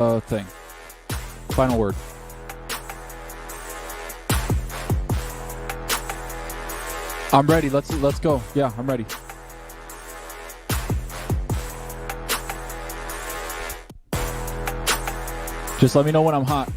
thing. Final word. I'm ready. Let's go. Yeah, I'm ready. Just let me know when I'm hot.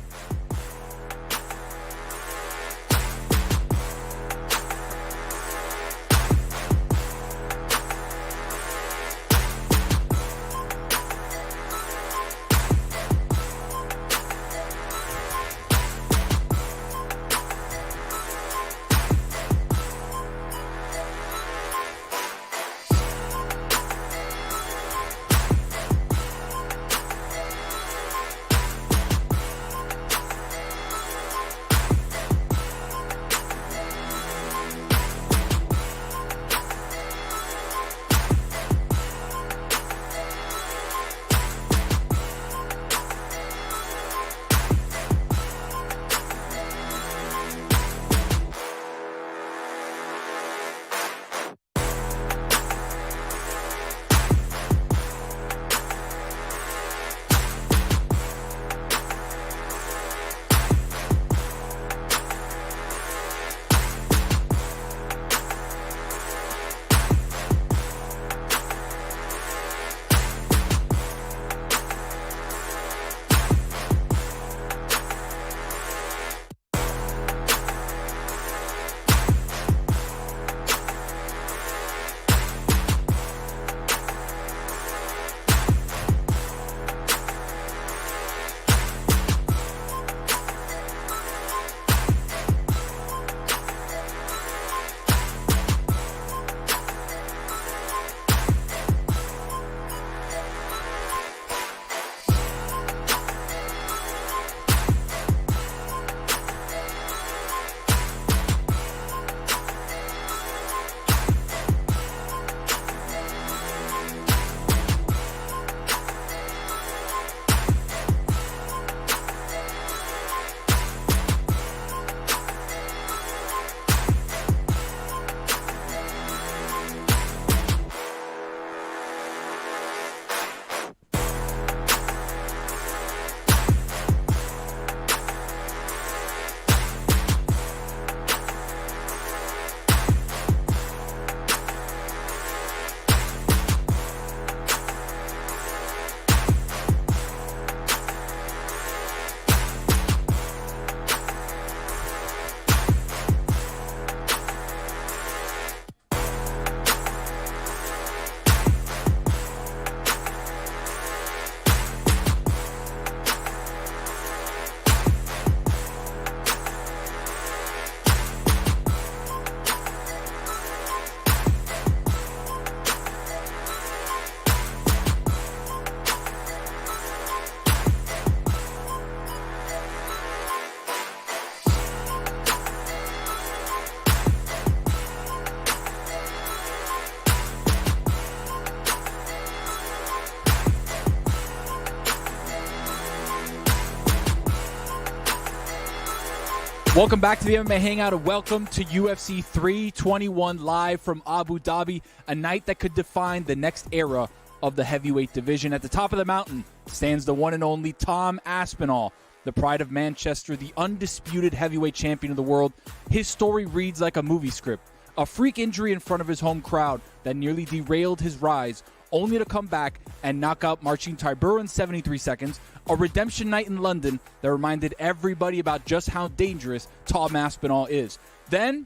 Welcome back to the MMA Hangout, and welcome to UFC 321 live from Abu Dhabi, a night that could define the next era of the heavyweight division. At the top of the mountain stands the one and only Tom Aspinall, the pride of Manchester, the undisputed heavyweight champion of the world. His story reads like a movie script. A freak injury in front of his home crowd that nearly derailed his rise, only to come back and knock out Marcin Tybura in 73 seconds. A redemption night in London that reminded everybody about just how dangerous Tom Aspinall is. Then,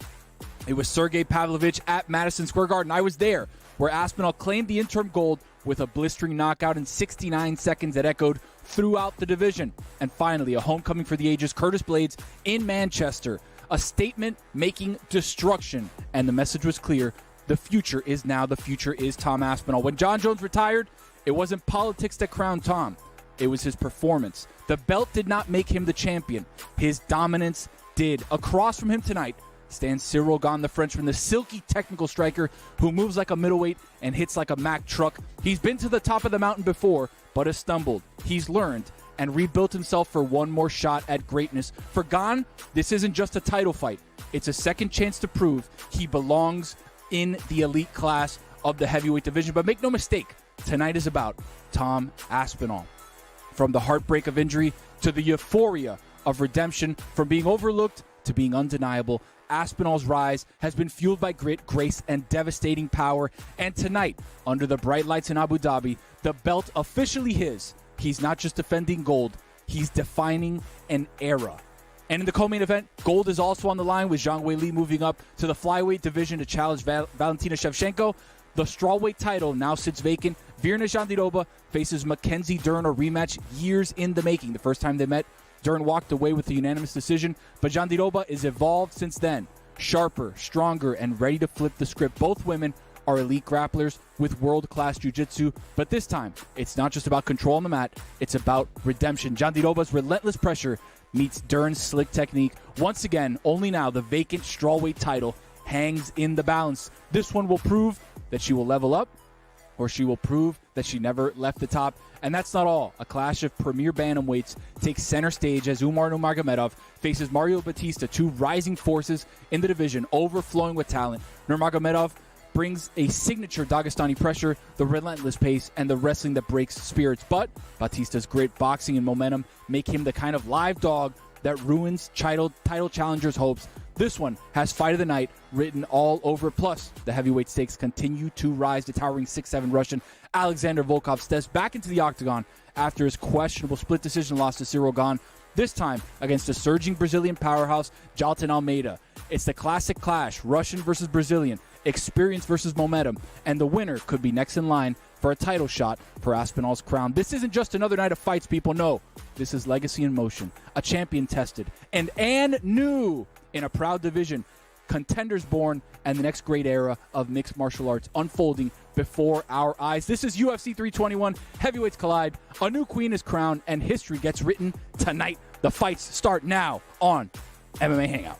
it was Sergey Pavlovich at Madison Square Garden. I was there, where Aspinall claimed the interim gold with a blistering knockout in 69 seconds that echoed throughout the division. And finally, a homecoming for the ages, Curtis Blaydes in Manchester. A statement making destruction. And the message was clear. The future is now. The future is Tom Aspinall. When John Jones retired, it wasn't politics that crowned Tom. It was his performance. The belt did not make him the champion. His dominance did. Across from him tonight stands Ciryl Gane, the Frenchman, the silky technical striker who moves like a middleweight and hits like a Mack truck. He's been to the top of the mountain before, but has stumbled. He's learned and rebuilt himself for one more shot at greatness. For Gane, this isn't just a title fight. It's a second chance to prove he belongs in the elite class of the heavyweight division. But make no mistake, tonight is about Tom Aspinall. From the heartbreak of injury to the euphoria of redemption, from being overlooked to being undeniable, Aspinall's rise has been fueled by grit, grace, and devastating power. And tonight, under the bright lights in Abu Dhabi, the belt officially his. He's not just defending gold, he's defining an era. And in the co-main event, gold is also on the line with Zhang Weili moving up to the flyweight division to challenge Valentina Shevchenko. The strawweight title now sits vacant. Virna Jandiroba faces Mackenzie Dern, a rematch years in the making. The first time they met, Dern walked away with a unanimous decision, but Jandiroba is evolved since then. Sharper, stronger, and ready to flip the script. Both women are elite grapplers with world-class jiu-jitsu, but this time, it's not just about control on the mat, it's about redemption. Jandiroba's relentless pressure meets Dern's slick technique. Once again, only now, the vacant strawweight title hangs in the balance. This one will prove that she will level up, or she will prove that she never left the top. And that's not all. A clash of premier bantamweights takes center stage as Umar Nurmagomedov faces Mario Bautista, two rising forces in the division, overflowing with talent. Nurmagomedov brings a signature Dagestani pressure, the relentless pace, and the wrestling that breaks spirits. But Batista's great boxing and momentum make him the kind of live dog that ruins title challengers' hopes. This one has Fight of the Night written all over. Plus, the heavyweight stakes continue to rise. The towering 6'7" Russian Aleksandar Volkov steps back into the octagon after his questionable split decision loss to Ciryl Gane, this time against the surging Brazilian powerhouse Jailton Almeida. It's the classic clash, Russian versus Brazilian, experience versus momentum, and the winner could be next in line for a title shot for Aspinall's crown. This isn't just another night of fights, people. No, this is legacy in motion, a champion tested, and new in a proud division, contenders born, and the next great era of mixed martial arts unfolding before our eyes. This is UFC 321, heavyweights collide, a new queen is crowned, and history gets written tonight. The fights start now on MMA Hangout.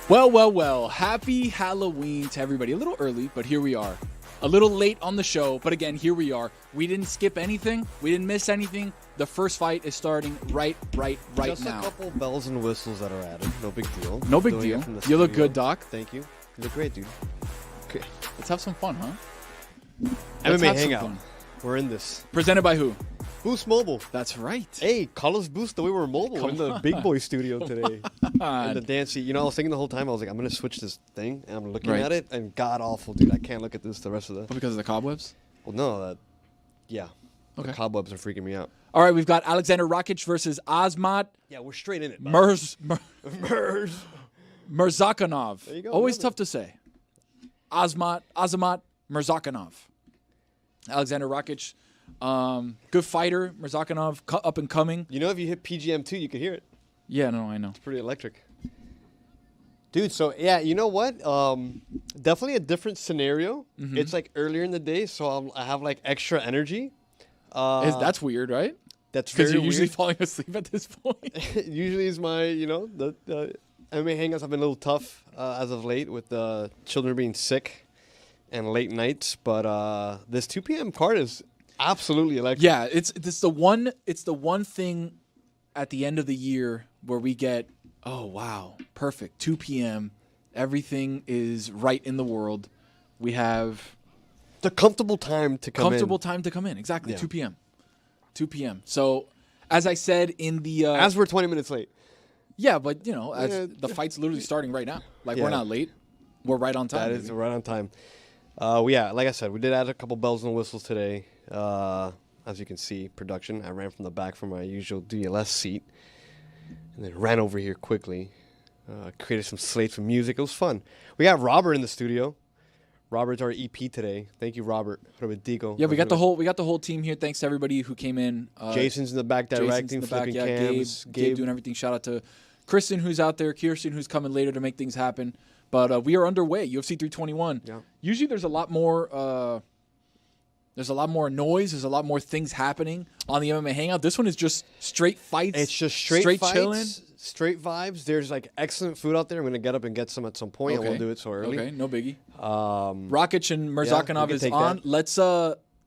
Well, happy Halloween to everybody. A little early, but here we are. A little late on the show, but again, here we are. We didn't skip anything. We didn't miss anything. The first fight is starting right now. Just a couple bells and whistles that are added. No big deal. No big deal. You look good, Doc. Thank you. You look great, dude. Okay. Let's have some fun, huh? MMA Hangout. We're in this. Presented by who? Boost Mobile. That's right. Hey, call us Boost the way we're mobile in the big boy studio today. And the dance. You know, I was thinking the whole time, I was like, I'm going to switch this thing. And I'm looking at it, and god awful, dude. I can't look at this the rest of the... Because of the cobwebs? Well, no. Yeah. Okay. The cobwebs are freaking me out. All right, we've got Aleksandar Rakić versus Azamat. Yeah, we're straight in it. Murzakanov. There you go. Always tough to say. Azamat, Murzakanov. Aleksandar Rakić, good fighter. Murzakanov, up and coming. You know, if you hit PGM2, you could hear it. Yeah, no, I know. It's pretty electric. Dude, so, yeah, you know what? Definitely a different scenario. Mm-hmm. It's, like, earlier in the day, so I have, like, extra energy. That's weird, right? That's very weird. Because you're usually falling asleep at this point. Usually is my, the MMA hangouts have been a little tough as of late with the children being sick and late nights. But this 2 p.m. card is absolutely electric. Yeah, it's the one thing at the end of the year where we get, oh, wow, perfect, 2 p.m., everything is right in the world. We have... the comfortable time to come in. Exactly, yeah. 2 p.m. 2 p.m. So, as I said in the... as we're 20 minutes late. Yeah, but, the fight's literally starting right now. Like, we're not late. We're right on time. That is right on time. Yeah, like I said, we did add a couple bells and whistles today. As you can see, production. I ran from the back from my usual DLS seat. And then ran over here quickly. Created some slates of music. It was fun. We got Robert in the studio. Robert's our EP today. Thank you, Robert. Robertico. Yeah, we got the whole team here. Thanks to everybody who came in. Jason's in the back directing, flipping cams. Gabe doing everything. Shout out to Kristen who's out there, Kirsten who's coming later to make things happen. But we are underway. UFC 321. Yeah. Usually there's a lot more. There's a lot more noise. There's a lot more things happening on the MMA Hangout. This one is just straight fights. It's just straight fights, chilling. Straight vibes. There's like excellent food out there. I'm gonna get up and get some at some point. Okay. I won't do it so early. Okay, no biggie. Rakic and Murzakanov is on. That. Let's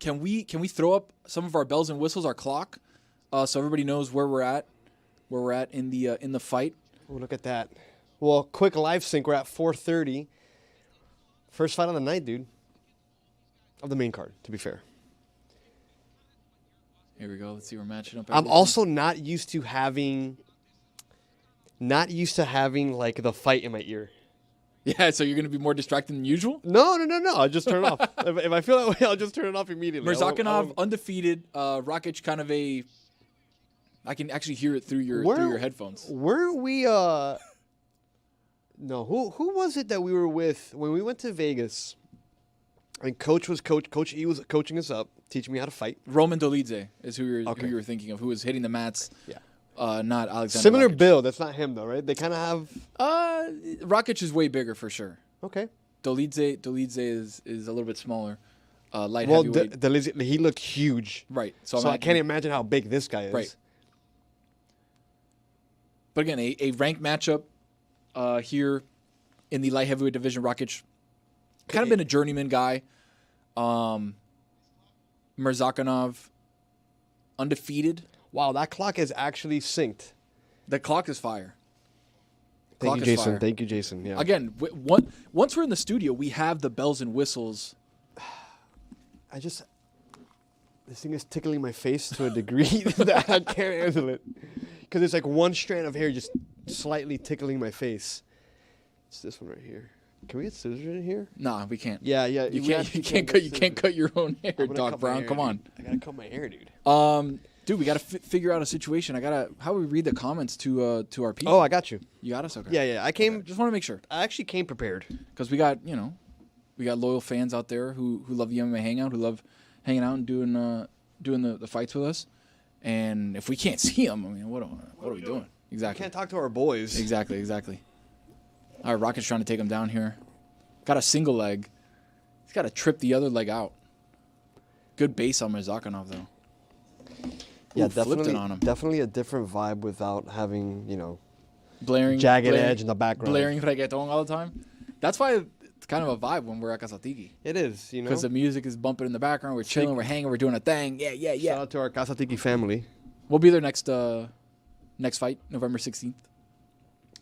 can we throw up some of our bells and whistles, our clock, so everybody knows where we're at in the fight. Oh, look at that. Well, quick live sync. We're at 4:30. First fight on the night, dude. Of the main card, to be fair. Here we go. Let's see. We're matching up. I'm also not used to having like the fight in my ear. Yeah, so you're going to be more distracted than usual? No. I'll just turn it off. If I feel that way, I'll just turn it off immediately. Murzakanov undefeated. Rakic kind of a. I can actually hear it through your headphones. Weren't we? No. Who was it that we were with when we went to Vegas? And Coach E was coaching us up, teaching me how to fight. Roman Dolidze is who you were thinking of, who was hitting the mats. Yeah. Not Aleksandar. Similar Rakic. build. That's not him though, right? They kind of have. Rakic is way bigger for sure. Okay. Dolidze is a little bit smaller. Light Well, heavyweight. he looked huge. Right. So I can't imagine how big this guy is. Right. But again, a ranked matchup here in the light heavyweight division. Rakic kind of been a journeyman guy. Murzakanov undefeated. Wow, that clock is actually synced. The clock is fire. Thank you, Jason. Thank you, Jason. Yeah. Again, once we're in the studio, we have the bells and whistles. This thing is tickling my face to a degree that I can't handle it. Because it's like one strand of hair just slightly tickling my face. It's this one right here. Can we get scissors in here? Nah, we can't. Yeah. You can't cut your own hair, Doc Brown. Come on. I gotta cut my hair, dude. Dude, we gotta figure out a situation. How do we read the comments to our people? Oh, I got you. You got us? Okay. Yeah. I came. Okay. Just want to make sure. I actually came prepared Because we got loyal fans out there who love the MMA Hangout, who love hanging out and doing the fights with us. And if we can't see them, I mean, what are we doing? Exactly. Can't talk to our boys. Exactly. All right, Rakic's trying to take him down here. Got a single leg. He's got to trip the other leg out. Good base on Murzakanov, though. Yeah, Ooh, flipped it on him. Definitely a different vibe without having, blaring jagged edge in the background. Blaring reggaeton all the time. That's why it's kind of a vibe when we're at Casatiki. It is, Because the music is bumping in the background. We're chilling, we're hanging, we're doing a thing. Yeah. Shout out to our Casatiki family. We'll be there next fight, November 16th.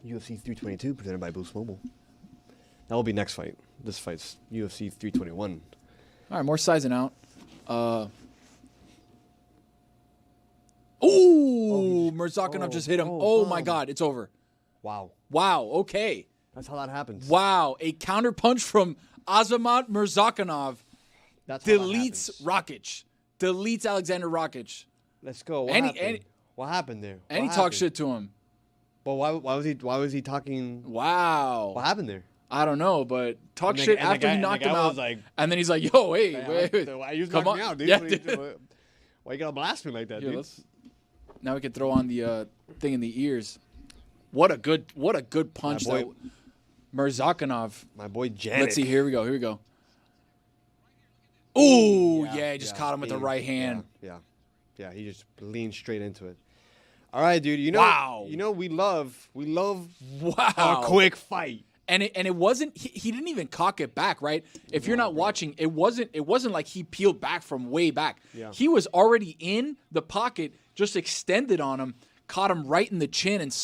UFC 322 presented by Boost Mobile. That will be next fight. This fight's UFC 321. All right, more sizing out. Murzakanov just hit him. Oh my God, it's over. Wow. Okay. That's how that happens. Wow, a counter punch from Azamat Murzakanov deletes Rakic. Deletes Aleksandar Rakic. Let's go. What happened there? And he talked shit to him. But why was he talking? Wow. What happened there? I don't know, but shit after he knocked him out. And then he's like, yo, wait. Why you come on. Me out, dude? Yeah, why you gotta blast me like that, dude? Now we can throw on the thing in the ears. What a good punch, though. Murzakanov. My boy Janik. Let's see. Here we go. Ooh, he just caught him with the right hand. Yeah, he just leaned straight into it. All right, dude. Wow. We love a quick fight. And it wasn't he didn't even cock it back, right? If you're not watching, it wasn't like he peeled back from way back. Yeah. He was already in the pocket, just extended on him, caught him right in the chin and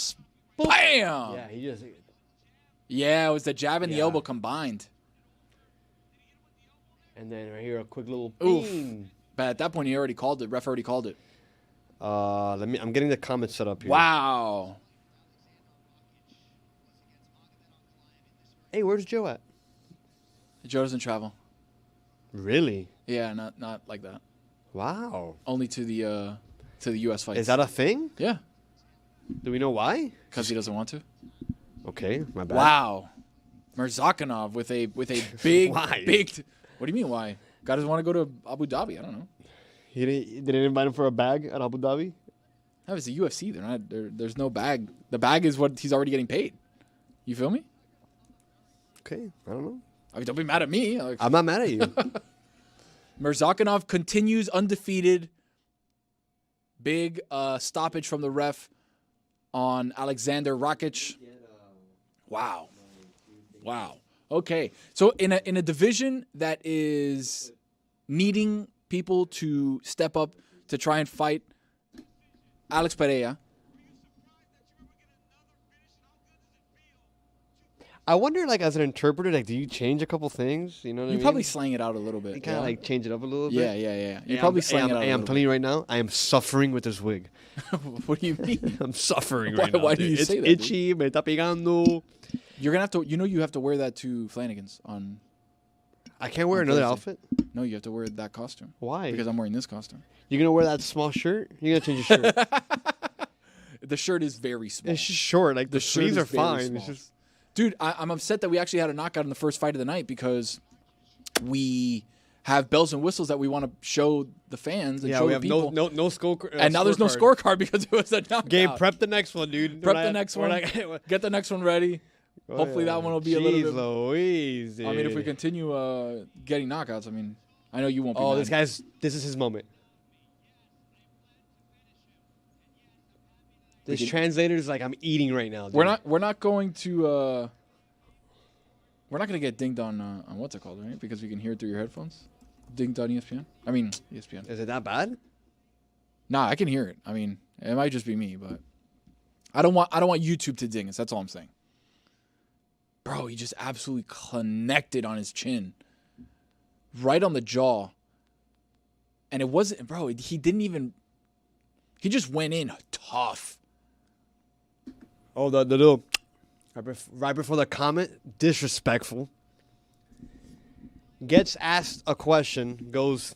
bam. Yeah, he just it was the jab and the elbow combined. And then right here a quick little bing. But at that point he already called it. Ref already called it. I'm getting the comments set up here. Wow. Hey, where's Joe at? Joe doesn't travel. Really? Yeah, not like that. Wow. Only to the U.S. fights. Is that a thing? Yeah. Do we know why? Because he doesn't want to. Okay, my bad. Wow. Murzakanov with a big Why? big. What do you mean why? Guy doesn't want to go to Abu Dhabi. I don't know. He didn't invite him for a bag at Abu Dhabi. That was the UFC. They're not. There's no bag. The bag is what he's already getting paid. You feel me? Okay, I don't know. I mean, don't be mad at me. I'm not mad at you. Murzakanov continues undefeated. Big stoppage from the ref on Aleksandar Rakić. Wow. Okay, so in a division that is needing people to step up to try and fight Alex Pereira. I wonder, like, as an interpreter, like, do you change a couple things? You know what I mean? You probably slang it out a little bit. You kind of like change it up a little Yeah. bit. You probably slang it out. I'm telling you right now, I am suffering with this wig. What do you mean? I'm suffering right now. Why do you say that? It's itchy, me está pegando. You're gonna have to. You have to wear that to Flanagan's on. I can't wear another outfit. No, you have to wear that costume. Why? Because I'm wearing this costume. You're gonna wear that small shirt? You're gonna change your shirt. The shirt is very small. It's just short. Like the sleeves are fine. It's just. Dude, I'm upset that we actually had a knockout in the first fight of the night because we have bells and whistles that we want to show the fans and show we the have people. no scorecard. And now there's no scorecard because it was a knockout. Game, prep the next one, dude. Prep the next one. Get the next one ready. Hopefully that one will be a little bit. Louise, dude. I mean, if we continue getting knockouts, I mean, I know you won't be mad. This is his moment. This translator is like, I'm eating right now, dude. We're not going to get dinged on what's it called, right? Because we can hear it through your headphones. Dinged on ESPN. I mean, ESPN. Is it that bad? Nah, I can hear it. I mean, it might just be me, but I don't want YouTube to ding us. That's all I'm saying. Bro, he just absolutely connected on his chin. Right on the jaw. And it wasn't, bro, he just went in tough. Oh, the little right before the comment, disrespectful. Gets asked a question, goes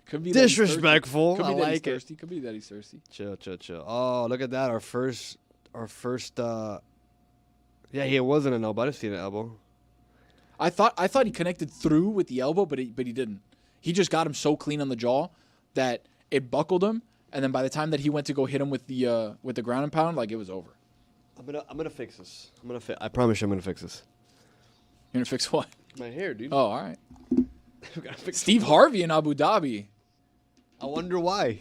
Could be disrespectful. Could be I that he's like it. thirsty. Could be that he's thirsty. Chill. Oh, look at that. Our first yeah, he wasn't an elbow. I didn't see an elbow. I thought he connected through with the elbow, but he didn't. He just got him so clean on the jaw that it buckled him, and then by the time that he went to go hit him with the ground and pound, like, it was over. I'm gonna fix this. I promise you, I'm gonna fix this. You're gonna fix what? My hair, dude. Oh, all right. Steve Harvey in Abu Dhabi. I wonder why.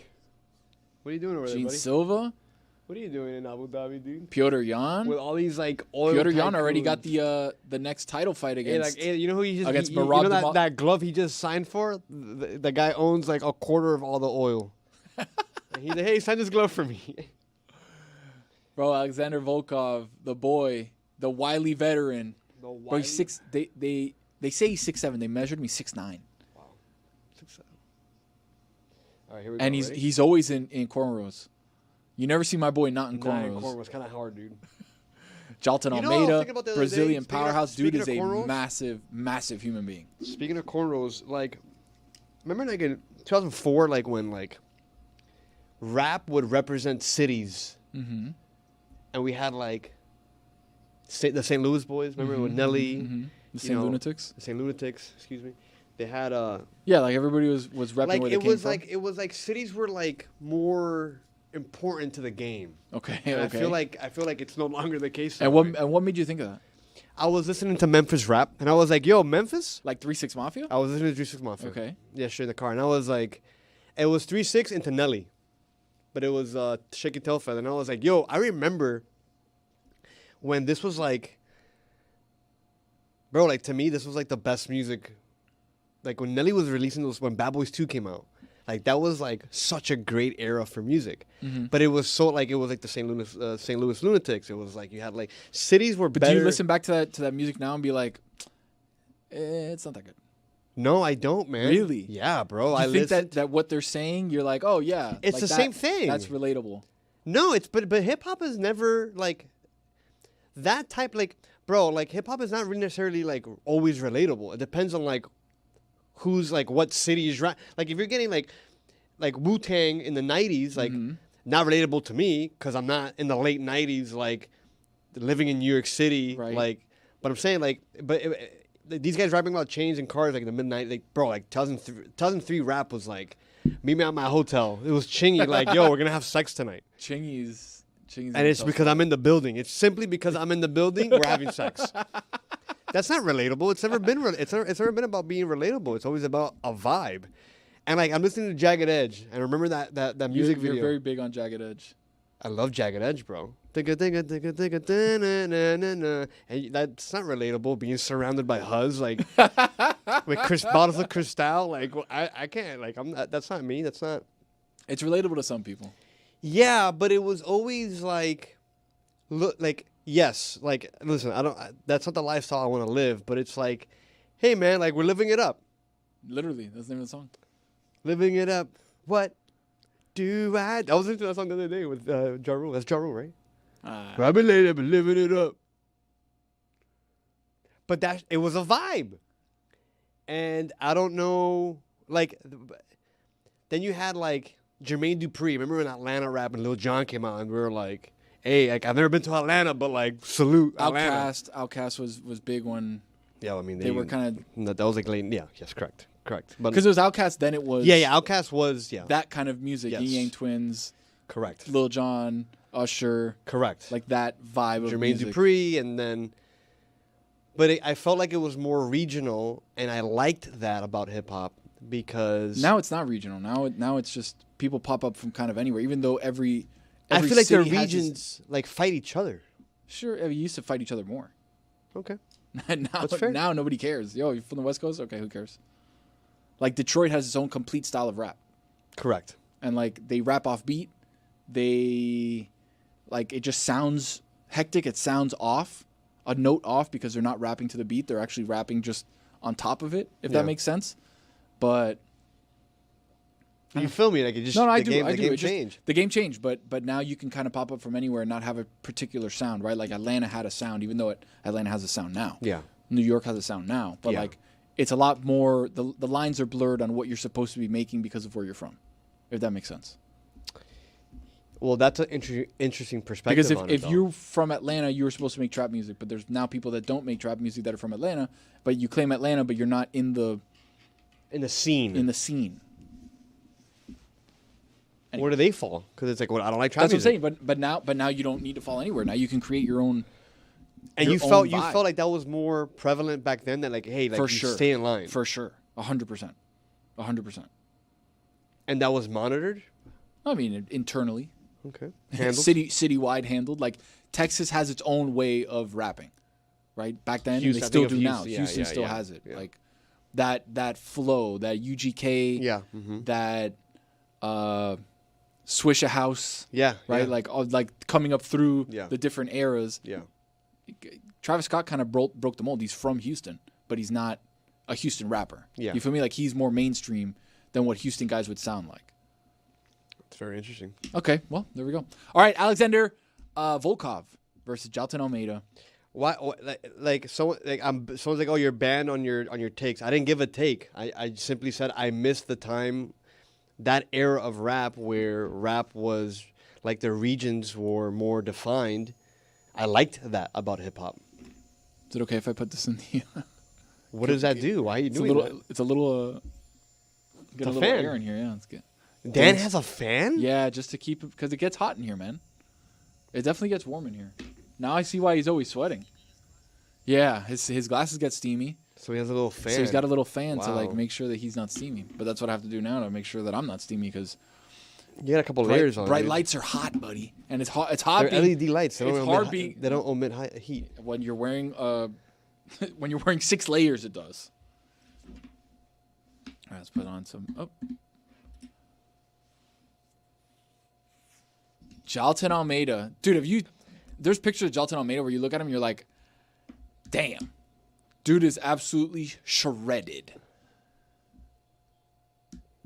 What are you doing over there, Gene buddy? Silva. What are you doing in Abu Dhabi, dude? Petr Yan. With all these like oil. Petr Yan already got the next title fight against. Hey, you know who he just against you know Murad that glove he just signed for? The guy owns like a quarter of all the oil. He's like, hey, sign this glove for me. Bro, Alexander Volkov, the boy, the wily veteran. Bro, he's six. They say he's 6'7". They measured me 6'9". Wow, 6'7". All right, here we go. And he's always in cornrows. You never see my boy not in cornrows. Cornrows kind of hard, dude. Jailton Almeida, Brazilian powerhouse. Dude is a cornrows? massive human being. Speaking of cornrows, like, remember like in 2004, like when like rap would represent cities, and we had like the St. Louis boys. Remember with Nelly, the St. Lunatics. The St. Lunatics, excuse me. They had yeah, like everybody was repping like where they came from. it was like cities were like more important to the game. Okay, and okay. I feel like it's no longer the case. And what made you think of that? I was listening to Memphis rap, and I was like, "Yo, Memphis!" Like 3-6 Mafia? I was listening to 3 6 Mafia. Okay. Yeah, straight in the car, and I was like, it was 3 6 into Nelly, but it was Shaky Telfed, and I was like, "Yo, I remember when this was like, bro, like to me, this was like the best music. Like when Nelly was releasing those, when Bad Boys 2 came out." Like that was like such a great era for music, but it was so like it was like the St. Louis Lunatics. It was like you had like cities were better. Do you listen back to that music now and be like, it's not that good? No, I don't, man. Really? Yeah, bro. Do you think that what they're saying, you're like, oh yeah, it's like the same thing. That's relatable. No, but hip hop is never like that type. Like, bro, like hip hop is not really necessarily like always relatable. It depends on like who's like what city is right. Like if you're getting like Wu-Tang in the 90s, like not relatable to me because I'm not in the late 90s like living in New York City, Right. like. But I'm saying like, these guys rapping about chains and cars like in the midnight, like bro, like 2003 rap was like, meet me at my hotel. It was Chingy like, yo, we're gonna have sex tonight. Chingy's And it's because I'm in the building. It's simply because I'm in the building. We're having sex. That's not relatable. It's never been. It's never been about being relatable. It's always about a vibe. And like I'm listening to Jagged Edge, and remember that music video. You're very big on Jagged Edge. I love Jagged Edge, bro. And that's not relatable. Being surrounded by huzz, like with bottles of Cristal, like I can't. Like I'm not. That's not me. That's not. It's relatable to some people. Yeah, but it was always like, look, like yes, like listen, that's not the lifestyle I want to live. But it's like, hey man, like we're living it up. Literally, that's the name of the song. Living it up. What do I was listening to that song the other day with Ja Rule. That's Ja Rule, right? I've been late, I've been living it up. But it was a vibe. And I don't know, like, then you had, like, Jermaine Dupri. Remember when Atlanta rap and Lil Jon came out and we were like, hey, like, I've never been to Atlanta, but, like, salute Atlanta. Outkast was big when yeah, I mean, they were kind of... That was, like, late, yeah, yes, correct. Because it was Outkast, then it was... Yeah, Outkast was, yeah. That kind of music. Yes. Yin Yang Twins. Correct. Lil Jon, Usher. Correct. Like that vibe of Jermaine music. Dupri, and then... But I felt like it was more regional, and I liked that about hip-hop because... Now it's not regional. Now it's just people pop up from kind of anywhere, even though every I feel like their city has regions, like, fight each other. Sure, we used to fight each other more. Okay. That's fair. Now nobody cares. Yo, you're from the West Coast? Okay, who cares? Like, Detroit has its own complete style of rap. Correct. And, like, they rap off beat. They, like, it just sounds hectic. It sounds off, a note off, because they're not rapping to the beat. They're actually rapping just on top of it, if that makes sense. But... You feel me? Like, it just... No, I the do. Game, I the do. game changed. The game changed, but now you can kind of pop up from anywhere and not have a particular sound, right? Like, Atlanta had a sound, even though Atlanta has a sound now. Yeah. New York has a sound now. But, Yeah. like... It's a lot more, the lines are blurred on what you're supposed to be making because of where you're from, if that makes sense. Well, that's an interesting perspective. Because if you're from Atlanta, you were supposed to make trap music, but there's now people that don't make trap music that are from Atlanta, but you claim Atlanta, but you're not in the scene. Anyway. Where do they fall? Because it's like, well, I don't like trap That's music. what I'm saying, but now you don't need to fall anywhere. Now you can create your own. And your you own felt vibe. like that was more prevalent back then. That like, hey, like For you sure. stay in line. For sure, 100%, 100%. And that was monitored. I mean, internally, Okay. citywide handled. Like Texas has its own way of rapping, right? Back then, Houston, they I still think do of now. Houston. Yeah, Houston yeah, still yeah, has it. yeah. Like that flow, that UGK, that Swish a House, Yeah. right? Yeah. Like coming up through Yeah. the different eras. Yeah. Travis Scott kind of broke the mold. He's from Houston, but he's not a Houston rapper. Yeah. You feel me? Like he's more mainstream than what Houston guys would sound like. It's very interesting. Okay, well, there we go. All right, Aleksandar Volkov versus Jailton Almeida. Why? Someone's like, oh, you're banned on your takes. I didn't give a take. I simply said I missed the time, that era of rap where rap was like the regions were more defined. I liked that about hip hop. Is it okay if I put this in the? What does that do? Why are you doing that? It's a little. Get a little fan. air in here. Yeah, it's good. Dan has a fan? Yeah, just to keep it, because it gets hot in here, man. It definitely gets warm in here. Now I see why he's always sweating. Yeah, his glasses get steamy. So he has a little fan. So he's got a little fan to Wow. like make sure that he's not steamy. But that's what I have to do now to make sure that I'm not steamy, because You got a couple layers on. bright dude. lights are hot, buddy, and it's hot. It's hot. They're LED lights. They it's don't hard emit, being. they don't emit heat. When you're wearing when you're wearing 6 layers, it does. All right, let's put on some. Oh. Jailton Almeida, dude. There's pictures of Jailton Almeida where you look at him, and you're like, damn, dude is absolutely shredded.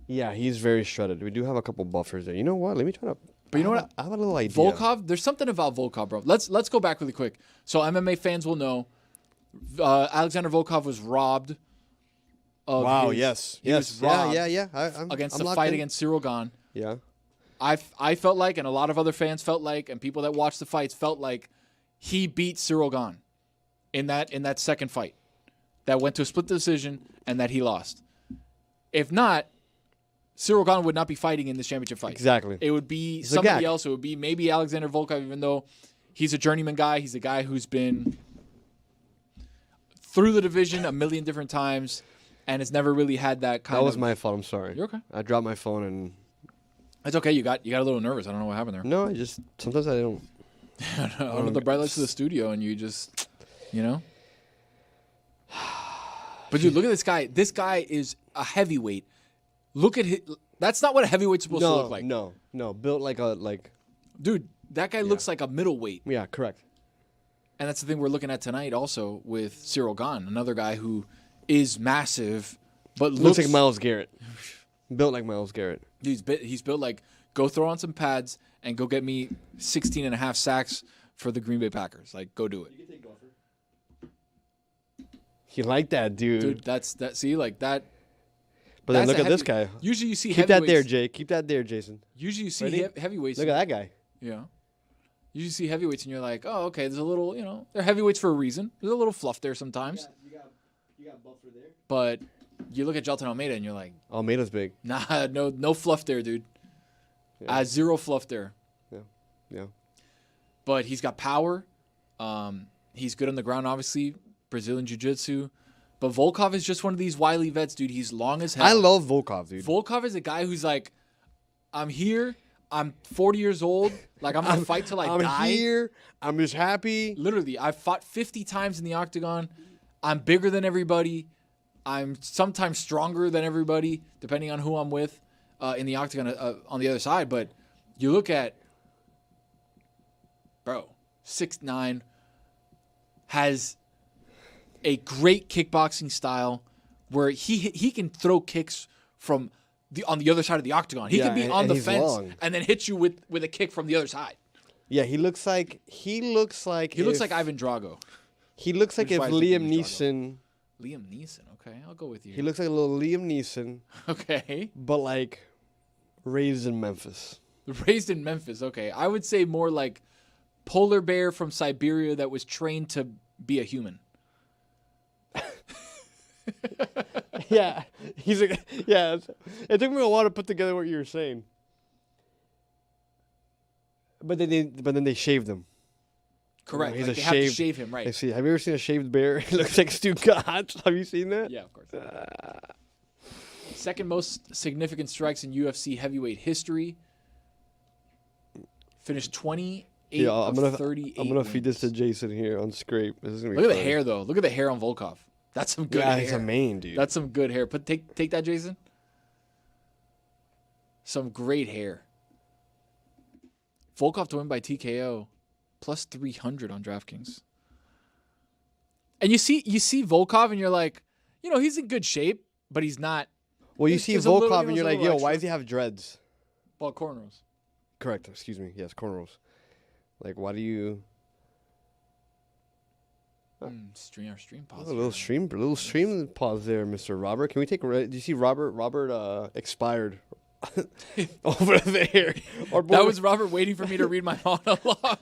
Yeah, he's very shredded. We do have a couple buffers there. You know what? Let me try to. But you know what? I have a little idea. Volkov, there's something about Volkov, bro. Let's go back really quick. So MMA fans will know, Aleksandar Volkov was robbed. Of Wow. his- Yes. he was Yes. robbed Yeah. against I'm the locked fight in. against Ciryl Gane. Yeah. I felt like, and a lot of other fans felt like, and people that watched the fights felt like, he beat Ciryl Gane in that second fight that went to a split decision and that he lost. If not, Ciryl Gane would not be fighting in this championship fight. Exactly. It would be somebody else. It would be maybe Aleksandar Volkov, even though he's a journeyman guy. He's a guy who's been through the division a million different times and has never really had that kind of... That was my fault. I'm sorry. You're okay. I dropped my phone and... It's okay. You got a little nervous. I don't know what happened there. No, sometimes I don't... Under the bright lights of the studio and you just, But dude, look at this guy. This guy is a heavyweight. Look at his... That's not what a heavyweight's supposed to look like. No. Built like a... Dude, that guy looks like a middleweight. Yeah, correct. And that's the thing we're looking at tonight also with Ciryl Gane, another guy who is massive, but looks like Myles Garrett. Built like Myles Garrett. Dude, he's built like, go throw on some pads and go get me 16 and a half sacks for the Green Bay Packers. Like, go do it. You like that, dude. Dude, that's that. See, like that. But then look at this guy. Usually you see Keep that there, Jay. Keep that there, Jason. Usually you see heavyweights. Look at that guy. Yeah. Usually you see heavyweights and you're like, oh, okay, there's a little, they're heavyweights for a reason. There's a little fluff there sometimes. You got buffer there. But you look at Jailton Almeida and you're like, Almeida's big. Nah, no fluff there, dude. Yeah. Zero fluff there. Yeah. But he's got power. He's good on the ground, obviously. Brazilian Jiu-Jitsu. But Volkov is just one of these wily vets, dude. He's long as hell. I love Volkov, dude. Volkov is a guy who's like, I'm here. I'm 40 years old. Like, I'm going to fight till I die. I'm here. I'm just happy. Literally, I've fought 50 times in the octagon. I'm bigger than everybody. I'm sometimes stronger than everybody, depending on who I'm with in the octagon on the other side. But you look at, 6'9", has a great kickboxing style where he can throw kicks from on the other side of the octagon. He can be on the fence and then hit you with a kick from the other side. Yeah, he looks like Ivan Drago. He looks like if Liam Neeson. Liam Neeson, okay, I'll go with you. He looks like a little Liam Neeson. Okay. But like raised in Memphis. Raised in Memphis, okay. I would say more like polar bear from Siberia that was trained to be a human. Yeah, he's like, yeah. It took me a while to put together what you were saying. But then they shaved him. Correct. He's like they have to shave him, right? Have you ever seen a shaved bear? It looks like Stugotz. Have you seen that? Yeah, of course. Second most significant strikes in UFC heavyweight history. Finished 28 of 38 I'm gonna wins. feed this to Jason here on Scrape. This is gonna be Look at fun. the hair, though. Look at the hair on Volkov. That's some good hair. Yeah, he's a mane, dude. That's some good hair. Take that, Jason. Some great hair. Volkov to win by TKO, plus 300 on DraftKings. And you see Volkov, and you're like, he's in good shape, but he's not. Well, you see Volkov, and you're like, yo, why does he have dreads? Well, cornrows. Correct. Excuse me. Yes, cornrows. Like, why do you? Stream pause. A little stream pause there, Mr. Robert. Can we take? Do you see Robert? Robert expired over there. That was Robert waiting for me to read my monologue.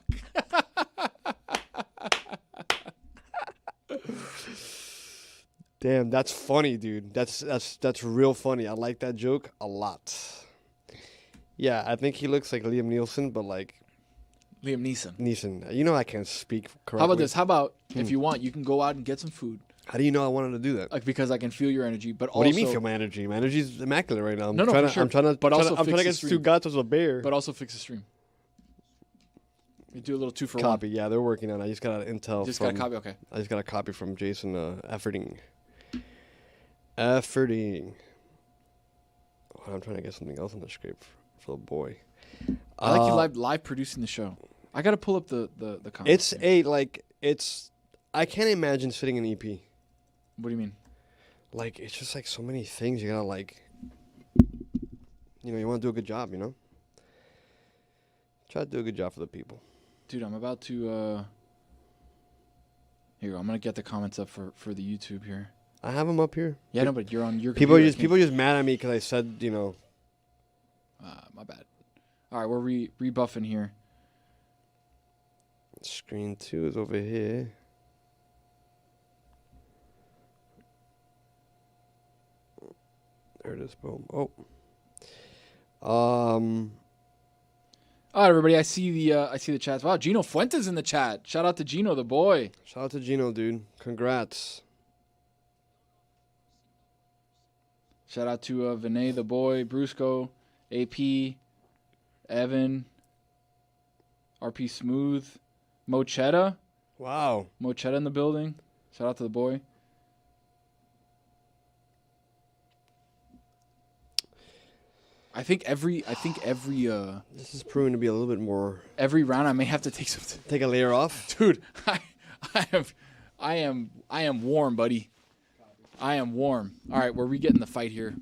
Damn, that's funny, dude. That's real funny. I like that joke a lot. Yeah, I think he looks like Liam Neeson, but like Liam Neeson. I can't speak correctly. How about this? How about if you want, you can go out and get some food. How do you know I wanted to do that? Like, because I can feel your energy, but what do you mean feel my energy? My energy's immaculate right now. I'm trying to get Stugotz as a bear. But also fix the stream. You do a little 2 for 1. Copy. Yeah, they're working on it. I just got an intel. Got a copy. Okay. I just got a copy from Jason. Efforting. Oh, I'm trying to get something else on the scrape for the boy. I like you live producing the show. I got to pull up the comments. I can't imagine sitting in EP. What do you mean? Like, it's just like so many things you gotta you want to do a good job, Try to do a good job for the people. Dude, I'm about to, here you go. I'm going to get the comments up for the YouTube here. I have them up here. Yeah, no, but you're on your people just mad at me because I said, my bad. All right, we're rebuffing here. Screen 2 is over here. There it is. Boom. Oh. All right, everybody. I see the chats. Wow, Gino Fuentes in the chat. Shout out to Gino, the boy. Shout out to Gino, dude. Congrats. Shout out to Vinay, the boy, Brusco, AP, Evan, RP Smooth, Mochetta. Wow. Mochetta in the building. Shout out to the boy. I think every this is proving to be a little bit more. Every round I may have to take something. Take a layer off, dude. I am warm, buddy. I am warm. All right, we're getting the fight here.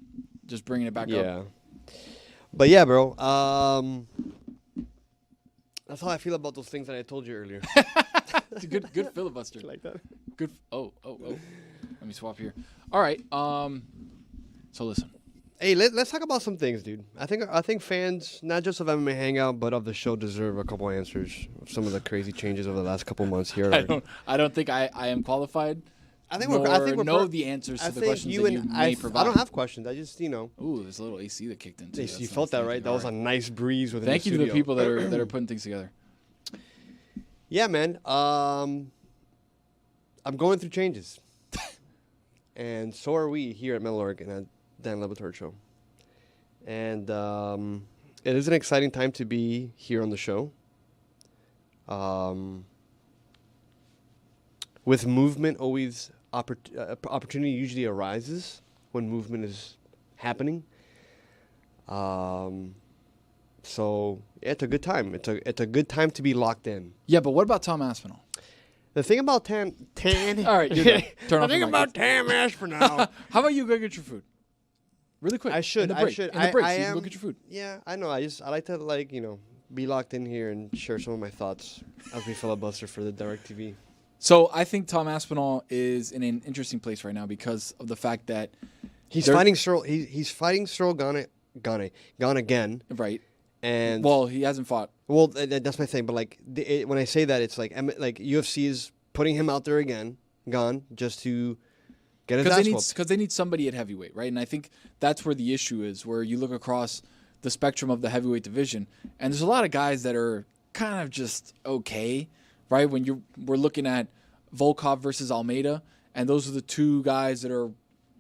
Just bringing it back up. Yeah. But yeah, bro. That's how I feel about those things that I told you earlier. It's a good filibuster. You like that? Good. Oh. Let me swap here. All right. So listen. Hey, let's talk about some things, dude. I think fans, not just of MMA Hangout, but of the show, deserve a couple answers of some of the crazy changes over the last couple months here. I don't think I am qualified. I think we know the answers to the questions that you may provide. I don't have questions. I just, Ooh, there's a little AC that kicked in. Too. You felt that, right? That was a nice breeze within the studio. Thank you to the people that are putting things together. Yeah, man. I'm going through changes, and so are we here at Metalorg and at Dan Le Batard Show. And it is an exciting time to be here on the show. With movement, always opportunity usually arises when movement is happening. So it's a good time. It's a good time to be locked in. Yeah, but what about Tom Aspinall? The thing about Tan. All right, you're good. Turn off the thing about Tam Aspinall. How about you go get your food? Really quick. I should. In the break, you can go get your food. Yeah, I know. I like to be locked in here and share some of my thoughts as we filibuster for the DirecTV. So I think Tom Aspinall is in an interesting place right now because of the fact that he's fighting Ciryl. He's fighting Ciryl Gane again. Right. And he hasn't fought. Well, that's my thing. But when I say that, it's like UFC is putting him out there again, just to get his ass whooped. Because they need somebody at heavyweight, right? And I think that's where the issue is, where you look across the spectrum of the heavyweight division, and there's a lot of guys that are kind of just okay, right? When we're looking at Volkov versus Almeida, and those are the two guys that are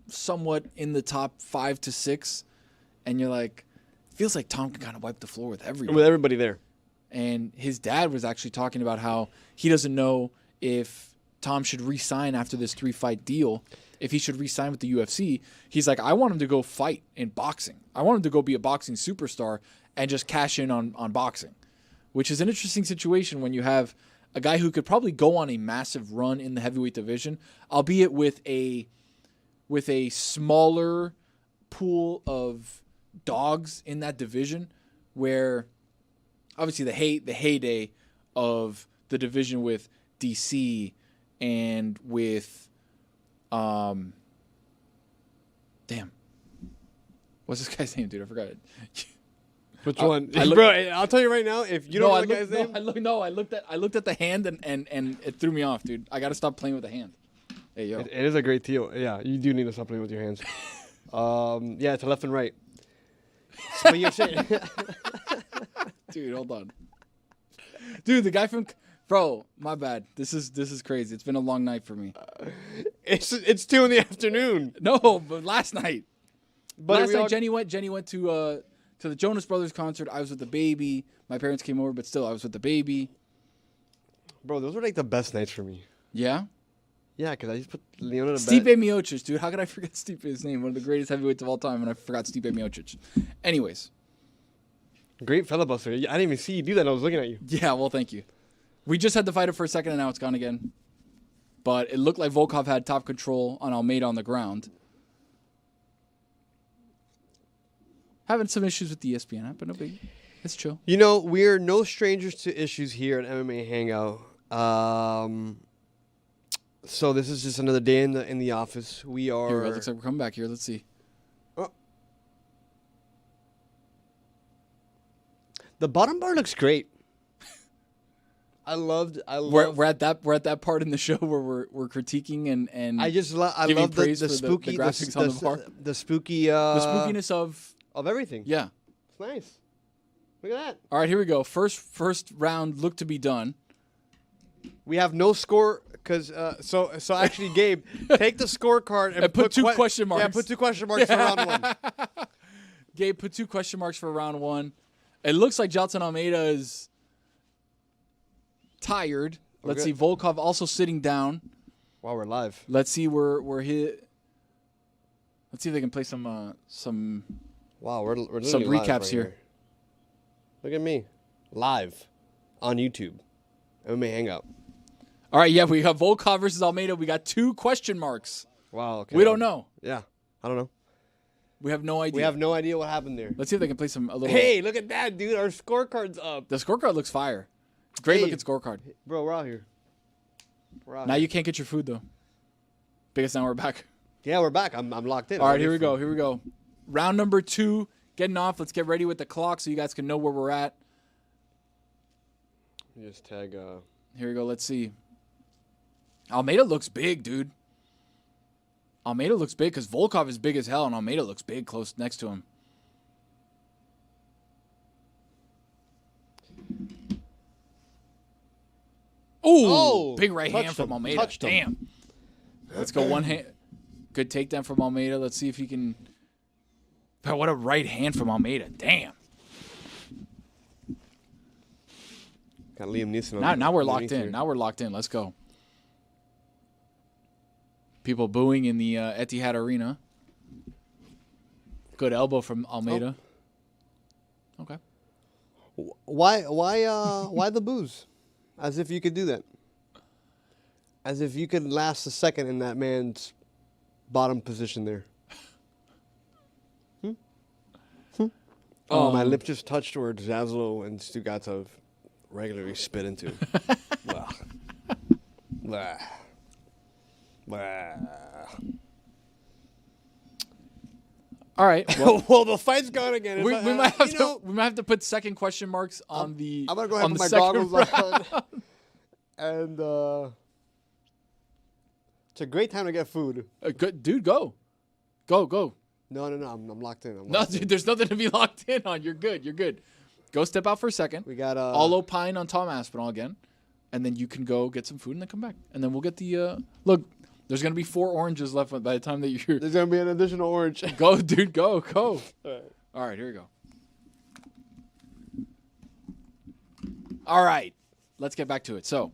somewhat in the top 5 to 6, and you're like, feels like Tom can kind of wipe the floor with everybody. With everybody there. And his dad was actually talking about how he doesn't know if Tom should re-sign after this 3-fight deal, if he should re-sign with the UFC. He's like, I want him to go fight in boxing. I want him to go be a boxing superstar and just cash in on boxing, which is an interesting situation when you have a guy who could probably go on a massive run in the heavyweight division, albeit with a smaller pool of dogs in that division, where obviously the heyday of the division with DC and with what's this guy's name, dude? I forgot it. Which one? Bro, I'll tell you right now, if you don't know the guy's name. I looked at the hand and it threw me off, dude. I gotta stop playing with the hand. Hey yo. It is a great deal. Yeah, you do need to stop playing with your hands. Yeah, it's a left and right. So you're saying, dude, hold on. Dude, the guy from my bad. This is crazy. It's been a long night for me. It's 2 in the afternoon. No, but last night. But last night Jenny went to the Jonas Brothers concert. I was with the baby. My parents came over, but still I was with the baby. Bro, those were like the best nights for me. Yeah? Yeah, because I just put Leona to bed. Stipe bed. Miocic, dude. How could I forget Stipe's name? One of the greatest heavyweights of all time, and I forgot Stipe Miocic. Anyways. Great filibuster. I didn't even see you do that. I was looking at you. Yeah, well, thank you. We just had to fight it for a second, and now it's gone again. But it looked like Volkov had top control on Almeida on the ground. Having some issues with the ESPN app, but no big. It's chill. You know, we're no strangers to issues here at MMA Hangout. So this is just another day in the office. We are. Here, it looks like we're coming back here. Let's see. Oh. The bottom bar looks great. I love. We're at that part in the show where we're critiquing and I love the spooky the graphics on the bar. The spooky The spookiness of everything. Yeah. It's nice. Look at that. All right, here we go. First round look to be done. We have no score because so actually, Gabe, take the scorecard and put two question marks. Yeah, put 2 question marks for round 1. Gabe, put 2 question marks for round 1. It looks like Jailton Almeida is tired. Let's see. Volkov also sitting down. Wow, we're live. Let's see where he. Let's see if they can play some. Wow, we're some recaps recaps here. Look at me, live on YouTube. MMA Hangout. All right, yeah, we got Volkov versus Almeida. We got 2 question marks. Wow. Okay. We don't know. Yeah, I don't know. We have no idea. We have no idea what happened there. Let's see if they can play a little. Hey, look at that, dude! Our scorecard's up. The scorecard looks fire. Great looking scorecard. Bro, we're out here. Now you can't get your food though. Because now we're back. Yeah, we're back. I'm locked in. All right, here we go. Round number 2, getting off. Let's get ready with the clock so you guys can know where we're at. Just tag. Here we go. Let's see. Almeida looks big, dude. Almeida looks big because Volkov is big as hell, and Almeida looks big close next to him. Ooh, big right hand from Almeida. Damn. Let's go one hand. Good takedown from Almeida. Let's see if he can. Wow, what a right hand from Almeida. Damn. Got Liam Neeson. Now we're locked in. Here. Now we're locked in. Let's go. People booing in the Etihad Arena. Good elbow from Almeida. Oh. Okay. Why the boos? As if you could do that. As if you could last a second in that man's bottom position there. Oh, my lip just touched where Zaslow and Stugotz regularly spit into. Blah. Blah. Blah. All right. Well, the fight's gone again. We might have to put second question marks on the. I'm gonna go ahead and put my goggles on. And it's a great time to get food. Good, dude. Go. No. I'm locked in. Dude, there's nothing to be locked in on. You're good. Go step out for a second. We got I'll opine on Tom Aspinall again, and then you can go get some food and then come back, and then we'll get the look. There's gonna be 4 oranges left by the time that you're. There's gonna be an additional orange. Go, dude. Go. All right. Here we go. All right. Let's get back to it. So,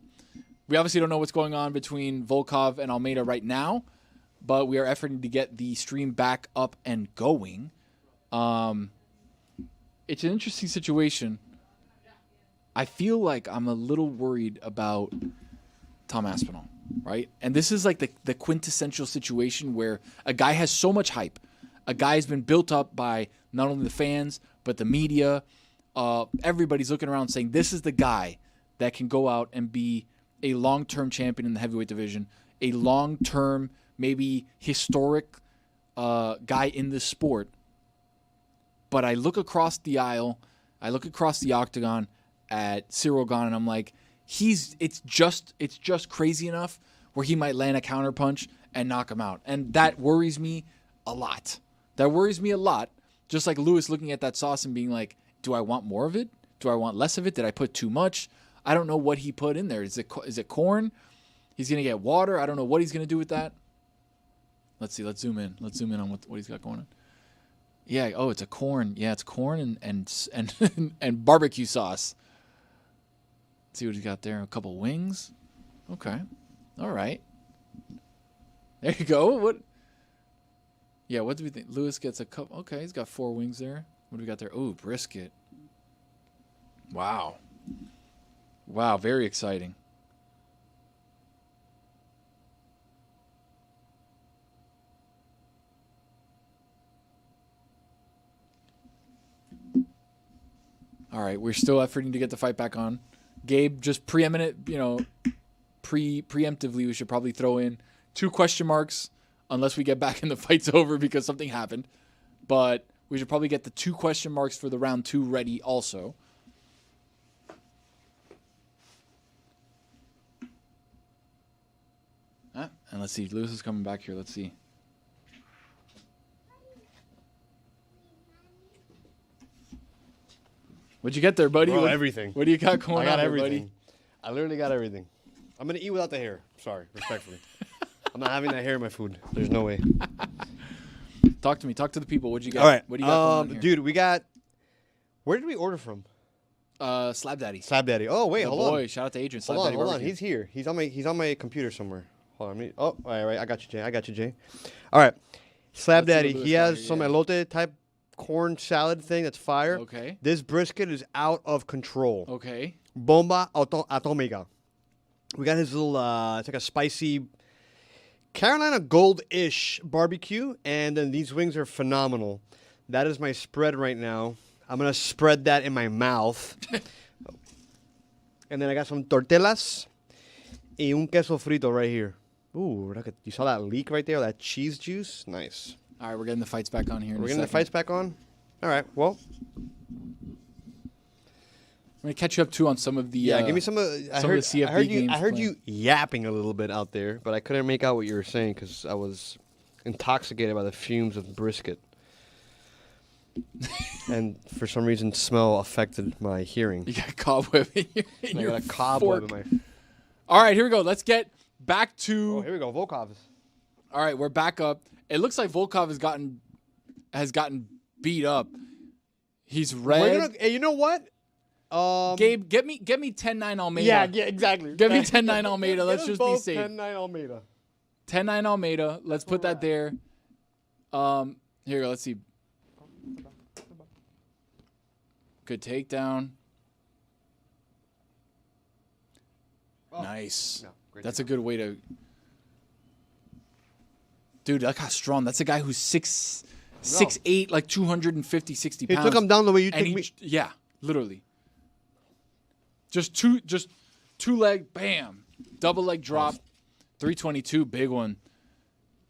we obviously don't know what's going on between Volkov and Almeida right now, but we are efforting to get the stream back up and going. It's an interesting situation. I feel like I'm a little worried about Tom Aspinall, right? And this is like the quintessential situation where a guy has so much hype. A guy has been built up by not only the fans, but the media. Everybody's looking around saying, this is the guy that can go out and be a long-term champion in the heavyweight division, a long-term, maybe historic guy in this sport. But I look across the aisle, I look across the octagon at Ciryl Gane, and I'm like, it's just crazy enough where he might land a counterpunch and knock him out. And that worries me a lot. Just like Lewis looking at that sauce and being like, do I want more of it? Do I want less of it? Did I put too much? I don't know what he put in there. Is it corn? He's going to get water. I don't know what he's going to do with that. Let's see. Let's zoom in. Let's zoom in on what he's got going on. Yeah. Oh, it's a corn. Yeah, it's corn and barbecue sauce. Let's see what he's got there. A couple wings. Okay. All right. There you go. What? Yeah. What do we think? Lewis gets a couple. Okay, he's got 4 wings there. What do we got there? Ooh, brisket. Wow. Very exciting. All right, we're still efforting to get the fight back on. Gabe, just preemptively, we should probably throw in 2 question marks unless we get back and the fight's over because something happened. But we should probably get the 2 question marks for the round 2 ready also. Let's see. Lewis is coming back here. Let's see. What'd you get there, buddy? Bro, everything. What do you got going on, I got there, everything. buddy? I literally got everything. I'm gonna eat without the hair. Sorry, respectfully. I'm not having that hair in my food. There's no way. Talk to me. Talk to the people. What'd you got? All right. What do you got going on here? Dude, we got. Where did we order from? Slab Daddy. Slab Daddy. Oh wait, The hold boy. on. Shout out to Adrian. Slab Hold on, Daddy hold on. barbecue. He's here. He's on my computer somewhere. Hold on. All right. I got you, Jay. All right. Slab Let's see Daddy. what He Lewis got has here, some yeah. elote type corn salad thing that's fire. Okay. This brisket is out of control. Okay. Bomba atomica. We got his little. It's like a spicy Carolina Gold-ish barbecue, and then these wings are phenomenal. That is my spread right now. I'm gonna spread that in my mouth. And then I got some tortillas y un queso frito right here. Ooh, look at, you saw that leak right there, that cheese juice? Nice. All right, we're getting the fights back on here. We're getting the fights back on? All right, well. I'm going to catch you up, too, on some of the Give me some of the CFD games I heard playing. you yapping a little bit out there, but I couldn't make out what you were saying because I was intoxicated by the fumes of brisket. And for some reason, smell affected my hearing. You got a cobweb in I your got a cobweb fork. in my... All right, here we go. Let's get back to... Oh, here we go. Volkov. All right, we're back up. It looks like Volkov has gotten beat up. He's red. Hey, you know what? Gabe, get me 10-9 Almeida. Yeah, exactly. Get me 10-9 Almeida. Let's just be safe. 10-9 Almeida. 10-9 Almeida. Let's put that there. Here we go. Let's see. Good takedown. Oh. Nice. No, great That's a good way to... Dude, look how strong. That's a guy who's 6'8", like 250, 60 He pounds. took him down the way you and take me. Yeah, literally. Just two leg, bam. Double leg drop. 322, big one.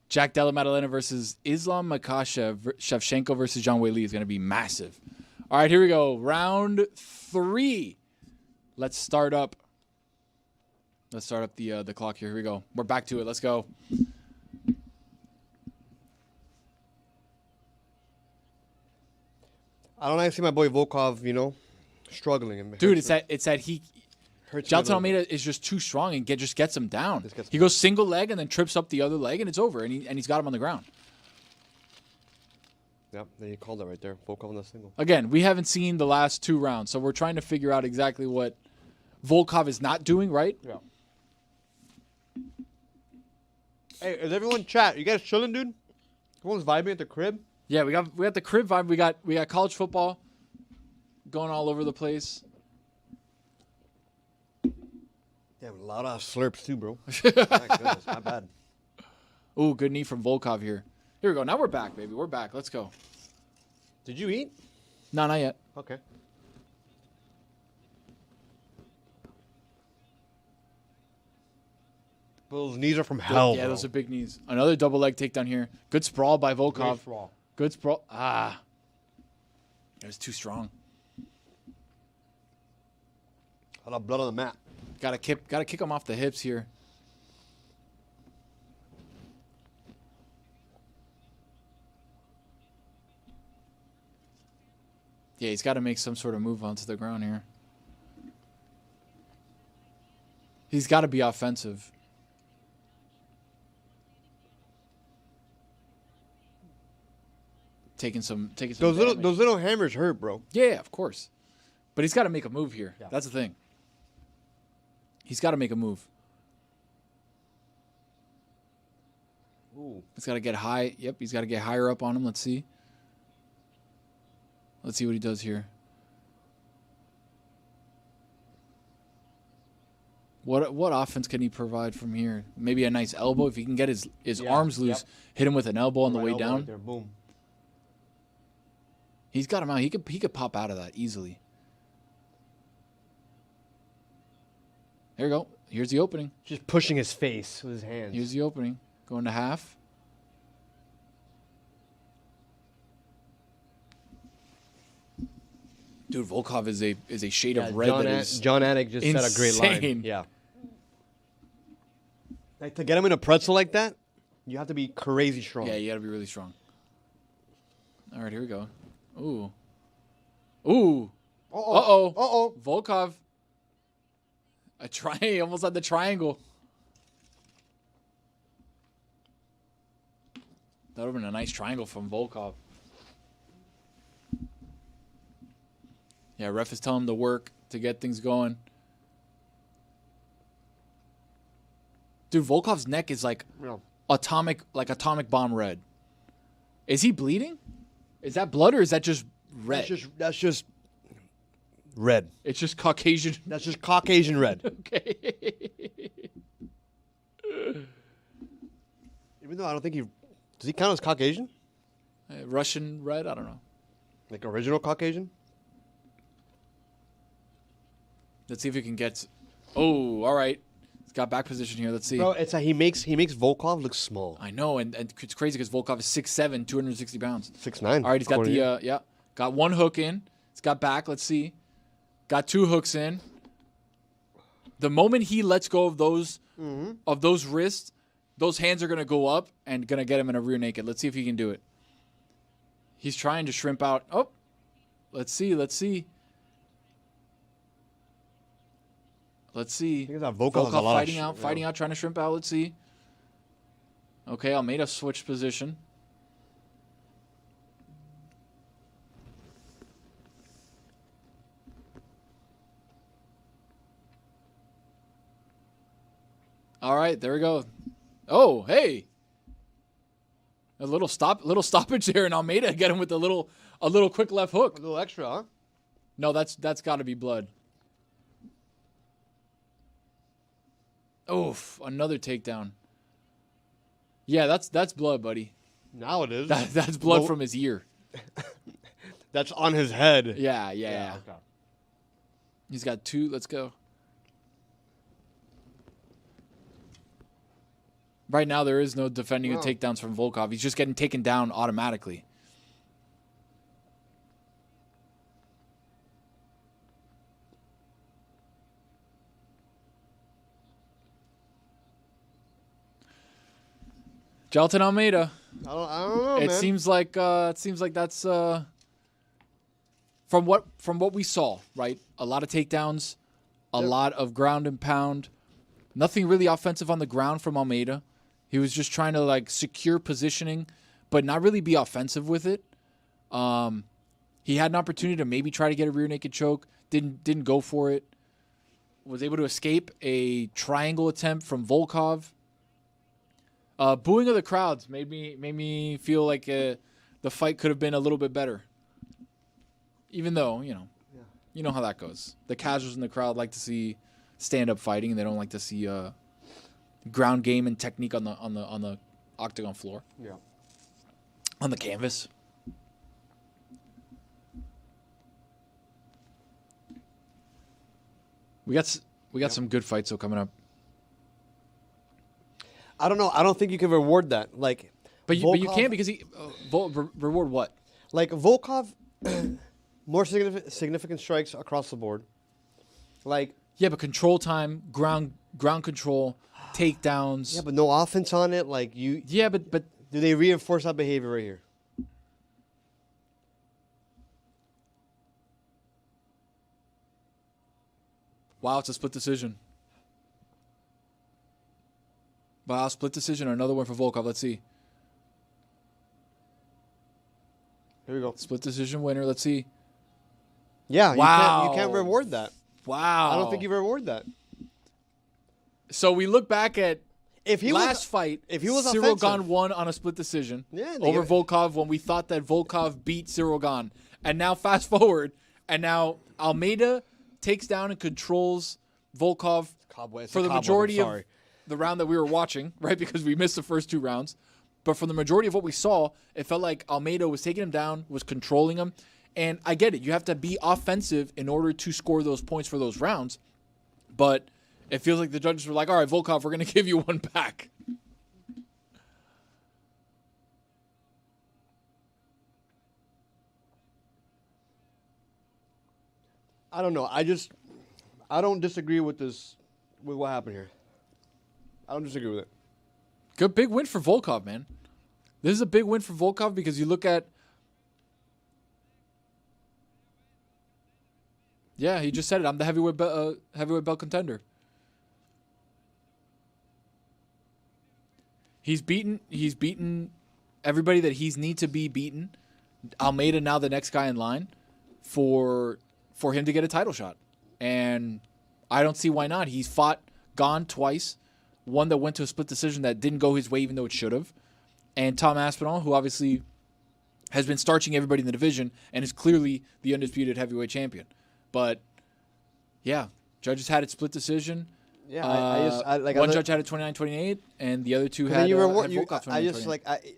Jack Della Maddalena versus Islam Makhachev. Shevchenko versus Zhang Weili is going to be massive. All right, here we go. Round 3. Let's start up. The clock here. Here we go. We're back to it. Let's go. I don't like to see my boy Volkov, struggling. Dude, it's that he... hurts me a Jailton little. Almeida is just too strong and just gets him down. Just gets He goes single leg and then trips up the other leg, and it's over, and he's got him on the ground. Yep, there you called it right there. Volkov on the single. Again, we haven't seen the last 2 rounds, so we're trying to figure out exactly what Volkov is not doing, right? Yeah. Hey, is everyone chat? You guys chilling, dude? Everyone's vibing at the crib? Yeah, we got the crib vibe. We got college football going all over the place. Damn, a lot of slurps too, bro. My goodness, not bad. Ooh, good knee from Volkov here. Here we go. Now we're back, baby. We're back. Let's go. Did you eat? No, not yet. Okay. Those knees are from hell. Yeah, bro. those are big knees. Another double leg takedown here. Good sprawl by Great Volkov. sprawl. Good sprawl. Ah. It was too strong. A lot of blood on the mat. Gotta kick him off the hips here. Yeah, he's got to make some sort of move onto the ground here. He's got to be offensive. Taking some Those little hammers hurt, bro. Yeah, of course. But he's got to make a move here. Yeah. That's the thing. He's got to make a move. Ooh. He's got to get high. Yep, he's got to get higher up on him. Let's see. Let's see what he does here. What offense can he provide from here? Maybe a nice elbow. If he can get his arms loose, hit him with an elbow on the way down. Right there, boom. He's got him out. He could pop out of that easily. There we go. Here's the opening. Just pushing his face with his hands. Here's the opening. Going to half. Dude, Volkov is a shade of red that is John Anik just said a great line. insane. Yeah. Like, to get him in a pretzel like that, you have to be crazy strong. Yeah, you got to be really strong. All right, here we go. Ooh. Ooh. Uh-oh. Uh-oh. Volkov. He almost had the triangle. That would have been a nice triangle from Volkov. Yeah, ref is telling him to work to get things going. Dude, Volkov's neck is like atomic bomb red. Is he bleeding? Is that blood or is that just red? That's just red. It's just Caucasian. That's just Caucasian red. Okay. Even though I don't think does he count as Caucasian? Russian red? I don't know. Like original Caucasian? Let's see if he can get. Oh, all right. He's got back position here. Let's see. Bro, it's he makes Volkov look small. I know, and it's crazy because Volkov is 6'7", 260 pounds. 6'9". All right, he's got the got one hook in. He's got back. Let's see. Got two hooks in. The moment he lets go of those wrists, those hands are gonna go up and gonna get him in a rear naked. Let's see if he can do it. He's trying to shrimp out. Oh, let's see. Let's see. Volkov fighting out, trying to shrimp out. Let's see. Okay, Almeida switched position. All right, there we go. Oh, hey. A little stoppage there, and Almeida get him with a little quick left hook. A little extra, huh? No, that's got to be blood. Oof, another takedown. Yeah, that's blood, buddy. Now it is. That's blood from his ear. That's on his head. Yeah. Okay. He's got two. Let's go. Right now, there is no defending the takedowns from Volkov. He's just getting taken down automatically. Jailton Almeida. I don't know, It man. seems like that's from what we saw, right? A lot of takedowns, a lot of ground and pound. Nothing really offensive on the ground from Almeida. He was just trying to like secure positioning, but not really be offensive with it. He had an opportunity to maybe try to get a rear naked choke. Didn't go for it. Was able to escape a triangle attempt from Volkov. Booing of the crowds made me feel like the fight could have been a little bit better. Even though, you know how that goes. The casuals in the crowd like to see stand-up fighting, and they don't like to see ground game and technique on the octagon floor. Yeah. On the canvas. We got some good fights though coming up. I don't know. I don't think you can reward that. Like, but you can because he reward what? Like Volkov, more significant strikes across the board. Like, yeah, but control time, ground control, takedowns. Yeah, but no offense on it. Like you. Yeah, but do they reinforce that behavior right here? Wow, it's a split decision. Wow, split decision or another one for Volkov. Let's see. Here we go. Split decision winner. Let's see. Yeah, wow. You can't reward that. Wow. I don't think you reward that. So we look back at if he fight. If he was Ciryl offensive. Gane won on a split decision over get Volkov when we thought that Volkov beat Ciryl Gane. And now fast forward, and now Almeida takes down and controls Volkov for the majority of the round that we were watching, right? Because we missed the first two rounds. But for the majority of what we saw, it felt like Almeida was taking him down, was controlling him. And I get it. You have to be offensive in order to score those points for those rounds. But it feels like the judges were like, all right, Volkov, we're going to give you one back. I don't know. I don't disagree with what happened here. I don't disagree with it. Good big win for Volkov, man. This is a big win for Volkov because you look at. Yeah, he just said it. I'm the heavyweight belt contender. He's beaten everybody that he's need to be beaten. Almeida now the next guy in line for him to get a title shot. And I don't see why not. He's fought Gane twice. One that went to a split decision that didn't go his way even though it should have. And Tom Aspinall, who obviously has been starching everybody in the division and is clearly the undisputed heavyweight champion. But, yeah, judges had it split decision. Yeah, one judge had it 29-28, and the other two had Volkov 29-28.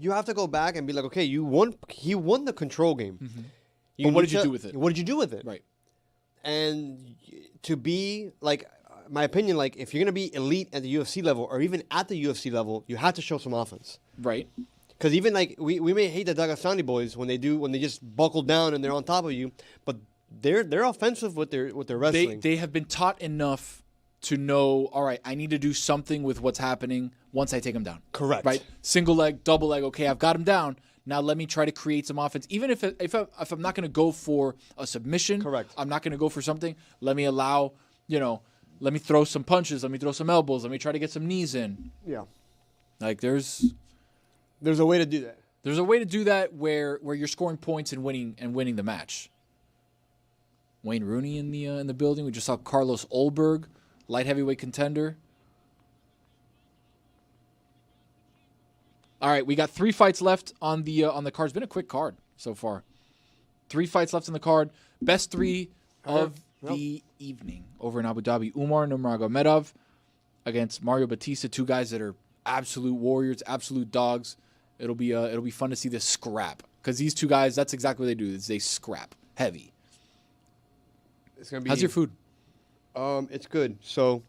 You have to go back and be like, okay, you won. He won the control game. Mm-hmm. But what did you do with it? What did you do with it? Right. And to be like, my opinion, like if you're gonna be elite at the UFC level or even at the UFC level, you have to show some offense. Right. Because even like we may hate the Dagestani boys when they just buckle down and they're on top of you, but they're offensive with their wrestling. They have been taught enough to know, all right, I need to do something with what's happening once I take him down. Correct. Right? Single leg, double leg, okay, I've got him down. Now let me try to create some offense. Even if I'm not going to go for a submission, correct. I'm not going to go for something, let me allow, let me throw some punches, let me throw some elbows, let me try to get some knees in. Yeah. Like there's a way to do that. There's a way to do that where you're scoring points and winning the match. Wayne Rooney in the building. We just saw Carlos Olberg, light heavyweight contender. All right, we got 3 fights left on the card. It's been a quick card so far. 3 fights left on the card. Best 3 of the evening over in Abu Dhabi. Umar Nurmagomedov against Mario Bautista, 2 guys that are absolute warriors, absolute dogs. It'll be fun to see this scrap because these 2 guys, that's exactly what they do. Is they scrap heavy. It's gonna be. How's your food? It's good. So,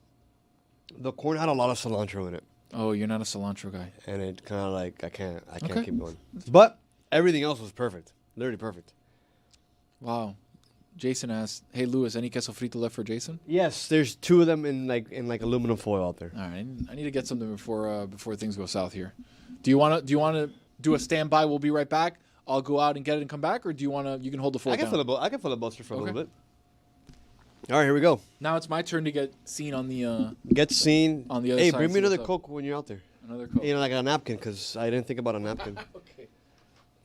the corn had a lot of cilantro in it. Oh, you're not a cilantro guy. And it kind of like I can't Okay. keep going. But everything else was perfect, literally perfect. Wow. Jason asked, "Hey Lewis, any queso frito left for Jason?" Yes, there's 2 of them in aluminum foil out there. All right, I need to get something before things go south here. Do you want to do a standby? We'll be right back. I'll go out and get it and come back, or do you want to? You can hold the fort I can down. I can filibuster for a little bit. All right, here we go. Now it's my turn to get seen on the. Get seen on the other side. Hey, side, bring me see another what's up. Coke when you're out there. Another Coke. Like a napkin, because I didn't think about a napkin. Okay.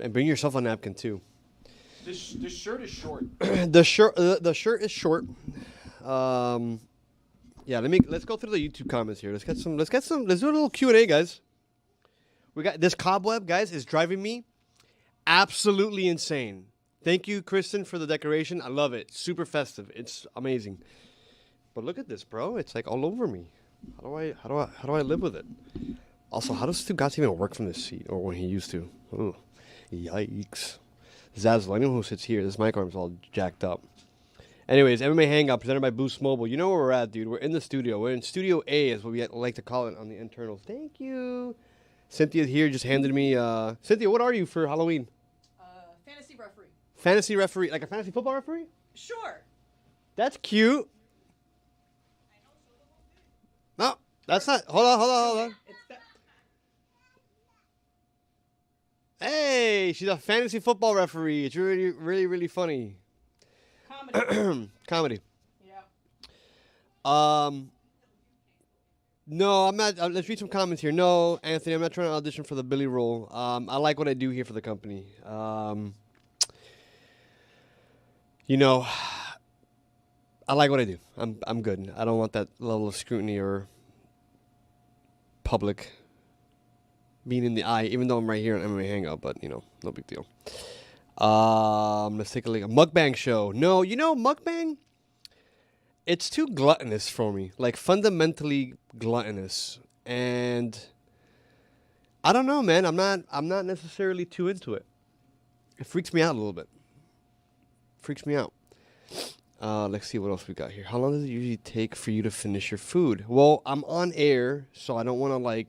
And bring yourself a napkin too. This shirt is short. The shirt is short. Yeah. Let's go through the YouTube comments here. Let's do a little Q&A, guys. We got this cobweb, guys, is driving me absolutely insane. Thank you, Kristen, for the decoration. I love it. Super festive. It's amazing. But look at this, bro. It's like all over me. How do I live with it? Also, how does Stugotz even work from this seat, or when he used to? Ooh, yikes. Zazzle, anyone who sits here, this mic arm's all jacked up. Anyways, MMA Hangout presented by Boost Mobile. You know where we're at, dude. We're in the studio. We're in Studio A, is what we like to call it on the internals. Thank you. Cynthia here just handed me. Cynthia, what are you for Halloween? Fantasy referee. Fantasy referee, like a fantasy football referee? Sure. That's cute. No, that's not. Hold on. It's that. Hey, she's a fantasy football referee. It's really, really, really funny. Comedy. Comedy. Yeah. No, I'm not. Let's read some comments here. No, Anthony, I'm not trying to audition for the Billy role. I like what I do here for the company. I like what I do. I'm good. I don't want that level of scrutiny or public being in the eye, even though I'm right here on MMA Hangout. But no big deal. Let's take a look. A mukbang show. No, mukbang. It's too gluttonous for me, like fundamentally gluttonous, and I don't know, man. I'm not necessarily too into it. It freaks me out a little bit. Freaks me out. Let's see what else we got here. How long does it usually take for you to finish your food? Well, I'm on air, so I don't want to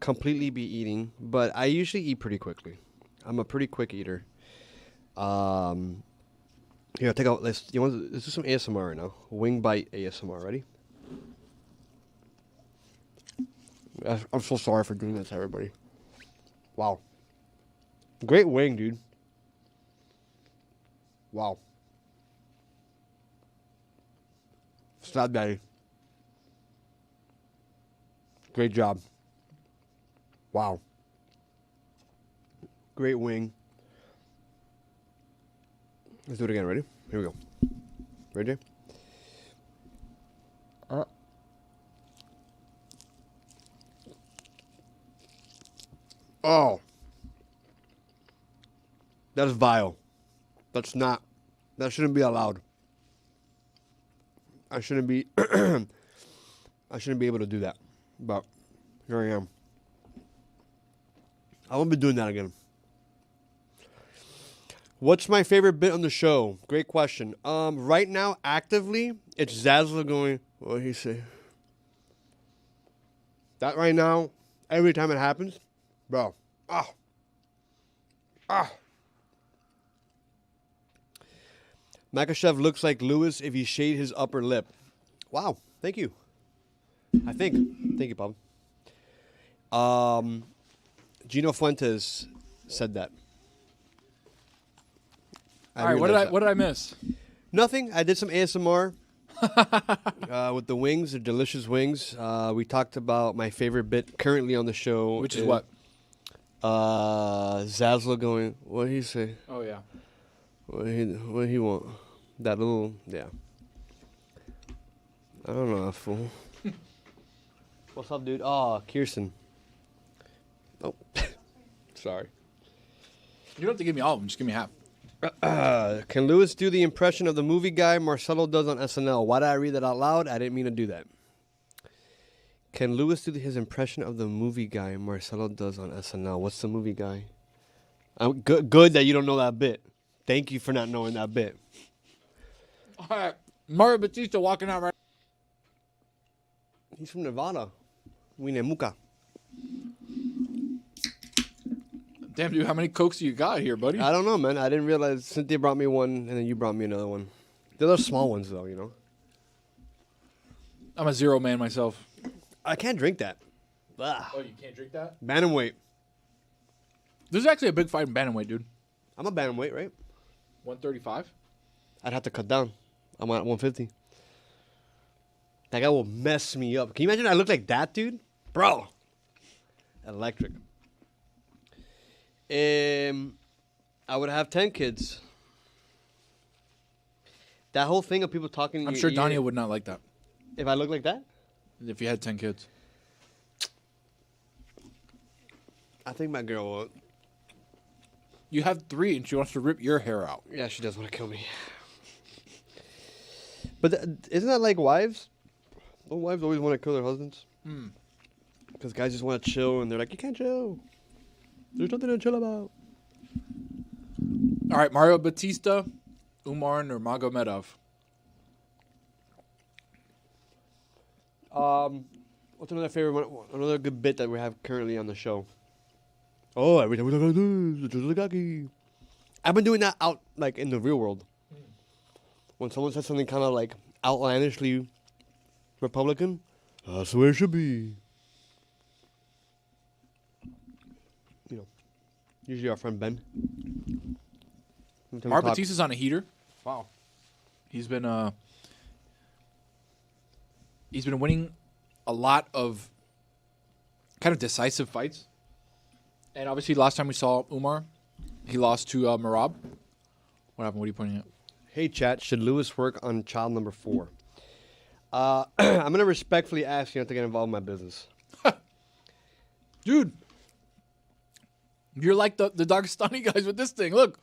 completely be eating, but I usually eat pretty quickly. I'm a pretty quick eater. Here, let's do some ASMR right now. Wing bite ASMR. Ready? I'm so sorry for doing that to everybody. Wow. Great wing, dude. Wow. Slap daddy. Great job. Wow. Great wing. Let's do it again. Ready? Here we go. Ready? Oh. That is vile. That's not. That shouldn't be allowed. I shouldn't be. I shouldn't be able to do that. But here I am. I won't be doing that again. What's my favorite bit on the show? Great question. Right now, actively, it's Zazzler going, what did he say? That right now, every time it happens, bro. Makhachev looks like Lewis if he shaved his upper lip. Wow, thank you. I think. Thank you, Bob. Gino Fuentes said that. All right, what did I miss? Nothing. I did some ASMR with the wings, the delicious wings. We talked about my favorite bit currently on the show. Which is what? Zazzle going, what did he say? Oh, yeah. What did he want? That little, yeah. I don't know, fool. What's up, dude? Oh, Kirsten. Oh, sorry. You don't have to give me all of them. Just give me half. Can Lewis do the impression of the movie guy Marcelo does on SNL? Why did I read that out loud? I didn't mean to do that. Can Lewis do his impression of the movie guy Marcelo does on SNL? What's the movie guy? Good that you don't know that bit. Thank you for not knowing that bit. All right. Mario Batista walking out right. He's from Nevada. Winemuka. Damn, dude, how many Cokes you got here, buddy? I don't know, man. I didn't realize Cynthia brought me one, and then you brought me another one. They're those small ones, though, you know? I'm a zero man myself. I can't drink that. Ugh. Oh, you can't drink that? Bantamweight. There's actually a big fight in bantamweight, dude. I'm a bantamweight, right? 135? I'd have to cut down. I'm at 150. That guy will mess me up. Can you imagine I look like that, dude? Bro. Electric. I would have 10 kids. That whole thing of people talking. I'm sure Daniel would not like that. If I look like that? If you had 10 kids. I think my girl would. You have 3 and she wants to rip your hair out. Yeah, she does want to kill me. But isn't that like wives? Don't wives always want to kill their husbands? Because guys just want to chill and they're like, you can't chill. There's nothing to chill about. All right, Mario Batista, Umar Nurmagomedov. What's another favorite one? Another good bit that we have currently on the show? Oh, every time we talk about this, it's just a cocky. I've been doing that out like in the real world. When someone says something kind of like outlandishly Republican, that's the way it should be. You know, usually our friend Ben. Mario Batista's on a heater. Wow. He's been winning a lot of kind of decisive fights. And obviously, last time we saw Umar, he lost to Merab. What happened? What are you pointing at? Hey, chat. Should Lewis work on child number 4? I'm going to respectfully ask you not to get involved in my business. Dude, you're like the Dagestani guys with this thing. Look.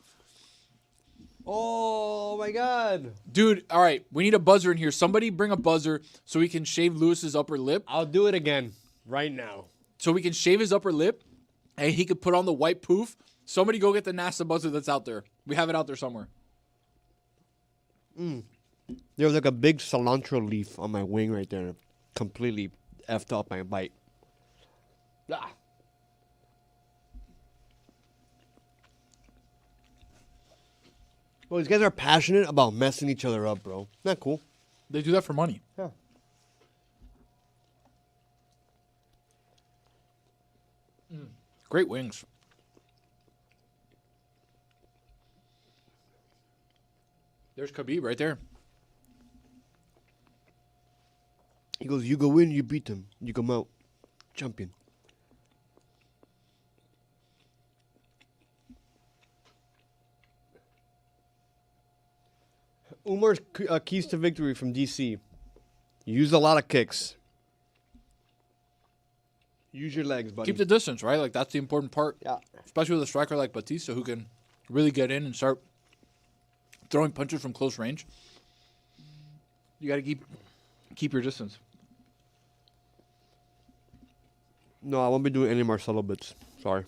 Oh, my God. Dude, all right. We need a buzzer in here. Somebody bring a buzzer so we can shave Lewis's upper lip. I'll do it again right now. So we can shave his upper lip, and he could put on the white poof. Somebody go get the NASA buzzer that's out there. We have it out there somewhere. There was like a big cilantro leaf on my wing right there. Completely effed up my bite. Ah. Well, these guys are passionate about messing each other up, bro. Not cool. They do that for money. Yeah. Great wings. There's Khabib right there. He goes, you go in, you beat them. You come out champion. Umar's keys to victory from DC. Use a lot of kicks. Use your legs, buddy. Keep the distance, right? Like, that's the important part. Yeah. Especially with a striker like Bautista who can really get in and start throwing punches from close range. You got to keep your distance. No, I won't be doing any Marcelo bits. Sorry.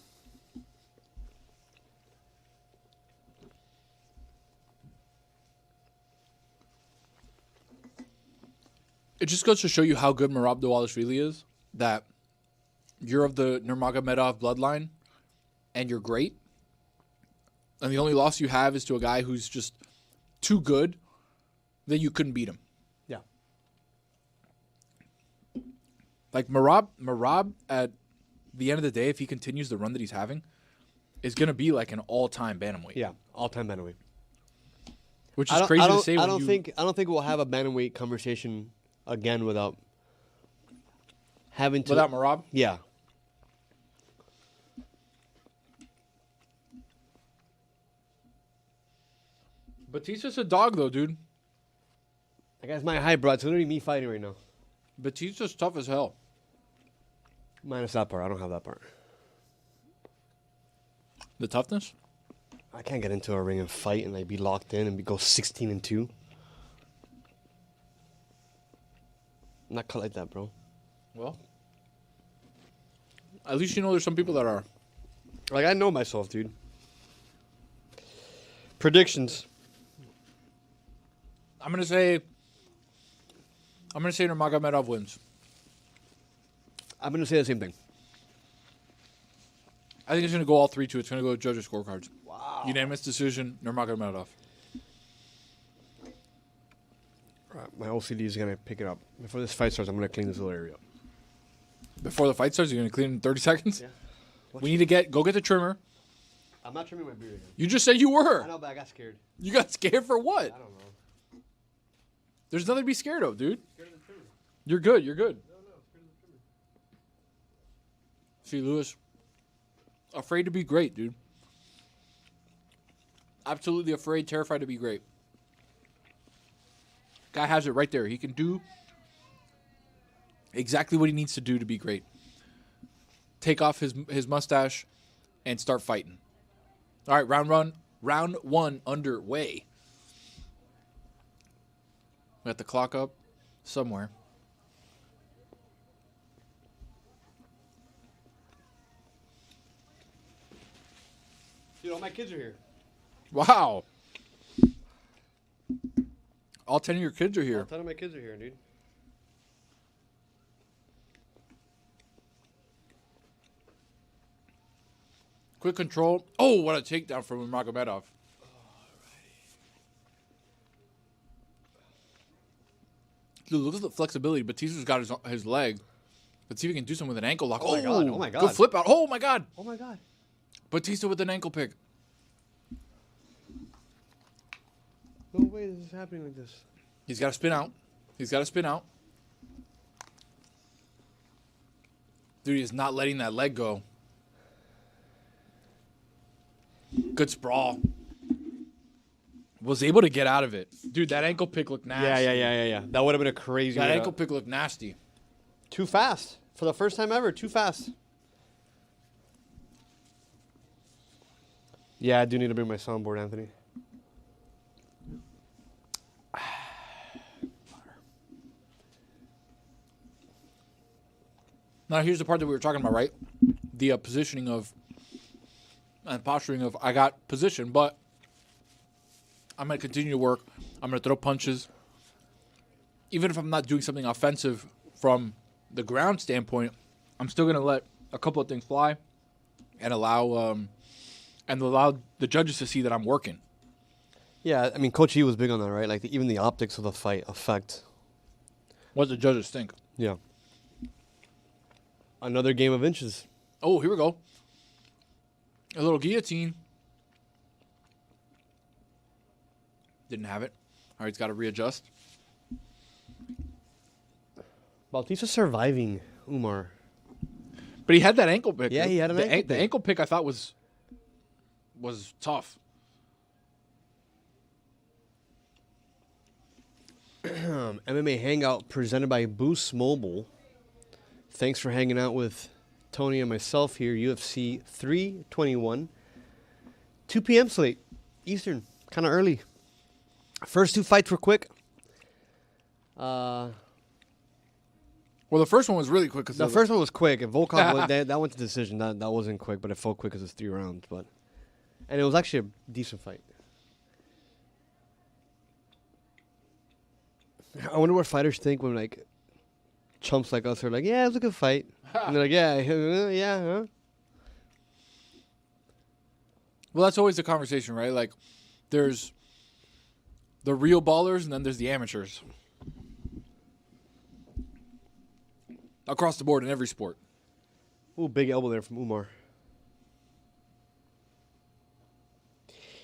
It just goes to show you how good Merab Dvalishvili is, that you're of the Nurmagomedov bloodline, and you're great. And the only loss you have is to a guy who's just too good that you couldn't beat him. Yeah. Like, Merab, at the end of the day, if he continues the run that he's having, is going to be like an all-time bantamweight. Yeah, all-time bantamweight. Which is crazy to say. I don't think we'll have a bantamweight conversation again without having to. Without Merab? Yeah. Batista's a dog, though, dude. That guy's my height, bro. It's literally me fighting right now. Batista's tough as hell. Minus that part. I don't have that part. The toughness? I can't get into a ring and fight and like be locked in and go 16-2. I'm not cut like that, bro. Well, at least you know there's some people that are. Like, I know myself, dude. Predictions. I'm gonna say Nurmagomedov wins. I'm going to say the same thing. I think it's gonna go all 3-2. It's gonna go judges' scorecards. Wow. Unanimous decision, Nurmagomedov. Right, my OCD is going to pick it up. Before this fight starts, I'm going to clean this little area up. Before the fight starts, you're gonna clean in 30 seconds. Yeah. We need to go get the trimmer. I'm not trimming my beard again. You just said you were. I know, but I got scared. You got scared for what? I don't know. There's nothing to be scared of, dude. Scared of the trimmer. You're good. You're good. No, scared of the trimmer. See, Lewis, afraid to be great, dude. Absolutely afraid, terrified to be great. Guy has it right there. He can do exactly what he needs to do to be great. Take off his mustache and start fighting. All right, round one underway. We got the clock up somewhere. Dude, all my kids are here. Wow. All 10 of your kids are here. All 10 of my kids are here, dude. Quick control. Oh, what a takedown from Nurmagomedov. Dude, look at the flexibility. Batista's got his leg. Let's see if he can do something with an ankle lock. Oh, my God. Oh, my God. Good flip out. Oh, my God. Oh, my God. Batista with an ankle pick. No way this is happening like this. He's got to spin out. Dude, he is not letting that leg go. Good sprawl. Was able to get out of it. Dude, that ankle pick looked nasty. Yeah. That would have been a crazy That way ankle pick looked nasty. Too fast. For the first time ever, too fast. Yeah, I do need to bring my soundboard, Anthony. Now, here's the part that we were talking about, right? The positioning of and posturing of I got position, but I'm going to continue to work. I'm going to throw punches. Even if I'm not doing something offensive from the ground standpoint, I'm still going to let a couple of things fly and allow the judges to see that I'm working. Yeah, I mean, Coach E was big on that, right? Like, even the optics of the fight affect. What the judges think. Yeah. Another game of inches. Oh, here we go. A little guillotine. Didn't have it. All right, he's got to readjust. Bautista surviving Umar. But he had that ankle pick. Yeah, he had an ankle pick. The ankle pick I thought was tough. MMA Hangout presented by Boost Mobile. Thanks for hanging out with Tony and myself here. UFC 321. 2 p.m. slate. Eastern. Kind of early. First 2 fights were quick. Well, the first one was really quick. The first one was quick. And Volkov, that went to decision. That wasn't quick, but it felt quick because it's 3 rounds. And it was actually a decent fight. I wonder what fighters think when, like, chumps like us are like, yeah, it was a good fight. And they're like, yeah, huh? Well, that's always the conversation, right? Like, there's the real ballers and then there's the amateurs. Across the board in every sport. Ooh, big elbow there from Umar.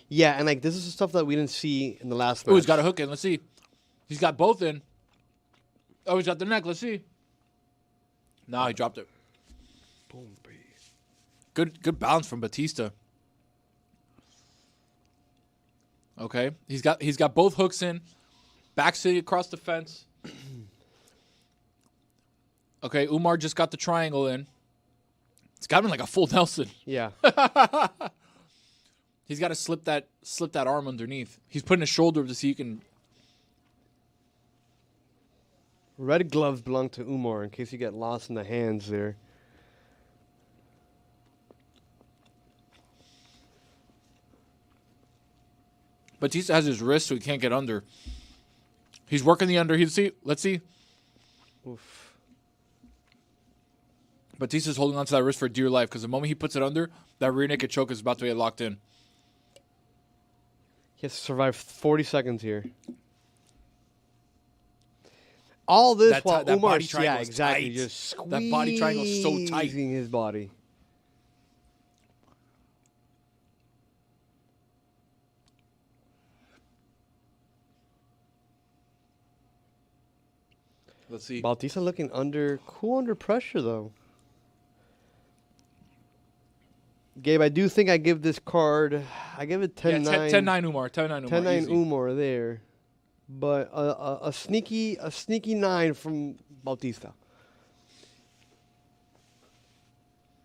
Yeah, and, like, this is the stuff that we didn't see in the last match. Oh, he's got a hook in. Let's see. He's got both in. Oh, he's got the neck. Let's see. No, he dropped it. Boom, baby. Good balance from Batista. Okay, he's got both hooks in. Back city across the fence. Okay, Umar just got the triangle in. It's got him like a full Nelson. Yeah. He's got to slip that arm underneath. He's putting his shoulder up to see he can. Red gloves belong to Umar in case you get lost in the hands there. Batista has his wrist, so he can't get under. He's working the under. Let's see. Oof. Batista's holding onto that wrist for dear life because the moment he puts it under, that rear naked choke is about to get locked in. He has to survive 40 seconds here. All this while Umar's, yeah, exactly, just squeezing that body triangle is so tight. His body. Let's see. Bautista looking cool under pressure, though. Gabe, I do think I give this card, I give it 10-9. Yeah, 10-9 Umar. 10-9 Umar. 10-9 easy. Umar there. But a sneaky 9 from Bautista.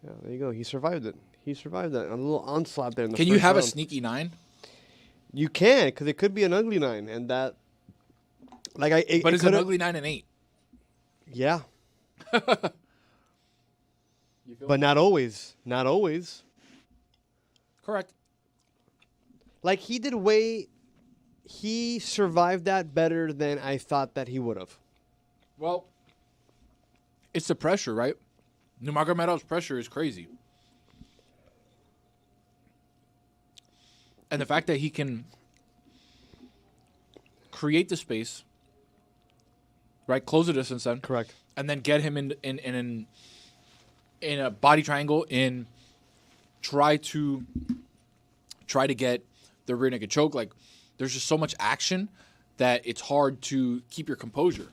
Yeah, there you go. He survived it. A little onslaught there in the Can first you have round. a sneaky 9? You can, because it could be an ugly 9, and that, like but it's an ugly 9 and 8. Yeah. But not always. Not always. Correct. Like he survived that better than I thought that he would have. Well, it's the pressure, right? Nurmagomedov's pressure is crazy. And the fact that he can create the space, right? Close the distance then. Correct. And then get him in a body triangle and try to get the rear naked choke. Like, there's just so much action that it's hard to keep your composure.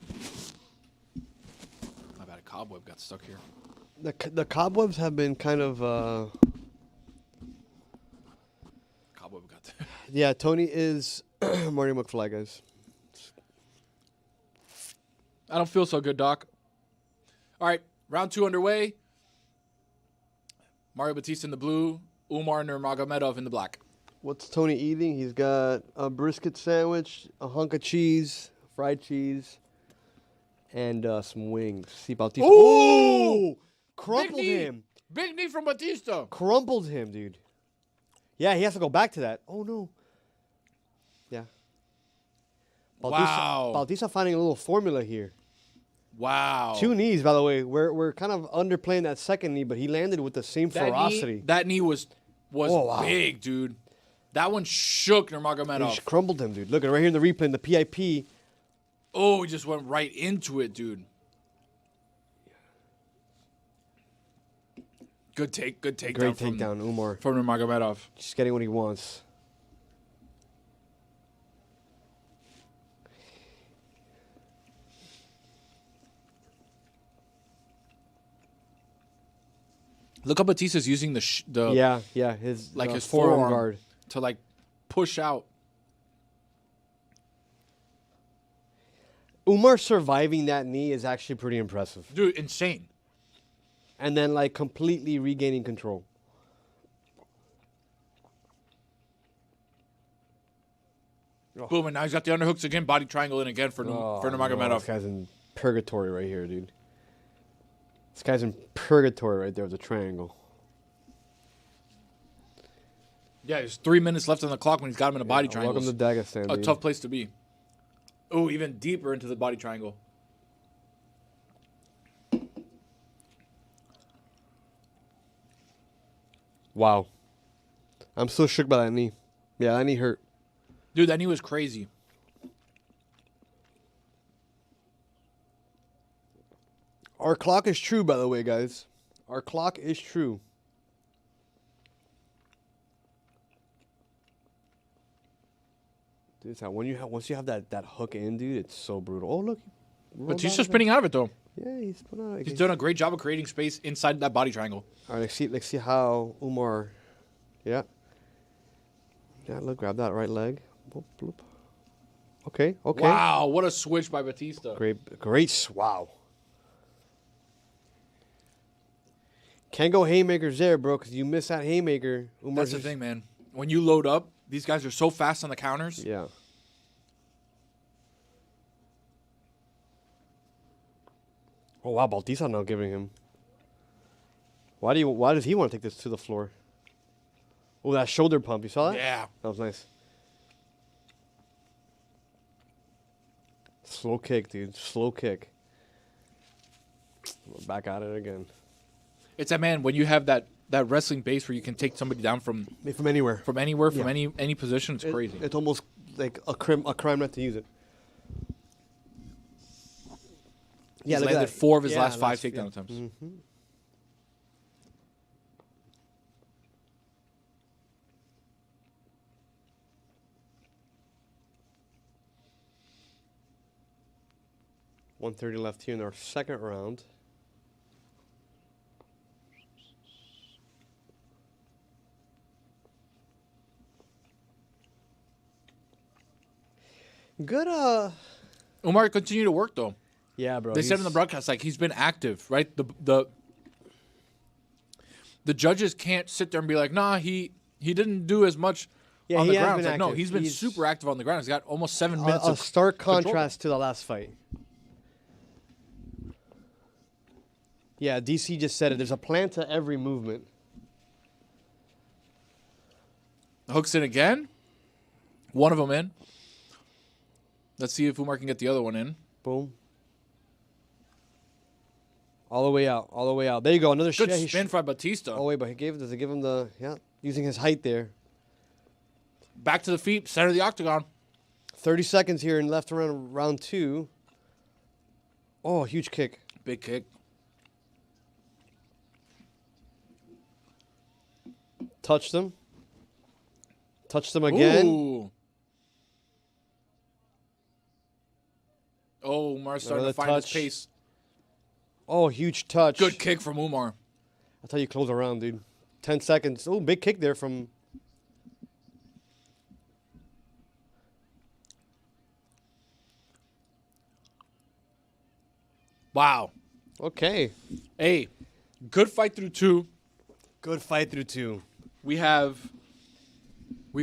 My bad, a cobweb got stuck here. The cobwebs have been kind of... Cobweb got there. Yeah, Tony is Marty McFly, guys. I don't feel so good, Doc. All right, round 2 underway. Mario Batista in the blue, Umar Nurmagomedov in the black. What's Tony eating? He's got a brisket sandwich, a hunk of cheese, fried cheese, and some wings. See Bautista. Ooh! Crumpled him. Big knee from Batista. Crumpled him, dude. Yeah, he has to go back to that. Oh, no. Yeah. Bautista finding a little formula here. Wow. 2 knees, by the way. We're kind of underplaying that second knee, but he landed with the same ferocity. That knee was big, dude. That one shook Nurmagomedov. He just crumbled him, dude. Look at right here in the replay, in the PIP. Oh, he just went right into it, dude. Good takedown. Great takedown, Umar. From Nurmagomedov. Just getting what he wants. Look how Batista's using the his his forearm guard to like push out. Umar surviving that knee is actually pretty impressive. Dude, insane. And then like completely regaining control. Boom, and now he's got the underhooks again, body triangle in again for Nurmagomedov. This guy's in purgatory right here, dude. This guy's in purgatory right there with the triangle. Yeah, there's 3 minutes left on the clock when he's got him in a body triangle. Welcome to Dagestan, A dude. tough place to be. Oh, even deeper into the body triangle. Wow. I'm so shook by that knee. Yeah, that knee hurt. Dude, that knee was crazy. Our clock is true, by the way, guys. Our clock is true. Dude, once you have that hook in, dude, it's so brutal. Oh, look. Batista's spinning out of it, though. Yeah, he's put out. He's done a great job of creating space inside that body triangle. All right, let's see how Umar. Yeah. Yeah, look, grab that right leg. Boop, bloop. Okay. Wow, what a switch by Batista. Great. Wow. Can't go haymakers there, bro, because you miss that haymaker. That's the thing, man. When you load up, these guys are so fast on the counters. Yeah. Oh, wow, Bautista now giving him. Why does he want to take this to the floor? Oh, that shoulder pump. You saw that? Yeah. That was nice. Slow kick, dude. Slow kick. We're back at it again. It's that, man, when you have that wrestling base where you can take somebody down from anywhere. From any position, it's crazy. It's almost like a crime not to use it. He's landed 4 of his last 5 takedown attempts. Mm-hmm. .130 left here in our second round. Good. Umar continued to work though. Yeah, bro. They said in the broadcast like he's been active, right? The judges can't sit there and be like, nah, he didn't do as much on the ground. Like, no, he's been super active on the ground. He's got almost 7 minutes. A stark contrast to the last fight. Yeah, DC just said it. There's a plan to every movement. Hooks in again. One of them in. Let's see if Umar can get the other one in. Boom. All the way out. All the way out. There you go. Another good spin by Batista. Oh, wait, but does he give him the, using his height there. Back to the feet, center of the octagon. 30 seconds here and left around round 2. Oh, huge kick. Big kick. Touched him. Touched him again. Ooh. Oh, Umar's starting to find his pace. Oh, huge touch. Good kick from Umar. That's how you close a round, dude. 10 seconds. Oh, big kick there from... Wow. Okay. Hey, good fight through 2. Good fight through 2. We've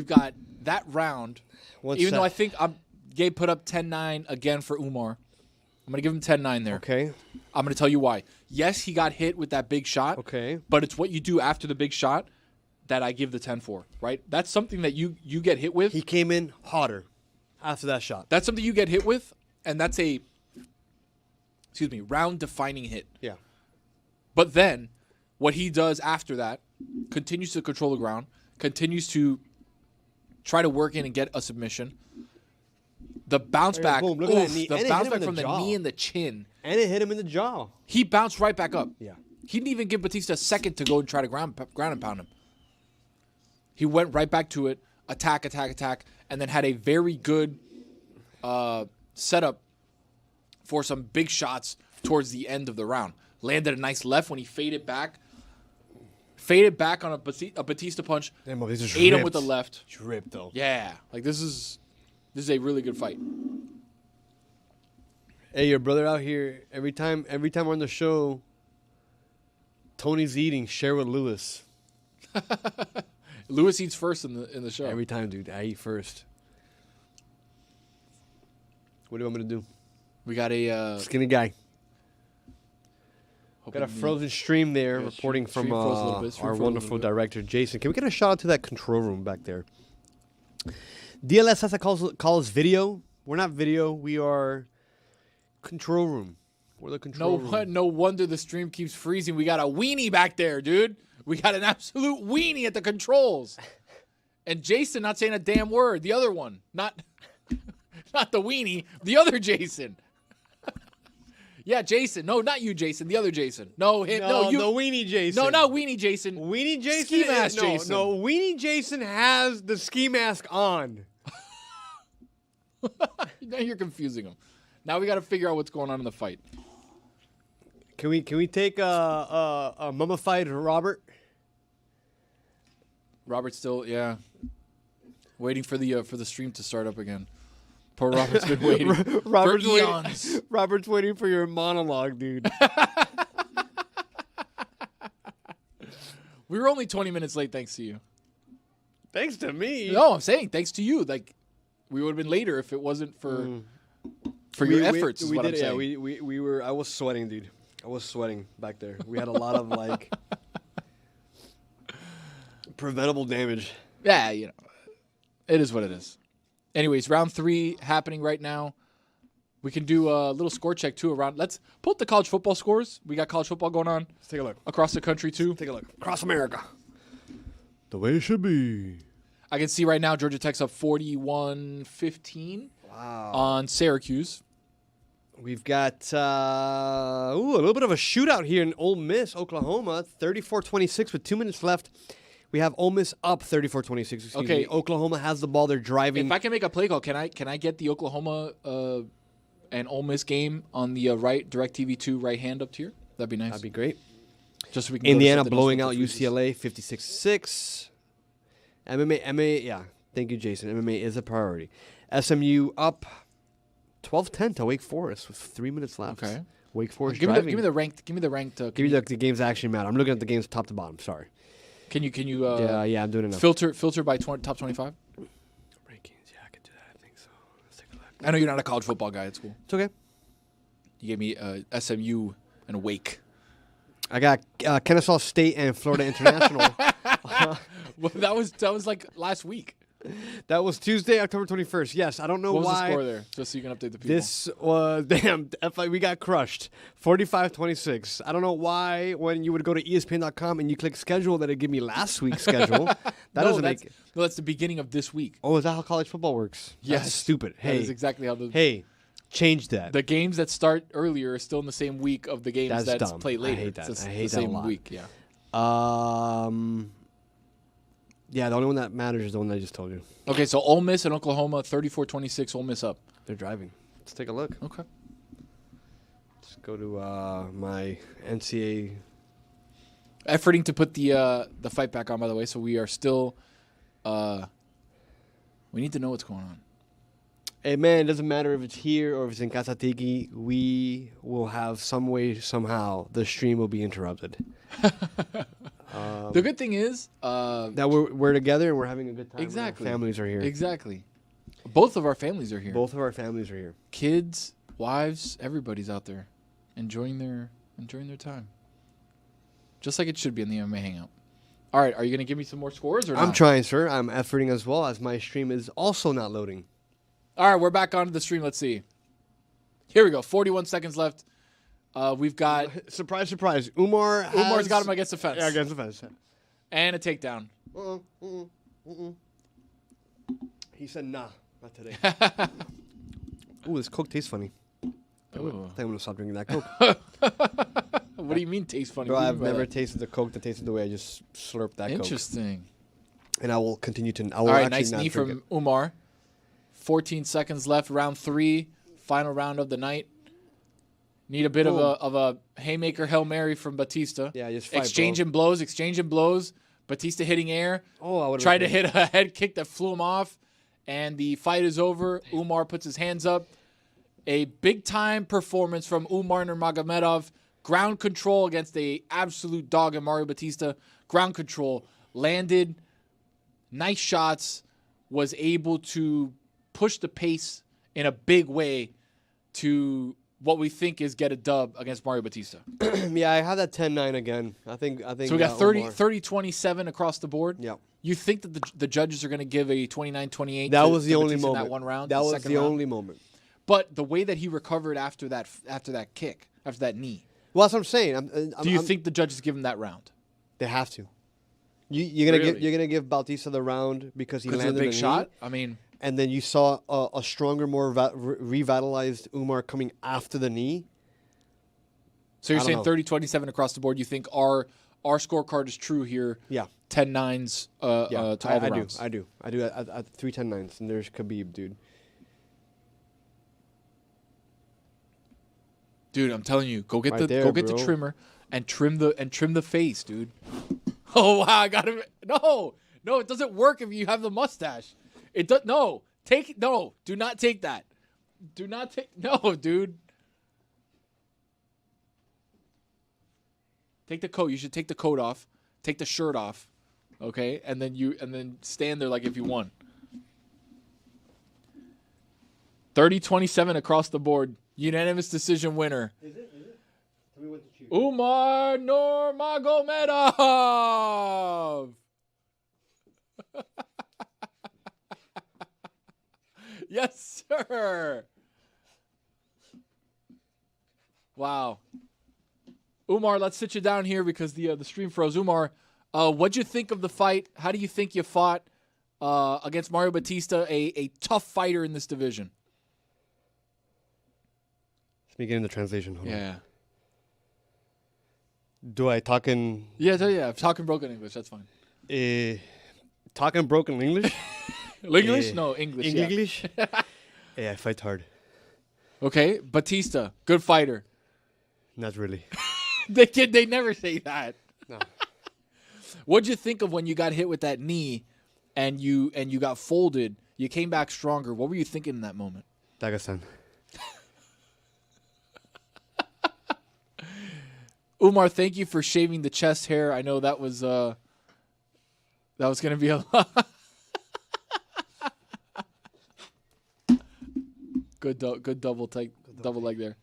got that round. Even though I think Gabe put up 10-9 again for Umar. I'm going to give him 10-9 there. Okay. I'm going to tell you why. Yes, he got hit with that big shot. Okay. But it's what you do after the big shot that I give the 10 for, right? That's something that you get hit with. He came in hotter after that shot. That's something you get hit with, and that's a, round-defining hit. Yeah. But then what he does after that, continues to control the ground, continues to try to work in and get a submission. The bounce back, boom, look at that knee. The And it bounce hit him back in from the the jaw. knee and the chin. And it hit him in the jaw. He bounced right back up. Yeah. He didn't even give Batista a second to go and try to ground and pound him. He went right back to it, attack, and then had a very good setup for some big shots towards the end of the round. Landed a nice left when he faded back. Faded back on a Batista punch. Damn, these are ate him with the left. Ripped though. Yeah, like this is a really good fight. Hey, your brother out here. Every time we're on the show, Tony's eating. Share with Lewis. Lewis eats first in the show. Every time, dude. I eat first. What do you want me to do? We got a skinny guy. Got a frozen stream there, reporting from our wonderful director, Jason. Can we get a shout out to that control room back there? DLSS calls us video. We're not video. We are control room. We're the control room. No wonder the stream keeps freezing. We got a weenie back there, dude. We got an absolute weenie at the controls. And Jason not saying a damn word. The other one. Not the weenie. The other Jason. Yeah, Jason. No, not you, Jason. The other Jason. No, him. No, you. The weenie Jason. No, not weenie Jason. Weenie Jason. Ski mask Jason. No, weenie Jason has the ski mask on. Now you're confusing him. Now we got to figure out what's going on in the fight. Can we take a mummified Robert? Robert's still, yeah, waiting for the stream to start up again. Poor Robert's been waiting for eons. Robert's waiting for your monologue, dude. We were only 20 minutes late, thanks to you. Thanks to me. No, I'm saying thanks to you. Like, we would have been later if it wasn't for your efforts. Is what I'm saying. Yeah, we were. I was sweating, dude. I was sweating back there. We had a lot of like preventable damage. Yeah, you know, it is what it is. Anyways, round 3 happening right now. We can do a little score check too around. Let's pull up the college football scores. We got college football going on. Let's take a look across the country too. Take a look across America. The way it should be. I can see right now Georgia Tech's up 41-15 on Syracuse. We've got a little bit of a shootout here in Ole Miss, Oklahoma, 34-26 with 2 minutes left. We have Ole Miss up 34-26. Excuse me. Oklahoma has the ball. They're driving. If I can make a play call, can I get the Oklahoma and Ole Miss game on the right DirecTV 2 right hand up tier? That'd be nice. That'd be great. Just so we can Indiana blowing out UCLA 56-6. MMA, yeah. Thank you, Jason. MMA is a priority. SMU up 12-10 to Wake Forest with 3 minutes left. Okay. Wake Forest give driving. me the ranked. Give me the games that actually matter. I'm looking at the games top to bottom. Sorry. Can you? Yeah, I'm doing enough. Filter by top 25. Rankings. Yeah, I can do that. I think so. Let's take a look. I know you're not a college football guy. It's cool. It's okay. You gave me SMU and Wake. I got Kennesaw State and Florida International. Well, that was like last week. That was Tuesday, October 21st. Yes, I don't know why. What was the score there? Just so you can update the people. This was, we got crushed. 45-26. I don't know why when you would go to ESPN.com and you click schedule that it'd give me last week's schedule. No, that's the beginning of this week. Oh, is that how college football works? Yes. That's stupid. Hey, that is exactly how change that. The games that start earlier are still in the same week of the games that's played later. I hate that. I hate the that same a lot. week, yeah. Yeah, the only one that matters is the one I just told you. Okay, so Ole Miss and Oklahoma, 34-26, Ole Miss up. They're driving. Let's take a look. Okay. Let's go to my NCAA. Efforting to put the fight back on, by the way, so we are still we need to know what's going on. Hey, man, it doesn't matter if it's here or if it's in Casa Tiki. We will have some way, somehow, the stream will be interrupted. The good thing is that we're together and we're having a good time. Exactly. Our families are here. Exactly. Both of our families are here. Both of our families are here. Kids, wives, everybody's out there enjoying their time. Just like it should be in the MMA Hangout. All right, are you going to give me some more scores or not? I'm trying, sir. I'm efforting as well as my stream is also not loading. All right, we're back onto the stream. Let's see. Here we go. 41 seconds left. We've got... Surprise, surprise. Umar's got him against the fence. Yeah, against the fence. And a takedown. He said, nah, not today. Ooh, this Coke tastes funny. I think I'm going to stop drinking that Coke. What do you mean tastes funny? Bro, What do you I've mean by never that? tasted the Coke that tasted the way I just slurped that Coke. Interesting. And I will continue to. I All will right, actually nice not knee drink from it. Umar. 14 seconds left, round 3, final round of the night. Need a bit of a haymaker Hail Mary from Batista. Yeah, just fight, exchanging blows. Batista hitting air. Oh, I would Tried to hit a head kick that flew him off, and the fight is over. Umar puts his hands up. A big-time performance from Umar Nurmagomedov. Ground control against the absolute dog in Mario Batista. Ground control. Landed. Nice shots. Was able to push the pace in a big way to what we think is get a dub against Mario Batista. Yeah, I have that 10-9 again. I think. So we got Umar. 30-27 across the board. Yeah. You think that the judges are going to give a 29-28? That was the only Batista in moment. that one round. That was second the round? only moment. But the way that he recovered after that kick, after that knee, Well, that's what I'm saying. do you think the judges give him that round? They have to? You're gonna Really? you're gonna give Bautista the round because he Because landed of the big a knee? shot? I mean, And then you saw a stronger, more revitalized Umar coming after the knee. so you're I saying don't 30-27 across the board. You think our scorecard is true here? Yeah. 10-9s to all the I rounds. do. I do at 3-10-9s, and there's Khabib, dude. Dude, I'm telling you, go get Right there, the bro. trimmer and trim the face, dude. Oh wow, I got him. No, it doesn't work if you have the mustache. It does. No, do not take that. Do not take. No, dude. Take the coat. You should take the coat off. Take the shirt off. Okay, and then stand there like if you won. 30-27 across the board. Unanimous decision winner. Is it? Tell me what to choose. Umar Nurmagomedov. Yes, sir. Wow. Umar, let's sit you down here because the stream froze. Umar, what'd you think of the fight? How do you think you fought against Mario Batista, a tough fighter in this division? Let me get in the translation. Hold on. Yeah. Do I talk in Yeah, talking broken English, that's fine. talking broken English? English? No, English. Yeah. English? Yeah, I fight hard. Okay, Batista, good fighter. Not really. They never say that. No. What'd you think of when you got hit with that knee and you got folded? You came back stronger. What were you thinking in that moment? Dagestan. Umar, thank you for shaving the chest hair. I know that was going to be a lot. Good double leg there.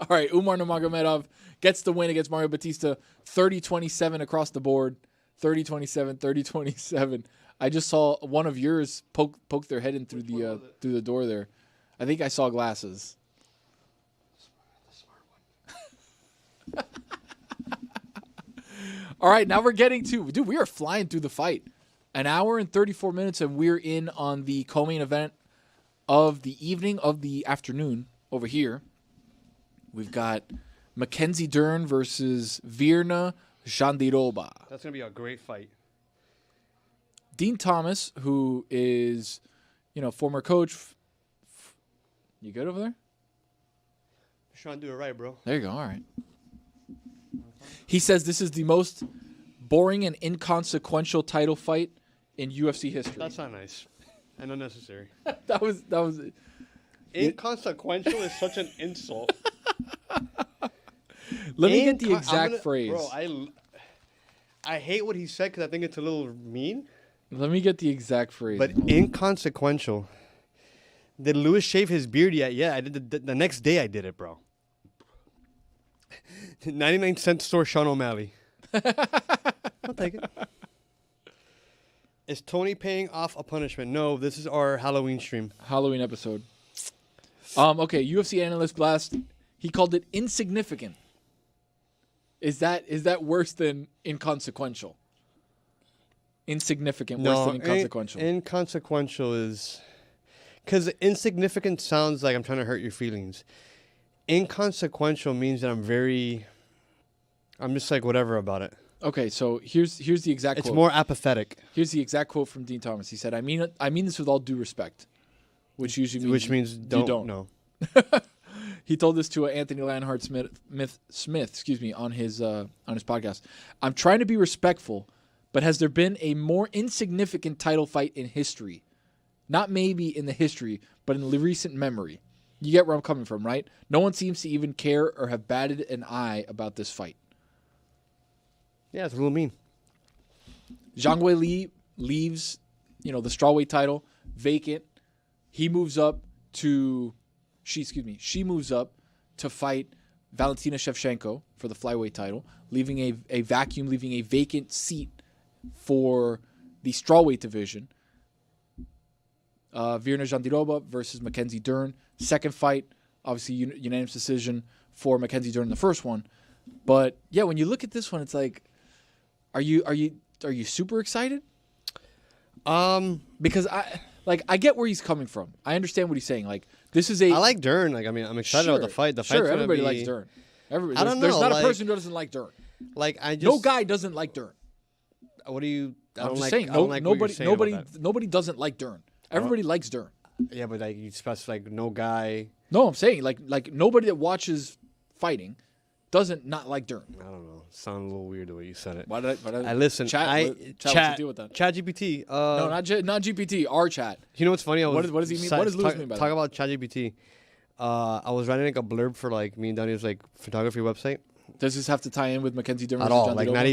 All right, Umar Nurmagomedov gets the win against Mario Batista, 30-27 across the board. 30-27, 30-27. I just saw one of yours poke their head in through the door there. I think I saw glasses. All right, now we're getting to, dude, we are flying through the fight. An hour and 34 minutes, and we're in on the co-main event of the evening, of the afternoon over here. We've got Mackenzie Dern versus Virna Jandiroba. That's going to be a great fight. Dean Thomas, who is, former coach. You good over there? Just trying to do it right, bro. There you go. All right. He says this is the most boring and inconsequential title fight in UFC history. That's not nice and unnecessary. that was Inconsequential is such an insult. Let me get the exact phrase. Bro, I hate what he said because I think it's a little mean. Let me get the exact phrase. But inconsequential. Did Lewis shave his beard yet? Yeah, I did. The next day I did it, bro. 99-cent store Sean O'Malley. I'll take it. Is Tony paying off a punishment? No, this is our Halloween stream. Halloween episode. Okay, UFC analyst Blast. He called it insignificant. Is that worse than inconsequential? Insignificant, worse than inconsequential. Inconsequential is... Because insignificant sounds like I'm trying to hurt your feelings. inconsequential means that I'm just like whatever about it. Okay, so here's the exact It's quote. more apathetic. Here's the exact quote from Dean Thomas. He said, I mean this with all due respect, which usually means don't. you don't. No. He told this to Anthony Lanhart Smith, on his podcast. I'm trying to be respectful, but has there been a more insignificant title fight in history? Not maybe in the history, but in the recent memory. You get where I'm coming from, right? No one seems to even care or have batted an eye about this fight. Yeah, it's a little mean. Zhang Weili leaves, the strawweight title vacant. She moves up to fight Valentina Shevchenko for the flyweight title, leaving a vacuum, leaving a vacant seat for the strawweight division. Virna Jandiroba versus Mackenzie Dern. Second fight, obviously unanimous decision for Mackenzie Dern in the first one. But yeah, when you look at this one, it's like, are you super excited? Because I get where he's coming from. I understand what he's saying. Like, this is I like Dern. Like, I mean, I'm excited about the fight. The fight's everybody likes Dern. I don't know. There's not a person who doesn't like Dern. Like, No guy doesn't like Dern. What do you? I'm just saying. Nobody doesn't like Dern. Everybody likes Dern. Yeah, but like you specify, like no guy. No, I'm saying like nobody that watches fighting doesn't not like Dern. I don't know. Sound a little weird the way you said it. Why did I listen. Chat deal with that. ChatGPT. No, not GPT. Our chat. You know what's funny? What does he mean? What does Lewis mean by that? Talk about ChatGPT. I was writing like a blurb for like me and Donnie's like photography website. Does this have to tie in with Mackenzie Dern at all? Like not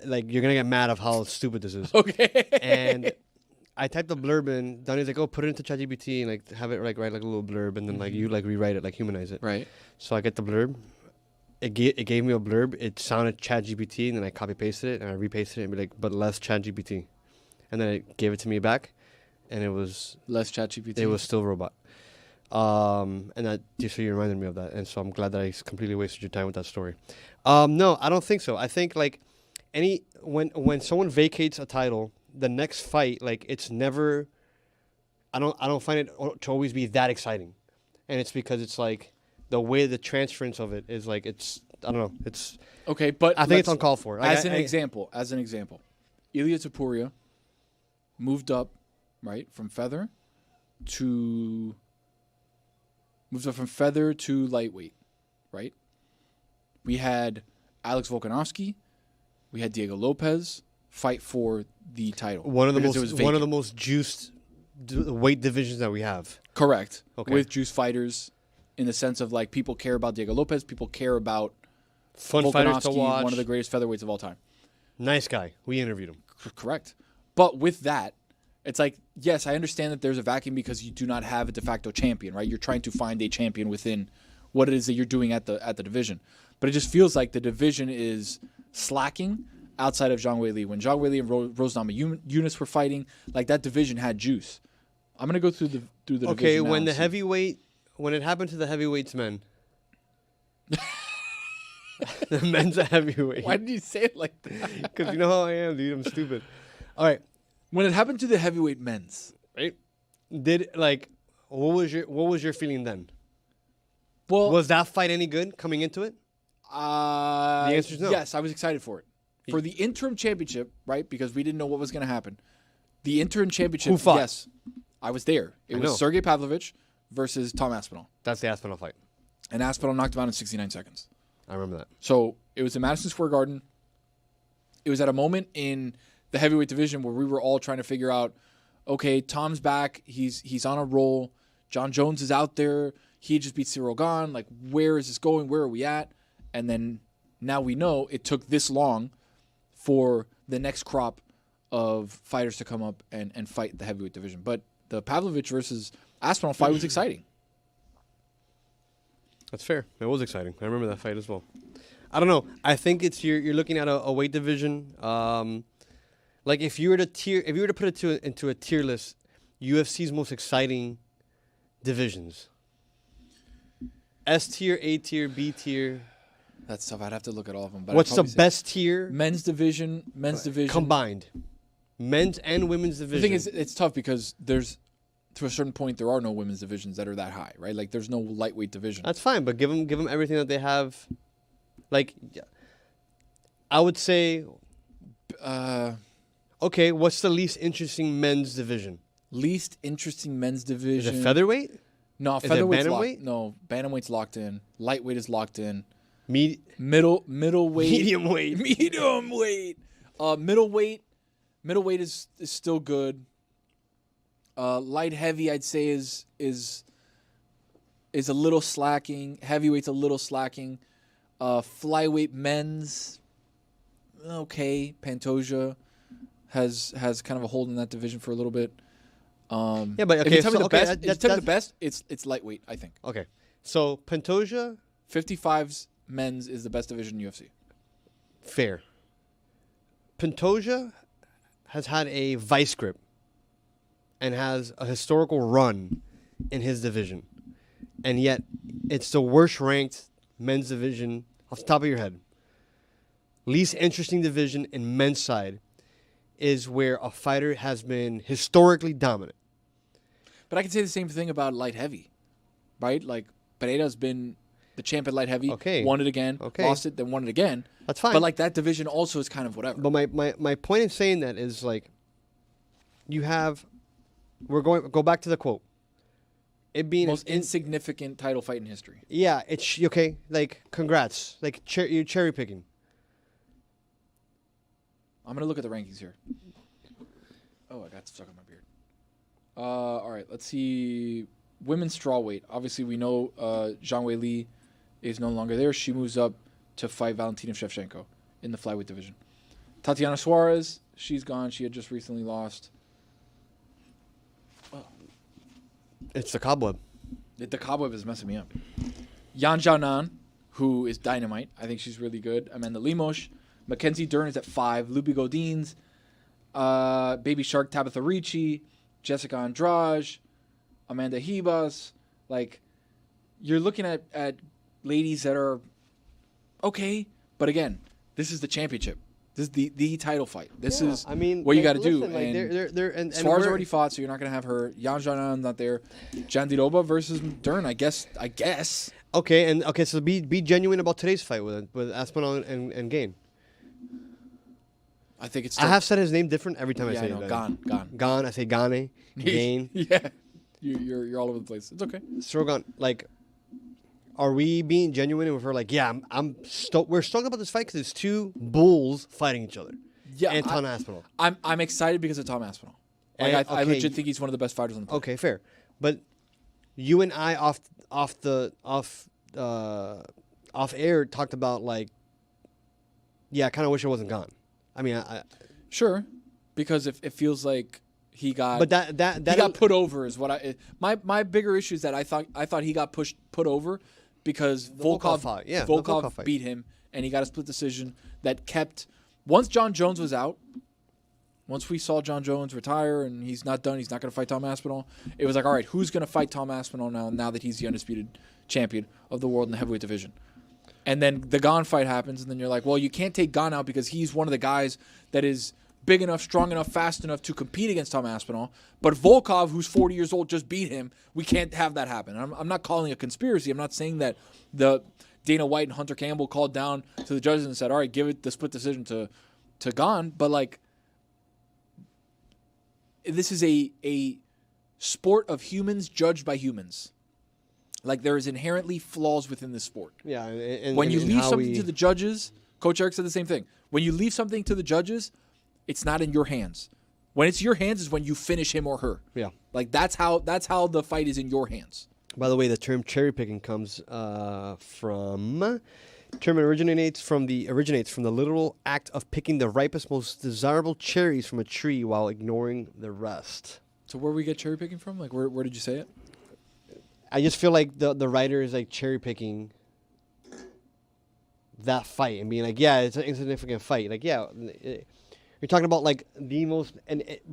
like you're gonna get mad of how stupid this is. Okay. And I typed the blurb in. Donnie's like, "Oh, put it into ChatGPT and like have it like write like a little blurb, and then like you like rewrite it, like humanize it." Right. So I get the blurb. It gave me a blurb. It sounded ChatGPT, and then I copy pasted it and I repasted it and be like, "But less ChatGPT," and then it gave it to me back, and it was less ChatGPT. It was still robot. And that just so you reminded me of that, and so I'm glad that I completely wasted your time with that story. No, I don't think so. I think like when someone vacates a title, the next fight, like it's never. I don't find it to always be that exciting, and it's because it's like the way the transference of it is like it's. I don't know. It's okay, but I think it's uncalled for. As an example, Ilia Topuria moved up, right, from feather to lightweight, right? We had Alex Volkanovski, we had Diego Lopez fight for the title. One of the most juiced weight divisions that we have. Correct. Okay. With juice fighters, in the sense of like people care about Diego Lopez, people care about fun fighters to Volkanovski, watch. one of the greatest featherweights of all time. Nice guy. We interviewed him. Correct. But with that, it's like, yes, I understand that there's a vacuum because you do not have a de facto champion, right? You're trying to find a champion within what it is that you're doing at the division. But it just feels like the division is slacking outside of Zhang Weili. When Zhang Weili and Rose Namajunas were fighting, like that division had juice. I'm gonna go through the division. Okay, when it happened to the heavyweights men. The men's a heavyweight. Why did you say it like that? Because you know how I am, dude. I'm stupid. All right. When it happened to the heavyweight men's, right? What was your feeling then? Well, was that fight any good coming into it? The answer is no. Yes, I was excited for it. For the interim championship, right? Because we didn't know what was going to happen. The interim championship. Who fought? Yes, I was there. It was Sergey Pavlovich versus Tom Aspinall. That's the Aspinall fight. And Aspinall knocked him out in 69 seconds. I remember that. So it was in Madison Square Garden. It was at a moment in the heavyweight division where we were all trying to figure out, okay, Tom's back. He's on a roll. John Jones is out there. He just beat Ciryl Gane. Like, where is this going? Where are we at? And then now we know it took this long for the next crop of fighters to come up and fight the heavyweight division. But the Pavlovich versus Aspinall fight was exciting. That's fair. It was exciting. I remember that fight as well. I don't know. I think it's you're looking at a weight division. Like if you were to put it into a tier list, UFC's most exciting divisions. S tier, A tier, B tier. That's tough. I'd have to look at all of them. But what's the best tier? Men's division combined. Men's and women's division. The thing is, it's tough because there's to a certain point, there are no women's divisions that are that high, right? Like, there's no lightweight division. That's fine, but give them everything that they have. Like, I would say, okay, what's the least interesting men's division? Least interesting men's division. Is it featherweight? No, Is it featherweight's bantamweight? locked. No, bantamweight's locked in. Lightweight is locked in. Middleweight. Medium weight. Middleweight is still good. Light heavy, I'd say is a little slacking. Heavyweight's a little slacking. Flyweight men's, okay. Pantoja has kind of a hold in that division for a little bit. Yeah, but okay, if you tell me the best, it's lightweight, I think. Okay, so Pantoja, 55's men's is the best division in UFC. fair. Pantoja has had a vice grip and has a historical run in his division, and yet it's the worst ranked men's division off the top of your head. Least interesting division in men's side is where a fighter has been historically dominant. But I can say the same thing about light heavy, right? Like, Pereira's been the champ at light heavy, won it again, lost it, then won it again. That's fine. But, like, that division also is kind of whatever. But my point in saying that is, like, you have, go back to the quote. It being most insignificant title fight in history. Yeah, it's okay. Like, congrats. Like, you're cherry picking. I'm gonna look at the rankings here. Oh, I got stuck on my beard. All right, let's see. Women's strawweight. Obviously, we know Zhang Weili is no longer there. She moves up to fight Valentina Shevchenko in the flyweight division. Tatiana Suarez, she's gone. She had just recently lost. It's the cobweb. The cobweb is messing me up. Yan Xiaonan, who is dynamite. I think she's really good. Amanda Lemos. Mackenzie Dern is at 5. Luby Godinez. Baby Shark Tabitha Ricci. Jessica Andrade. Amanda Ribas. Like, you're looking at ladies that are okay. But again, this is the championship. This is the title fight. This is what you got to do. Like, and Suarez already fought, so you're not going to have her. Yan Xiaonan's not there. Jandiroba versus Dern, I guess. Okay, so be genuine about today's fight with Aspinall and Gane. I think it's. I have said his name different every time I say it. Gane. I say Gane. Gane. Yeah, you're all over the place. It's okay. Strogan, like, are we being genuine with her? Like, yeah, we're stoked about this fight because it's two bulls fighting each other. Yeah, and Tom Aspinall. I'm excited because of Tom Aspinall. Like, I legit think he's one of the best fighters on the planet. Okay, fair. But you and I off air talked about, like, yeah, I kind of wish it wasn't gone. I mean, sure, because it feels like he got. But that he got put over is what my bigger issue is that I thought he got put over because Volkov beat him and he got a split decision that kept. Once John Jones was out, once we saw John Jones retire and he's not done, he's not going to fight Tom Aspinall. It was like, all right, who's going to fight Tom Aspinall now that he's the undisputed champion of the world in the heavyweight division? And then the Gane fight happens, and then you're like, well, you can't take Gane out because he's one of the guys that is big enough, strong enough, fast enough to compete against Tom Aspinall. But Volkov, who's 40 years old, just beat him. We can't have that happen. I'm not calling it a conspiracy. I'm not saying that the Dana White and Hunter Campbell called down to the judges and said, all right, give it the split decision to Gane. But, like, this is a sport of humans judged by humans. Like, there is inherently flaws within this sport. Yeah. When you leave something to the judges, Coach Eric said the same thing. When you leave something to the judges, it's not in your hands. When it's your hands is when you finish him or her. Yeah. Like, that's how the fight is in your hands. By the way, the term cherry picking comes from. Term originates from the literal act of picking the ripest, most desirable cherries from a tree while ignoring the rest. So where we get cherry picking from? Like, where did you say it? I just feel like the writer is, like, cherry picking that fight and being like, yeah, it's an insignificant fight. Like, yeah, you're talking about, like, the most,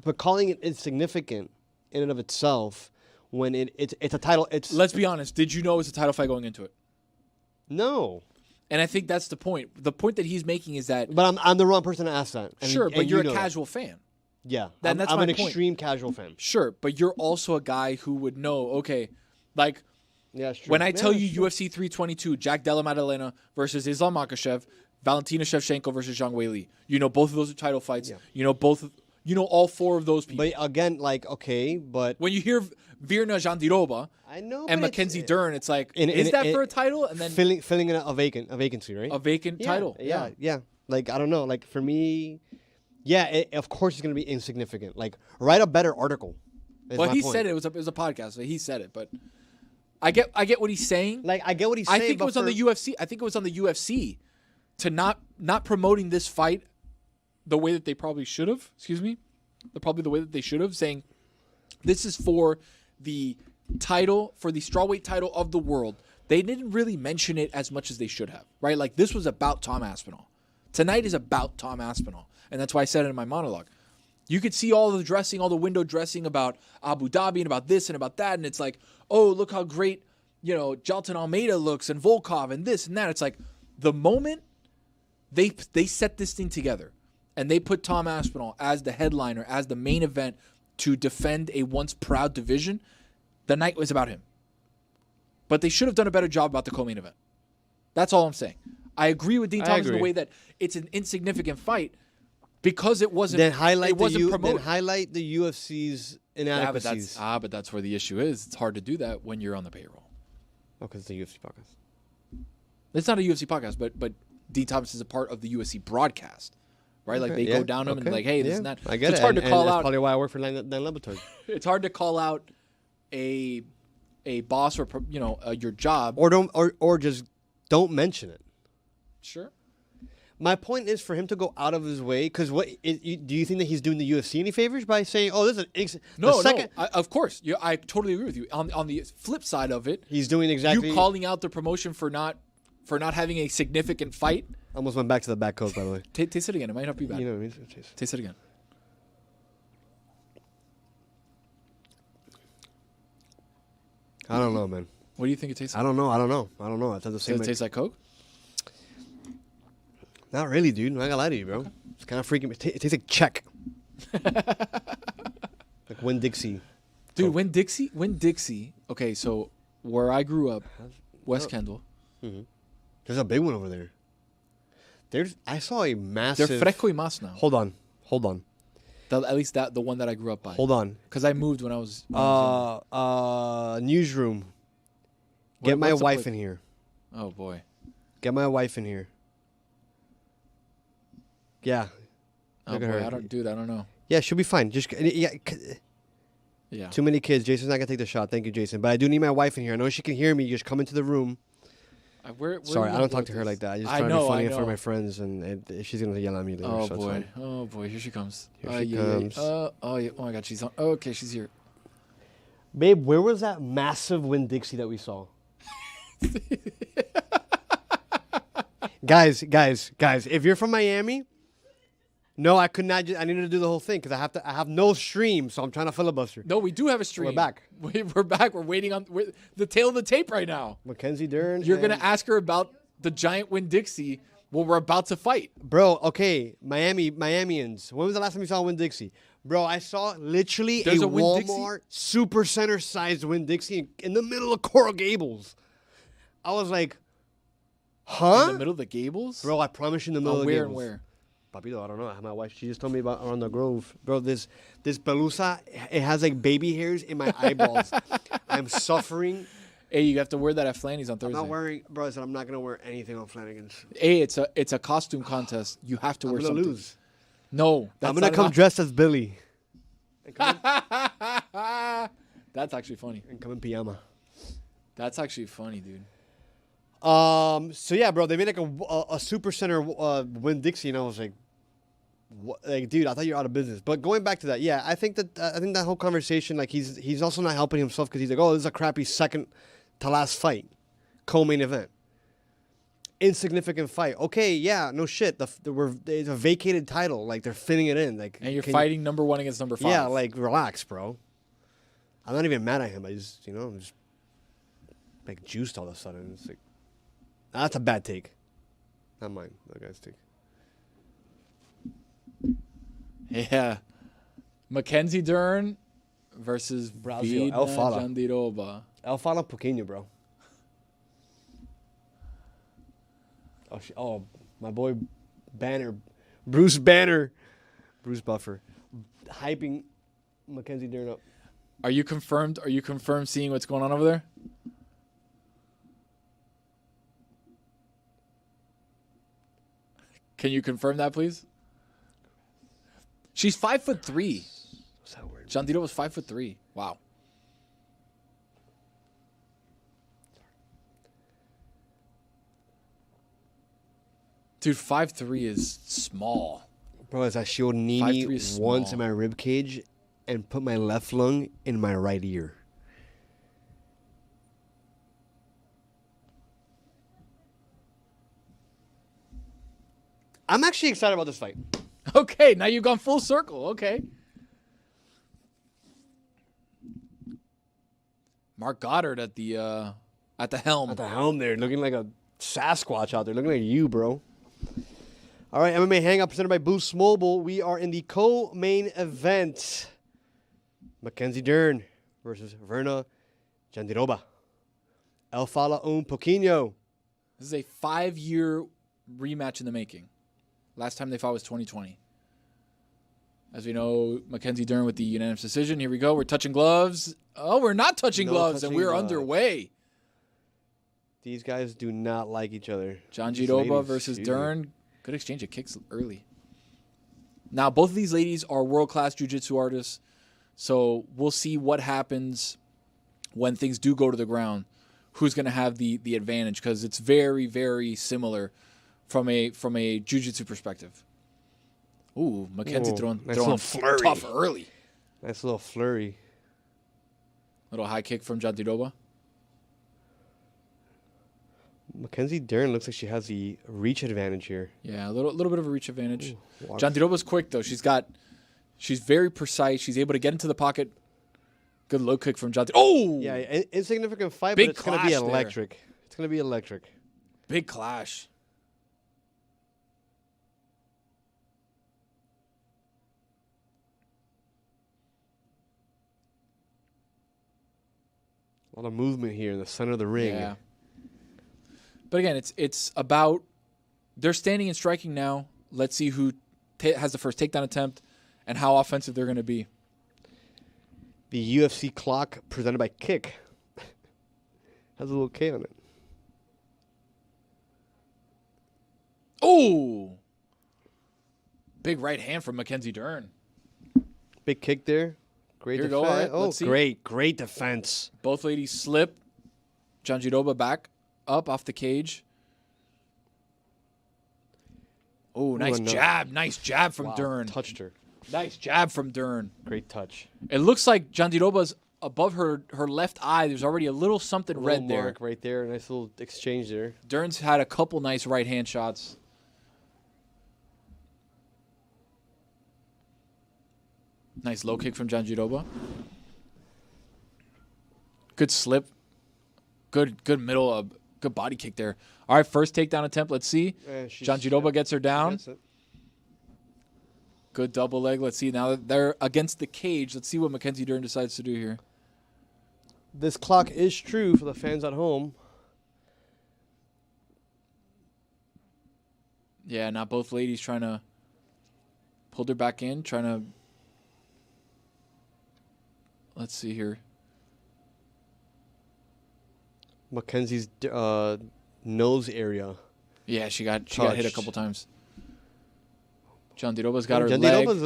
but calling it insignificant in and of itself when it's a title. Let's be honest. Did you know it's a title fight going into it? No. And I think that's the point. The point that he's making is that. But I'm the wrong person to ask that. Sure, but you're a casual fan. Yeah, That's I'm my an point. extreme casual fan. Sure, but you're also a guy who would know, okay, like Yeah, it's true. when I tell Yeah, you it's true. UFC 322, Jack Della Maddalena versus Islam Makhachev, Valentina Shevchenko versus Zhang Weili. You know both of those are title fights. Yeah. You know you know all four of those people. But again, like, okay, but When you hear Virna Jandiroba I know, and but Mackenzie Dern, it's like, is in- that in- for a title? And then filling a vacancy, right? a vacant title. Yeah. Like, I don't know. Like, for me, of course it's going to be insignificant. Like, write a better article. Well, he said it was a podcast. So he said it, but I get what he's saying. Like, I get what he's I saying. think it was on the UFC. I think it was on the UFC to not promoting this fight the way that they probably should have. Excuse me, the way that they should have, saying this is for the title, for the strawweight title of the world. They didn't really mention it as much as they should have, right? Like this was about Tom Aspinall. Tonight is about Tom Aspinall, and that's why I said it in my monologue. You could see all the dressing, all the window dressing about Abu Dhabi and about this and about that, and it's like, oh, look how great, Jailton Almeida looks and Volkov and this and that. It's like the moment they set this thing together and they put Tom Aspinall as the headliner, as the main event to defend a once proud division, the night was about him. But they should have done a better job about the co-main event. That's all I'm saying. I agree with Dean Thomas in the way that it's an insignificant fight because it wasn't. Then highlight promoted. Then highlight the UFC's inadequacies. But that's where the issue is. It's hard to do that when you're on the payroll. Oh, because it's the UFC podcast. It's not a UFC podcast, but Dean Thomas is a part of the UFC broadcast, right? Like they go down them and like, hey, this and that. I get so it's it. hard to call that's out. probably why I work for Dan Le Batard. It's hard to call out a boss or your job. Or just don't mention it. Sure. My point is for him to go out of his way, because do you think that he's doing the UFC any favors by saying, "Oh, this is no, of course, I totally agree with you. On the flip side of it, he's doing exactly you calling out the promotion for not having a significant fight. Almost went back to the back coast, by the way. Taste it again. It might not be bad. You know what I mean? Taste it again. I don't know, man. What do you think it tastes like? I don't know. It doesn't Does it taste like Coke? Not really, dude. I'm not gonna lie to you, bro. Okay. It's kind of freaking. It tastes like Czech. Like Winn-Dixie. Dude, Winn-Dixie. Okay, so where I grew up, West Kendall. Mm-hmm. There's a big one over there. I saw a massive. They're Fresco y Mas now. Hold on. At least the one that I grew up by. Hold on. Because I moved when I was. Newsroom. Get my wife in here. Oh boy. Get my wife in here. Yeah. Oh boy, I don't know. Yeah, she'll be fine. Just Yeah. Too many kids. Jason's not gonna take the shot. Thank you, Jason. But I do need my wife in here. I know she can hear me. Just come into the room. Sorry, I don't talk to her like that. I just try to be funny in front of my friends, and she's gonna yell at me later. Oh so boy. Oh boy. Here she comes. Here she comes. Oh yeah. Oh my God. She's on. Okay, she's here. Babe, where was that massive Winn-Dixie that we saw? Guys, if you're from Miami, no, I could not. I needed to do the whole thing because I have no stream, so I'm trying to filibuster. No, we do have a stream. We're back. We're back. We're waiting on the tail of the tape right now. Mackenzie Dern. You're gonna ask her about the giant Winn-Dixie when we're about to fight. Bro, okay, Miamians. When was the last time you saw Winn-Dixie? Bro, I saw literally There's a Walmart super center sized Winn-Dixie in the middle of Coral Gables. I was like, huh? In the middle of the Gables? Bro, I promise you in the middle of the where Gables. and where? Papito, I don't know. I have my wife. She just told me about around the Grove. Bro, this pelusa, it has like baby hairs in my eyeballs. I'm suffering. Hey, you have to wear that at Flanny's on Thursday. I'm not wearing, bro, I said I'm not going to wear anything on Flanagan's. Hey, it's a costume contest. You have to wear something. I'm going to lose. No. I'm going to come dressed as Billy. That's actually funny. And come in pajama. That's actually funny, dude. So yeah, bro, they made like a super center Winn-Dixie, and I was like, what? Like, dude, I thought you were out of business. But going back to that, yeah, I think that whole conversation, like, he's also not helping himself because he's like, oh, this is a crappy second to last fight, co-main event, insignificant fight. Okay, yeah, no shit. It's a vacated title, like they're fitting it in, like, and you're fighting number 1 against number 5. Yeah, like, relax, bro. I'm not even mad at him. I just, I'm just like juiced all of a sudden. It's like. That's a bad take. Not mine. That guy's take. Yeah. Mackenzie Dern versus Brazil, Virna El Fala. Jandiroba. El Fala Pouquinho, bro. Oh, my boy Banner. Bruce Banner. Bruce Buffer. Hyping Mackenzie Dern up. Are you confirmed? Are you confirmed seeing what's going on over there? Can you confirm that, please? She's 5'3". What's that word? Jandiroba's 5'3". Wow. Dude, 5'3" is small. Bro, as I showed 5'3" Nini is once small. in my rib cage and put my left lung in my right ear. I'm actually excited about this fight. Okay, now you've gone full circle. Okay. Mark Goddard at the helm. At the helm there, looking like a Sasquatch out there, looking like you, bro. All right, MMA Hangout presented by Boost Mobile. We are in the co-main event. Mackenzie Dern versus Virna Jandiroba. El Fala Pouquinho. This is a 5-year rematch in the making. Last time they fought was 2020. As we know, Mackenzie Dern with the unanimous decision. Here we go. We're touching gloves. Oh, we're not touching No gloves, touching and we're gloves. underway. These guys do not like each other. These Jandiroba ladies, versus excuse me. Dern. Good exchange of kicks early. Now, both of these ladies are world-class jiu-jitsu artists, so we'll see what happens when things do go to the ground. Who's going to have the advantage? Because it's very, very similar from a jiu-jitsu perspective. Ooh, Mackenzie Ooh, throwing little flurry. tough early. Nice little flurry. Little high kick from Jandiroba. Mackenzie Dern looks like she has the reach advantage here. Yeah, a little bit of a reach advantage. Ooh, water. Jandiroba's quick though. She's very precise. She's able to get into the pocket. Good low kick from Jandiroba. Oh, Yeah, insignificant fight, Big but it's going to be clash there. electric. It's going to be electric. big clash. A lot of movement here in the center of the ring. Yeah. But again, it's about they're standing and striking now. Let's see who has the first takedown attempt and how offensive they're going to be. The UFC clock presented by Kick has a little K on it. Oh! Big right hand from Mackenzie Dern. Big kick there. Great Here we defense. go, all right, Oh, let's see. great defense. Both ladies slip. Jandiroba back up off the cage. Oh, nice no. jab. Nice jab from Wow, Dern. touched her. Nice jab from Dern. Great touch. It looks like Jandiroba's above her left eye. There's already a little something Little red there. mark right there. Nice little exchange there. Dern's had a couple nice right hand shots. Nice low kick from Jandiroba. Good slip. Good middle. Good body kick there. All right, first takedown attempt. Let's see. Jandiroba gets her down. That's it. Good double leg. Let's see. Now that they're against the cage, let's see what Mackenzie Dern decides to do here. This clock is true for the fans at home. Yeah, now both ladies trying to pull her back in, trying to. Let's see here. Mackenzie's nose area. Yeah, she got hit a Touched. couple times. Jandiroba's got her leg. Jandiroba's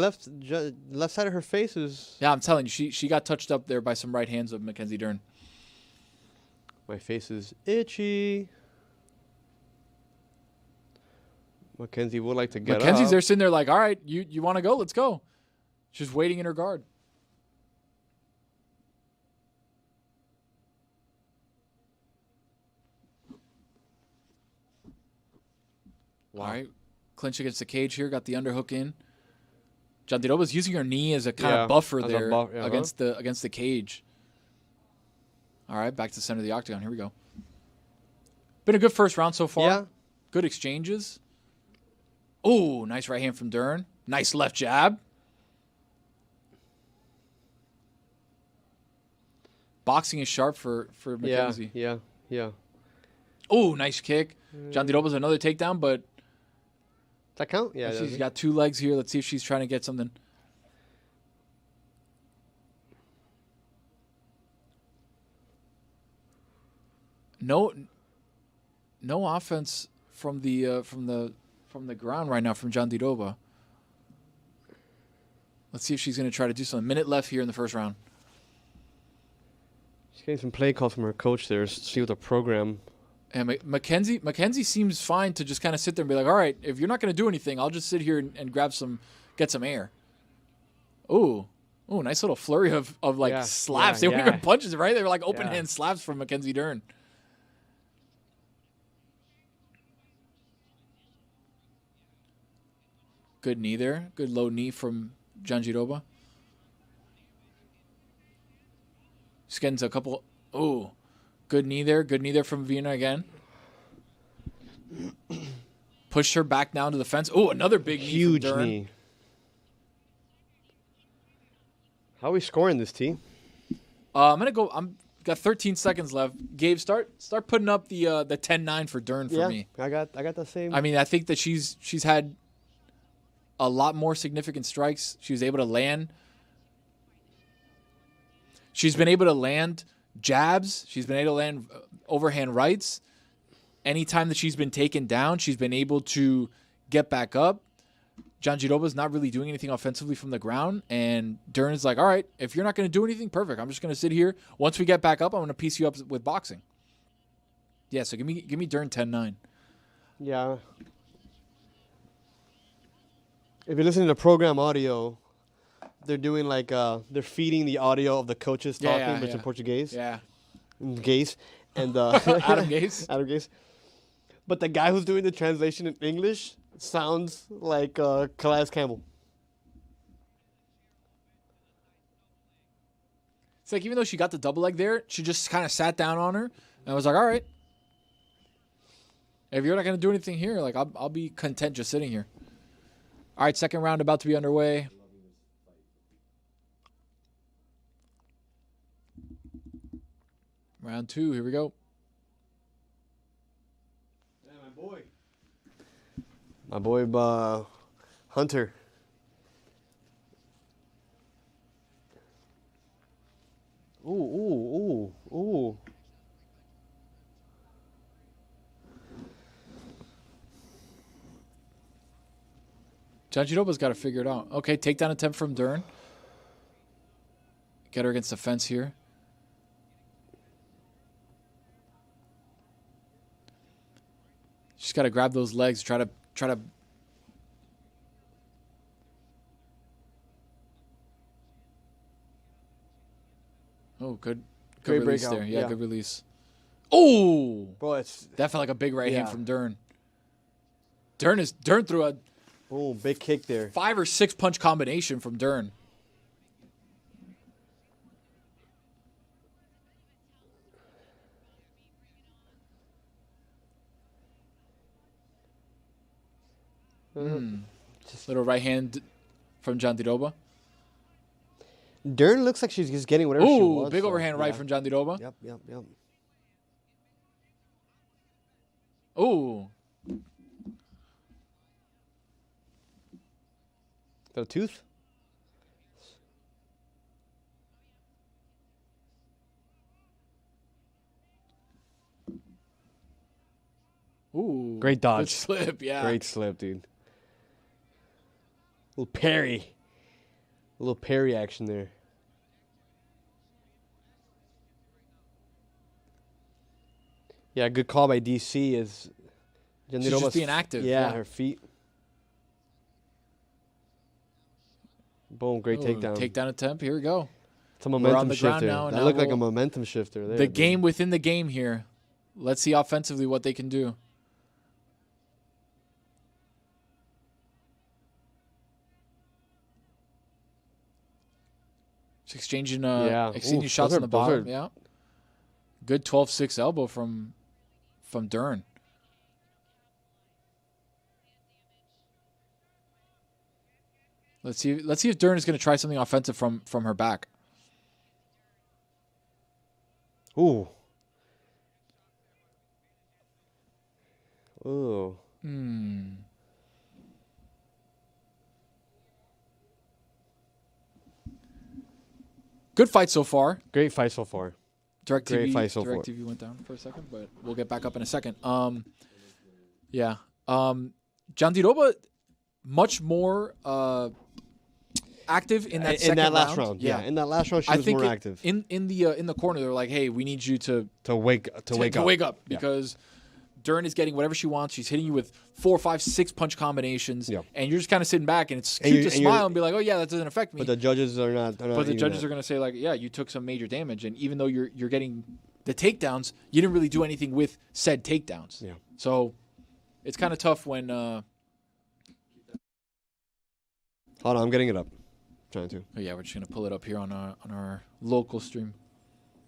left side of her face is. Yeah, I'm telling you, she got touched up there by some right hands of Mackenzie Dern. My face is itchy. Mackenzie would like to get Mackenzie's up. there sitting there like, all right, you want to go? Let's go. She's waiting in her guard. Wow. All right. Clinch against the cage here. Got the underhook in. Jandiroba's using her knee as a kind Yeah, of buffer as a there uh-huh. against the cage. All right, back to the center of the octagon. Here we go. Been a good first round so far. Yeah. Good exchanges. Oh, nice right hand from Dern. Nice left jab. boxing is sharp for Yeah, Mackenzie. yeah. Oh, nice kick. Jandiroba's another takedown, but Does that count? Yeah. she's got 2 legs here. Let's see if she's trying to get something. No offense from the ground right now from Jandiroba. Let's see if she's going to try to do something. Minute left here in the first round. She's getting some play calls from her coach there. See what the program. And Mackenzie seems fine to just kind of sit there and be like, all right, if you're not going to do anything, I'll just sit here and get some air. Ooh, nice little flurry of slaps. They weren't even punches, right? They were like open hand slaps from Mackenzie Dern. Good knee there. Good low knee from Jandiroba. Just getting to a couple. Oh, good knee there. Good knee there from Virna again. Pushed her back down to the fence. Oh, another big knee. Huge from Dern. knee. How are we scoring this, T? I'm gonna go. Got 13 seconds left. Gabe, start putting up the 10-9 for Dern for me. I got the same. I mean, I think that she's had a lot more significant strikes. She was able to land. She's been able to land jabs. She's been able to land overhand rights. Anytime that she's been taken down, she's been able to get back up. Jandiroba's not really doing anything offensively from the ground, and Dern's like, all right, if you're not going to do anything, perfect. I'm just going to sit here. Once we get back up, I'm going to piece you up with boxing. Yeah, so give me Dern 10-9. Yeah. If you're listening to program audio, they're doing like they're feeding the audio of the coaches talking, but in Portuguese. Yeah. Gaze. And Adam Gaze. Adam Gaze. But the guy who's doing the translation in English sounds like Calais Campbell. It's like even though she got the double leg there, she just kind of sat down on her and was like, all right, if you're not going to do anything here, like I'll be content just sitting here. All right, second round about to be underway. Round 2, here we go. Yeah, my boy, Hunter. Ooh. Jandiroba's got to figure it out. Okay, takedown attempt from Dern. Get her against the fence here. She's got to grab those legs. Try to. Oh, good Great release breakout. there. Yeah, Yeah. good release. Oh, Bro, it's that felt like a big right hand Yeah. from Dern. Dern threw a big kick there. 5 or 6 punch combination from Dern. Just little right hand from Jandiroba. Dern looks like she's just getting whatever she Ooh, wants. big so, overhand right from Jandiroba. Yep. Ooh. Is that a tooth? Ooh. Great dodge. Good slip, yeah. Great slip, dude. Little parry. A little parry action there. Yeah, good call by DC is She's just being active. Yeah, her feet. Boom, great takedown. Takedown attempt. Here we go. It's a momentum on the ground shifter. now, and That now looked like a we'll- momentum shifter there. The dude. game within the game here. Let's see offensively what they can do. Just exchanging Ooh, shots those on the are- those bottom. are- Yeah. Good 12-6 elbow from Dern. Let's see if Dern is going to try something offensive from her back. Ooh. Ooh. Good fight so far. Great fight so far. Great fight so far. DirecTV went down for a second, but we'll get back up in a second. Yeah. Jandiroba, much more active in that second last round. Yeah, in that last round, she was more active. In the corner, they're like, "Hey, we need you to wake up because Dern is getting whatever she wants. She's hitting you with 4, 5, 6 punch combinations, and you're just kind of sitting back, and it's cute to smile and be like, "Oh yeah, that doesn't affect me." But the judges are not. But the judges are going to say like, "Yeah, you took some major damage, and even though you're getting the takedowns, you didn't really do anything with said takedowns." Yeah. So it's kind of tough when. Hold on, I'm getting it up. Trying to. Oh yeah, we're just gonna pull it up here on our local stream.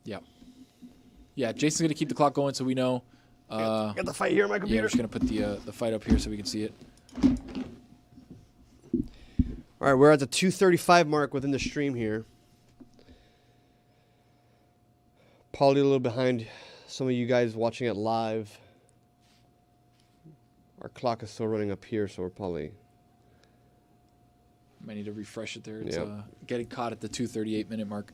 Yeah. Yeah, Jason's gonna keep the clock going so we know. Got the fight here on my computer. Yeah, we're just gonna put the fight up here so we can see it. All right, we're at the 2:35 mark within the stream here. Probably a little behind some of you guys watching it live. Our clock is still running up here, so we're probably. Might need to refresh it there. It's getting caught at the 2:38-minute mark.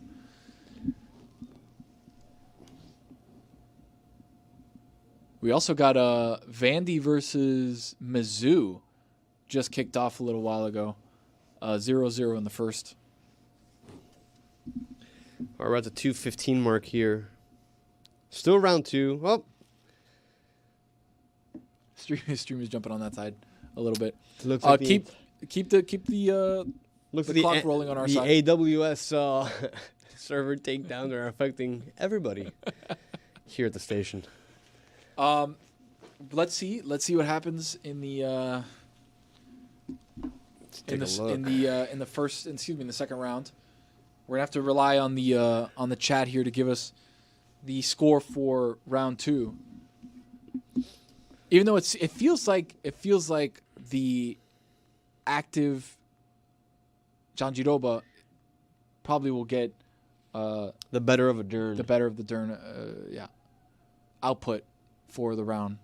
We also got Vandy versus Mizzou just kicked off a little while ago. 0-0 in the first. All right, we're at the 2:15 mark here. Still round 2. Oh. Stream is jumping on that side a little bit. Looks like Keep the clock rolling on our side. The AWS server takedowns are affecting everybody here at the station. Let's see what happens in the in the second round. We're gonna have to rely on the chat here to give us the score for round 2. Even though it feels like the active Jandiroba probably will get the better of a Dern. The better of the Dern, output for the round.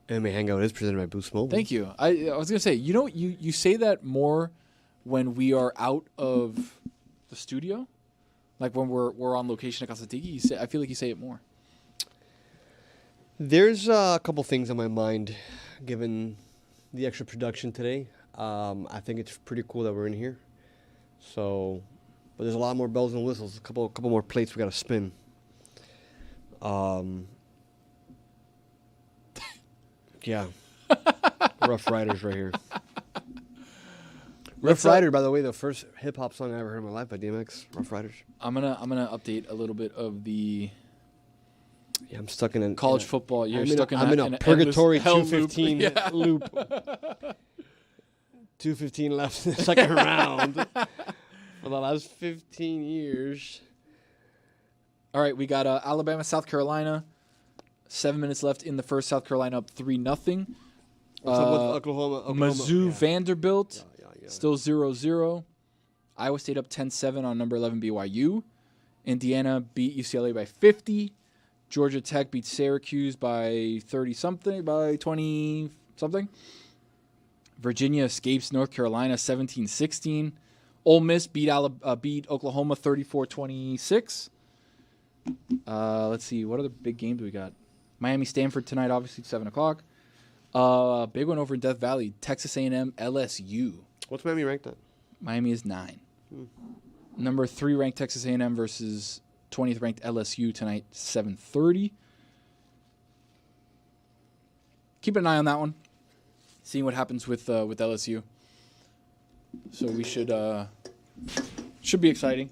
MMA Hangout is presented by Boost Mobile. Thank you. I was gonna say, you say that more when we are out of the studio, like when we're on location at Casa Tiki. I feel like you say it more. There's a couple things on my mind, given the extra production today. I think it's pretty cool that we're in here. So, but there's a lot more bells and whistles. A couple more plates we got to spin. Yeah, Rough Riders right here. Rough Rider, by the way, the first hip hop song I ever heard in my life by DMX. Rough Riders. I'm gonna update a little bit of the. Yeah, I'm stuck in college football. I'm in a purgatory 215 loop. 2:15 left in the second round for the last 15 years. All right, we got Alabama, South Carolina. 7 minutes left in the first. South Carolina up 3-0. What's up with Oklahoma? Mizzou, Vanderbilt, still 0-0. Iowa State up 10-7 on number 11 BYU. Indiana beat UCLA by 50. Georgia Tech beat Syracuse by 30-something, by 20-something. Virginia escapes North Carolina 17-16. Ole Miss beat Oklahoma 34-26. Let's see, what other big games we got? Miami Stanford tonight, obviously 7 o'clock. Big one over in Death Valley, Texas A&M LSU. What's Miami ranked at? Miami is 9. Number 3 ranked Texas A&M versus 20th ranked LSU tonight, 7:30. Keep an eye on that one. Seeing what happens with LSU. So we should be exciting.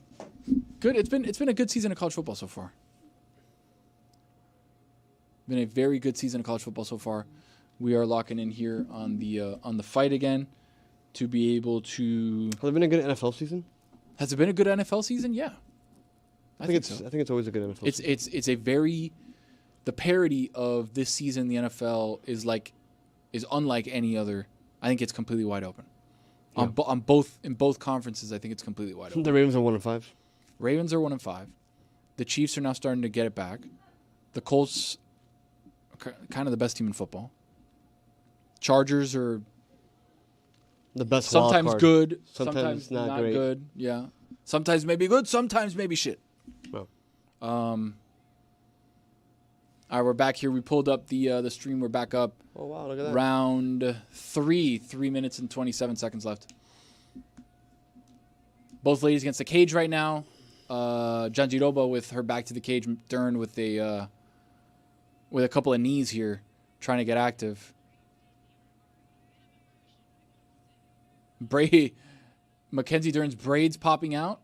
Good. It's been a good season of college football so far. Been a very good season of college football so far. We are locking in here on the fight again to be able to. Has it been a good NFL season? Has it been a good NFL season? Yeah. I think it's always a good NFL season. It's a very, the parity of this season in the NFL is unlike any other. I think it's completely wide open. On both conferences, I think it's completely wide open. The Ravens are 1-5. Ravens are 1-5. The Chiefs are now starting to get it back. The Colts are kind of the best team in football. Chargers are The best sometimes wild card. good, Sometimes not great. good. Yeah, sometimes maybe good, sometimes maybe shit. Well. All right, we're back here. We pulled up the stream. We're back up. Oh, wow, look at that. Round 3, 3 minutes and 27 seconds left. Both ladies against the cage right now. Jandiroba with her back to the cage. Dern with a couple of knees here, trying to get active. Mackenzie Dern's braids popping out.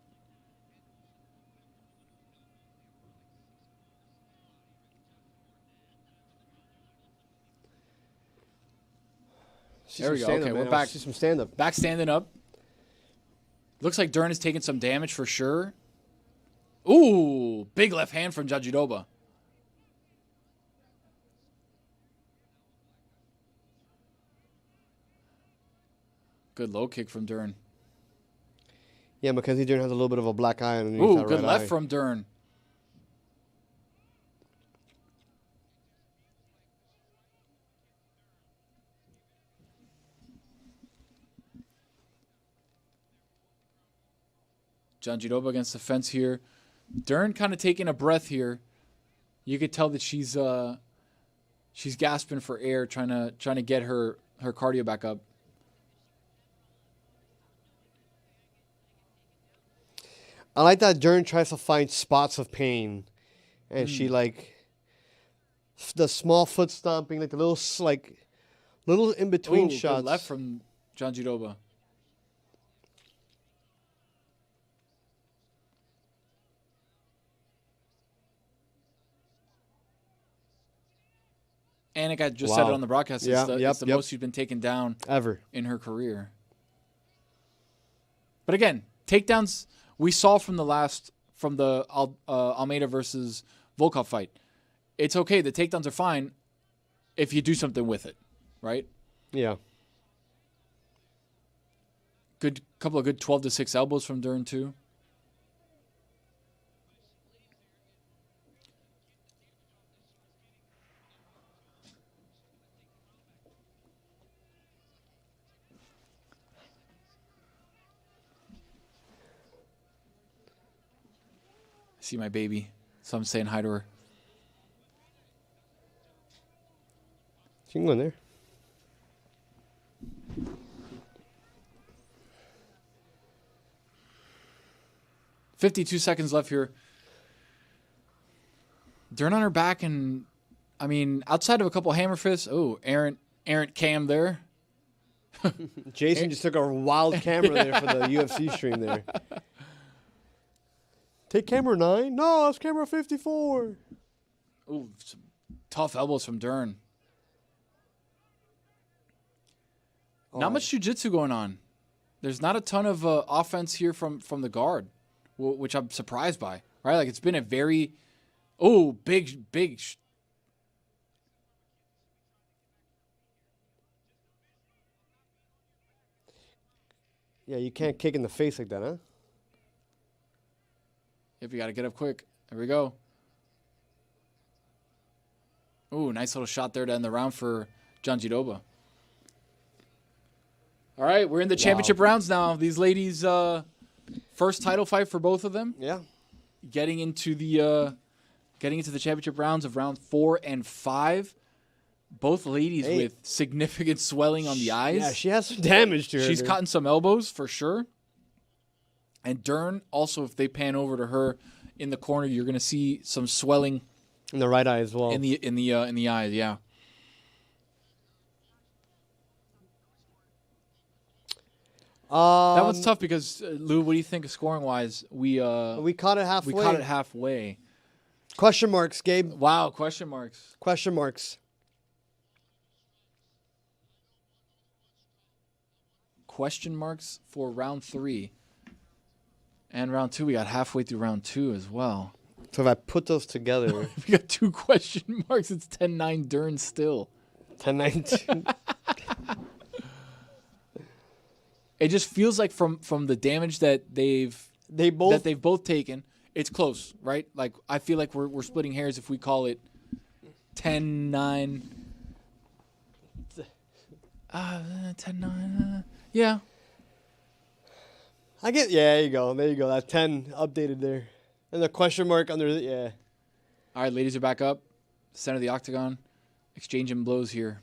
There we go. Okay, we're back. See some stand-up. Back standing up. Looks like Dern is taking some damage for sure. Ooh, big left hand from Jandiroba. Good low kick from Dern. Yeah, Mackenzie Dern has a little bit of a black eye underneath Ooh, that good right left eye. from Dern. Jandiroba against the fence here. Dern kind of taking a breath here. You could tell that she's gasping for air, trying to get her cardio back up. I like that Dern tries to find spots of pain, and she the small foot stomping, like the little in between shots. Good left from Jandiroba. Annika just said it on the broadcast. It's the most she's been taken down ever in her career. But again, takedowns we saw from the Almeida versus Volkov fight. It's okay. The takedowns are fine if you do something with it, right? Yeah. Couple of good 12-6 elbows from Dern too. See my baby. So I'm saying hi to her. She can go in there. $52 seconds left here. Dern on her back, and I mean, outside of a couple hammer fists. Oh, errant cam there. Jason just took a wild camera there for the UFC stream there. Take camera 9? No, it's camera 54. Ooh, some tough elbows from Dern. Not much jiu-jitsu going on. There's not a ton of offense here from the guard, which I'm surprised by. Right? Like, it's been a very, big. Yeah, you can't kick in the face like that, huh? If you got to get up quick. There we go. Ooh, nice little shot there to end the round for Jandiroba. All right, we're in the championship rounds now. These ladies, first title fight for both of them. Yeah. Getting into the championship rounds of round 4 and 5. Both ladies with significant swelling on the eyes. Yeah, she has some damage to her. She's cutting some elbows for sure. And Dern, also, if they pan over to her in the corner, you're going to see some swelling in the right eye as well. In the eyes, yeah. That one's tough because Lou, what do you think of scoring wise? We caught it halfway. We caught it halfway. Question marks, Gabe. Wow, question marks. Question marks. Question marks for round 3. And round 2, we got halfway through round 2 as well. So if I put those together... we got 2 question marks. It's 10-9 Dern still. 10-9. It just feels like from the damage that they've both taken, it's close, right? Like I feel like we're splitting hairs if we call it 10-9. 10-9. Yeah. I get. Yeah, there you go. There you go. That 10 updated there, and the question mark under it. Yeah. All right, ladies are back up. Center of the octagon, exchanging blows here.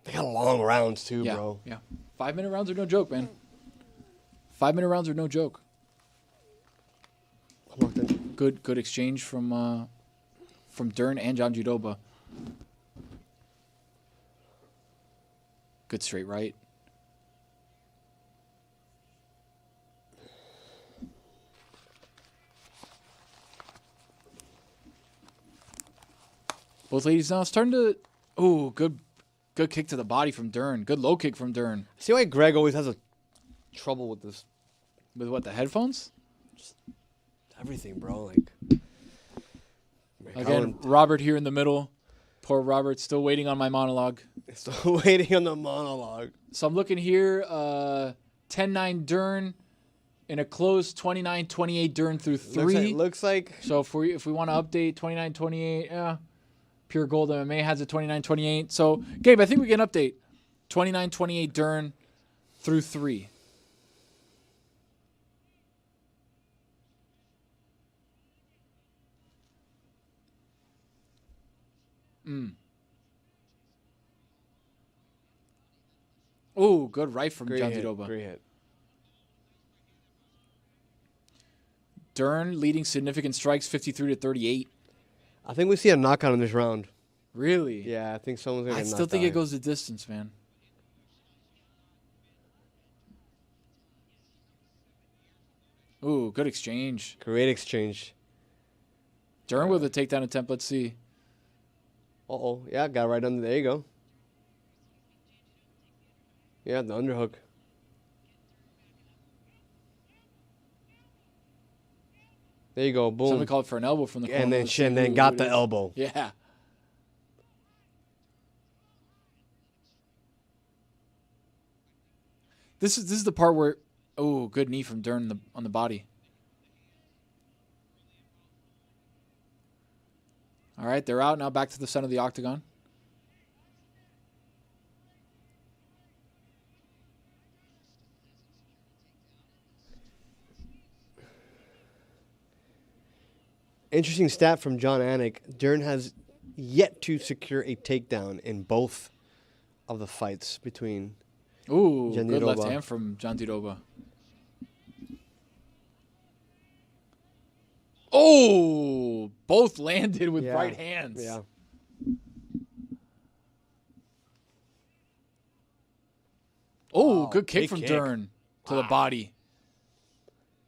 They got long rounds too, Yeah, bro. yeah. 5-minute rounds are no joke, man. 5-minute rounds are no joke. Good exchange from Dern and Jandiroba. Good straight right. Both ladies now starting to. Oh, good kick to the body from Dern. Good low kick from Dern. See why Greg always has a trouble with this. With what, the headphones? Everything, bro. Like again, Robert here in the middle. Poor Robert, still waiting on my monologue. Still waiting on the monologue. So I'm looking here. 10-9 Dern in a close 29-28 Dern through 3. Looks like. So if we want to update 29-28, yeah. Pure Gold MMA has a 29-28. So, Gabe, I think we can update 29-28 Dern through 3. Oh, good right from Jandiroba. Great hit. Dern leading significant strikes 53-38. I think we see a knockout in this round. Really? Yeah, I think someone's going to I get still knocked think out. it goes the distance, man. Ooh, good exchange. Great exchange. Dern with a takedown attempt. Let's see. Uh-oh. Yeah, got right under. There you go. Yeah, the underhook. There you go. Boom. Somebody called for an elbow from the corner. And then Let's see and then who got it the is. elbow. Yeah. This is the part where, oh, good knee from Dern on the body. All right, they're out now. Back to the center of the octagon. Interesting stat from John Anik. Dern has yet to secure a takedown in both of the fights between Ooh, good Jandiroba. left hand from Jandiroba. Oh, both landed with Yeah. right hands. Yeah. Oh, Wow, good kick big from kick. Dern to the body.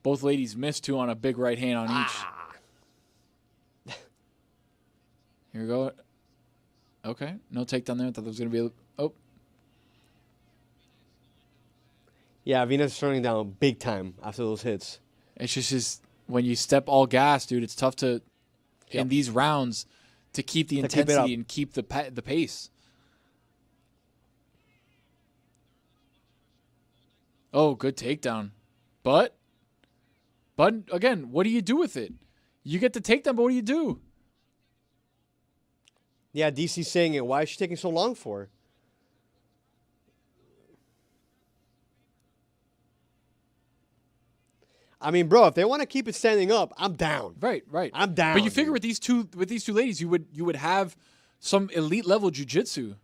Both ladies missed two on a big right hand on each. Here we go. Okay, no takedown there. I thought there was going to be a... Oh, Yeah, Virna's throwing down big time after those hits. it's just when you step all gas, dude, it's tough to, in these rounds, to keep the To keep it intensity up. and keep the pace. Oh, good takedown. But again, what do you do with it? You get the takedown, but what do you do? Yeah, DC's saying it. Why is she taking so long for? I mean, bro, if they want to keep it standing up, I'm down. Right. I'm down. But you figure dude. with these two ladies, you would have some elite level jiu-jitsu.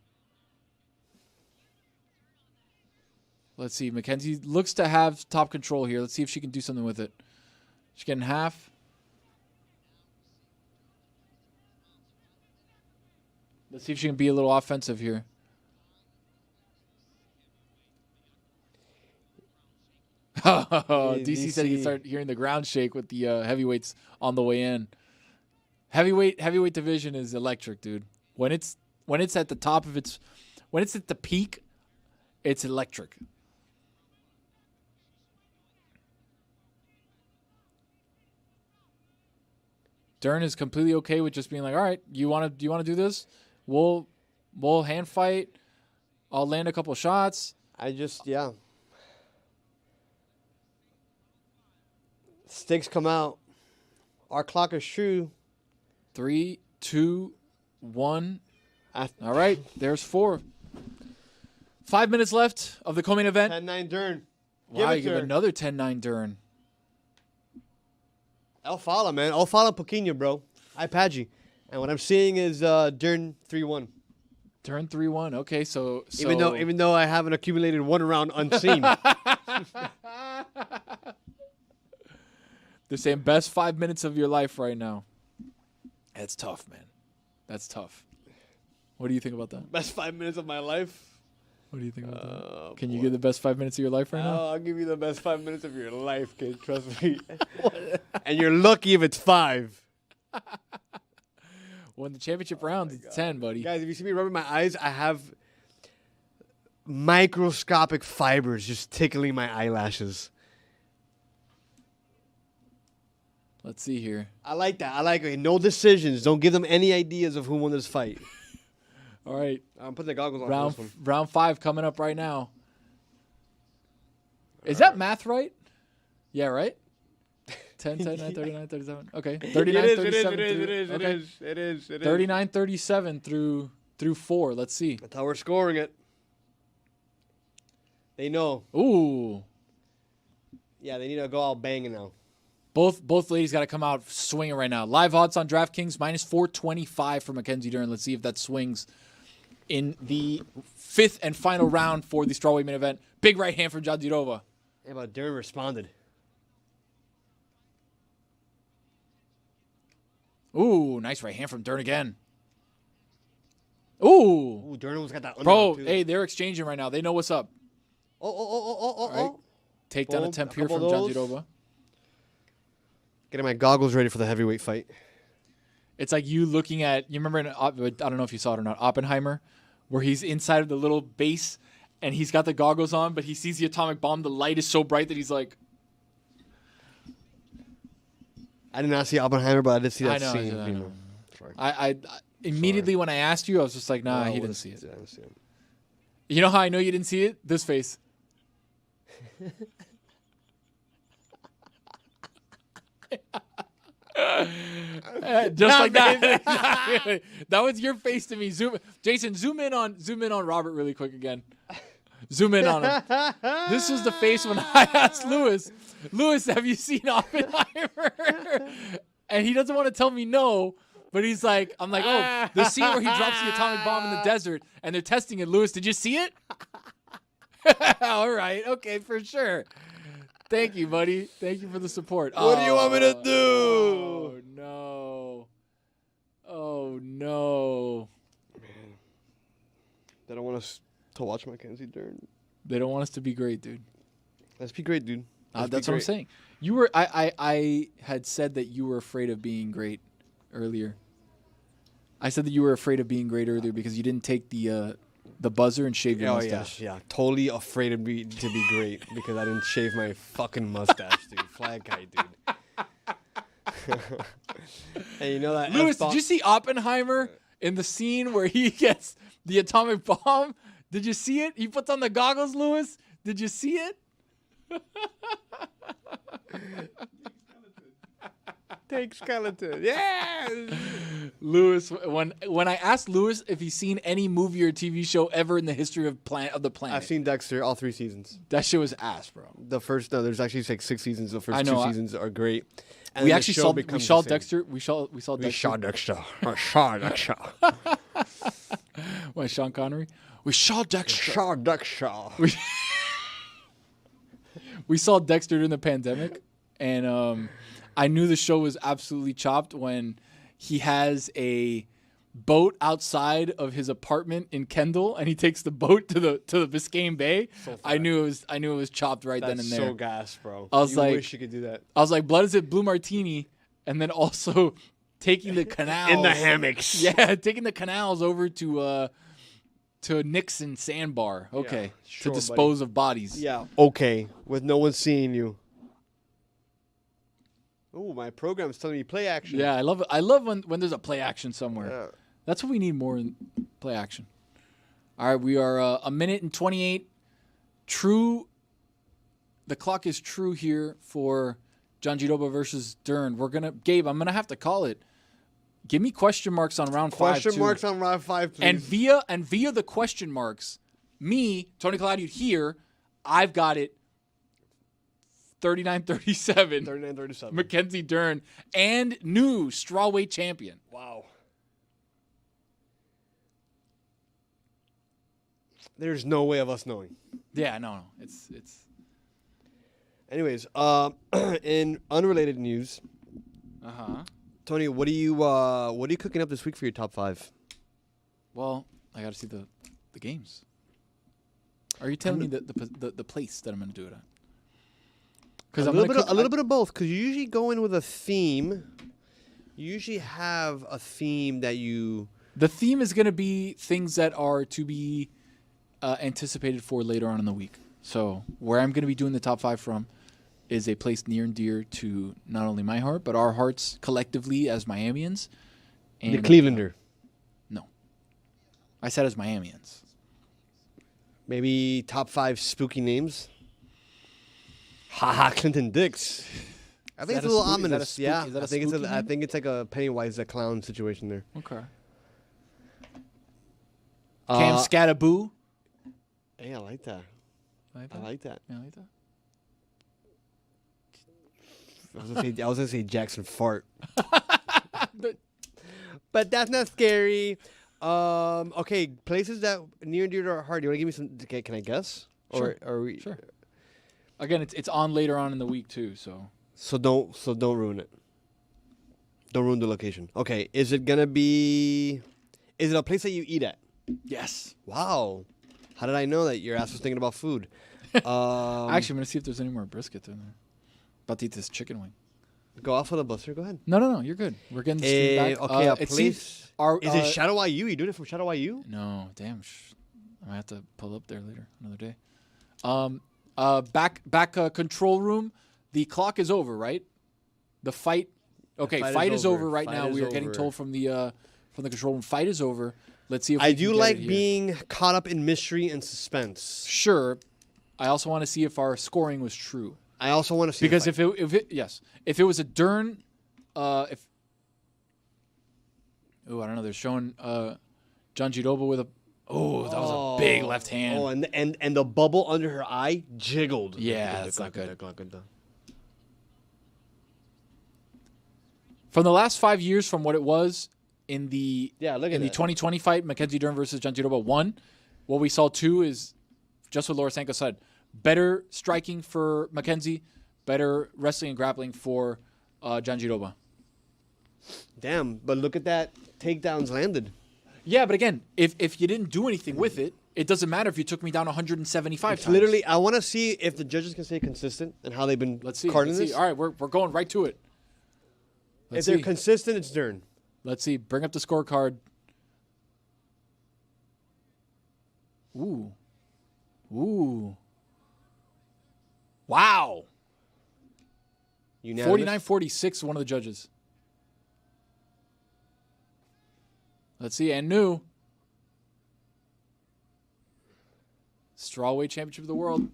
Let's see. Mackenzie looks to have top control here. Let's see if she can do something with it. She's getting half. Let's see if she can be a little offensive here. DC said he can start hearing the ground shake with the heavyweights on the way in. Heavyweight division is electric, dude. When it's at the top of when it's at the peak, it's electric. Dern is completely okay with just being like, all right, you want to do this? We'll hand fight. I'll land a couple shots. Sticks come out. Our clock is true. 3, 2, 1. All right, there's 4. 5 minutes left of the co-main event. 10-9 Dern. Wow, you give another 10-9 Dern. El Fala, man. El Fala Poquinho, bro. Ipaji. And what I'm seeing is Dern 3-1. Dern 3-1. Okay, so even though I haven't accumulated one round unseen. They're saying best 5 minutes of your life right now. That's tough, man. That's tough. What do you think about that? Best 5 minutes of my life. What do you think about that? Can you give the best 5 minutes of your life right now? I'll give you the best 5 minutes of your life, kid. Trust me. And you're lucky if it's 5. Well, in the championship round, it's 10, buddy. Guys, if you see me rubbing my eyes, I have microscopic fibers just tickling my eyelashes. Let's see here. I like that. I like it. No decisions. Don't give them any ideas of who won this fight. All right. I'm putting the goggles on for this one. Round 5 coming up right now. Is that math right? Yeah, right? 10, 9, 39, 37. Okay. 39, 37. It is. 39, 37 through 4. Let's see. That's how we're scoring it. They know. Ooh. Yeah, they need to go out banging now. Both ladies got to come out swinging right now. Live odds on DraftKings, minus 425 for Mackenzie Dern. Let's see if that swings in the 5th and final round for the strawweight main event. Big right hand from Jandiroba. Yeah, but Dern responded. Ooh, nice right hand from Dern again. Ooh. Dern almost got that underhook Bro, too. hey, they're exchanging right now. They know what's up. All right. Takedown attempt here from Jandiroba. Getting my goggles ready for the heavyweight fight. It's like you looking at, you remember, I don't know if you saw it or not, Oppenheimer, where he's inside of the little base and he's got the goggles on, but he sees the atomic bomb. The light is so bright that he's like. I did not see Oppenheimer, but I did see that scene. I know. I immediately when I asked you, I was just like, nah, he didn't see it. I didn't see it. You know how I know you didn't see it? This face. Just like that. That was your face to me. Jason, zoom in on Robert really quick again. Zoom in on him. This was the face when I asked Lewis, have you seen Oppenheimer? And he doesn't want to tell me no, but he's like, I'm like, oh, the scene where he drops the atomic bomb in the desert and they're testing it. Lewis, did you see it? All right. Okay, for sure. Thank you, buddy. Thank you for the support. What do you want me to do? Oh, no. Oh, no. Man. They don't want us to watch Mackenzie Dern. They don't want us to be great, dude. Let's be great, dude. That's what I'm saying. You were. I had said that you were afraid of being great earlier. I said that you were afraid of being great earlier because you didn't take the buzzer and shave your mustache. Yeah. Totally afraid to be great because I didn't shave my fucking mustache, dude. Flag guy, dude. And you know that. Lewis, did you see Oppenheimer in the scene where he gets the atomic bomb? Did you see it? He puts on the goggles, Lewis. Did you see it? Take skeleton. Yeah. Lewis, when I asked Lewis if he's seen any movie or TV show ever in the history of the planet, I've seen Dexter all 3 seasons. That shit was ass, bro. There's actually like 6 seasons. The first 2 seasons are great. And we actually saw Dexter. We saw Dexter. What, Sean Connery? We saw Dexter. We saw Dexter during the pandemic, and I knew the show was absolutely chopped when he has a boat outside of his apartment in Kendall, and he takes the boat to the Biscayne Bay. So I knew it was chopped right then and there. That's so gas, bro. I was like, wish you could do that. I was like, Blood is it Blue Martini, and then also taking the canals in the hammocks. Yeah, taking the canals over to Nixon Sandbar. Okay, yeah, sure, to dispose of bodies. Yeah, okay, with no one seeing you. Oh, my program's telling me play action. Yeah, I love it. I love when there's a play action somewhere. Yeah. That's what we need more in play action. All right, we are a minute and 28. True. The clock is true here for Jandiroba versus Dern. Gabe, I'm gonna have to call it. Give me question marks on round 5. Question marks on round 5, please. And via the question marks, me, Tony Claudio here, I've got it 39-37. 39-37. Mackenzie Dern and new strawweight champion. Wow. There's no way of us knowing. Yeah, no. It's Anyways, in unrelated news, Tony, what are you cooking up this week for your top 5? Well, I got to see the games. Are you telling me the place that I'm going to do it at? Because a little bit of both. Because you usually go in with a theme. You usually have a theme that you. The theme is going to be things that are to be anticipated for later on in the week. So where I'm going to be doing the top 5 from is a place near and dear to not only my heart but our hearts collectively as Miamians. And, the Clevelander. No, I said as Miamians. Maybe top 5 spooky names. Haha, Clinton Dix. I think it's a little ominous. Yeah, I think it's like a Pennywise the clown situation there. Okay. Cam Scataboo. Hey, I like that. I like that. Yeah, I like that. I was gonna say Jackson Fart. But that's not scary. Okay, places that near and dear to our heart. Do you want to give me some? Okay, can I guess? Sure. Or are we? Sure. Again, it's on later on in the week too, so. So don't ruin it. Don't ruin the location. Okay, is it gonna be? Is it a place that you eat at? Yes. Wow. How did I know that your ass was thinking about food? Actually, I'm gonna see if there's any more brisket in there. Bautista's chicken wing. Go off with a buster. Go ahead. No. You're good. We're getting the stream back. Okay, a place. Is it Shadow IU? You doing it from Shadow IU? No, damn. I might have to pull up there later, another day. Back control room. The clock is over, right? The fight. Okay, fight is over right now. We are getting told from the control room. Fight is over. Let's see if I do like being caught up in mystery and suspense. Sure. I also want to see if our scoring was true. I also want to see because if it was a Dern, I don't know. They're showing Jandiroba with that was a big left hand. Oh, and the bubble under her eye jiggled. Yeah, that's not good. From the last 5 years, from what it was in the 2020 fight, Mackenzie Dern versus Jandiroba 1, what we saw 2 is just what Laura Sanko said. Better striking for Mackenzie, better wrestling and grappling for Jandiroba. Damn, but look at that takedowns landed. Yeah, but again, if you didn't do anything with it, it doesn't matter if you took me down 175 times. Literally, I want to see if the judges can stay consistent and how they've been carding this. All right, we're going right to it. If they're consistent, it's Dern. Let's see. Bring up the scorecard. Ooh. Wow. 49-46, one of the judges. Let's see. And new. Strawweight Championship of the World.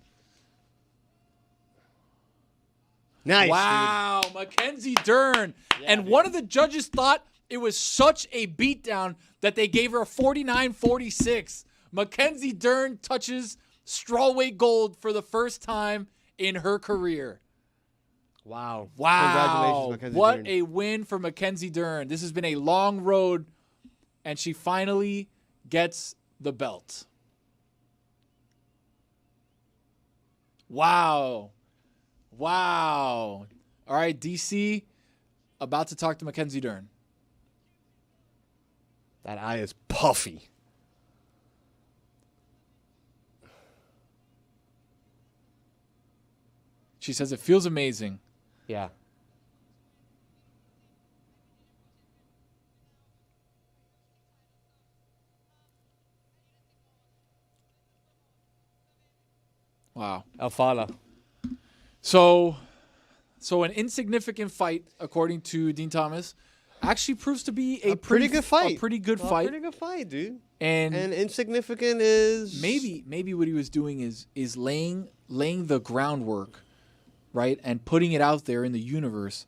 Nice. Wow. Dude. Mackenzie Dern. Yeah, and one of the judges thought it was such a beatdown that they gave her a 49-46. Mackenzie Dern touches strawweight gold for the first time in her career. Wow. Congratulations, Mackenzie what Dern. a win for Mackenzie Dern. This has been a long road, and she finally gets the belt. Wow. All right, DC, about to talk to Mackenzie Dern. That eye is puffy. She says it feels amazing. Yeah. Wow. Alfala. So an insignificant fight, according to Dean Thomas. actually proves to be a pretty good fight. A pretty good fight. Pretty good fight, dude. And insignificant is maybe what he was doing is laying the groundwork, right, and putting it out there in the universe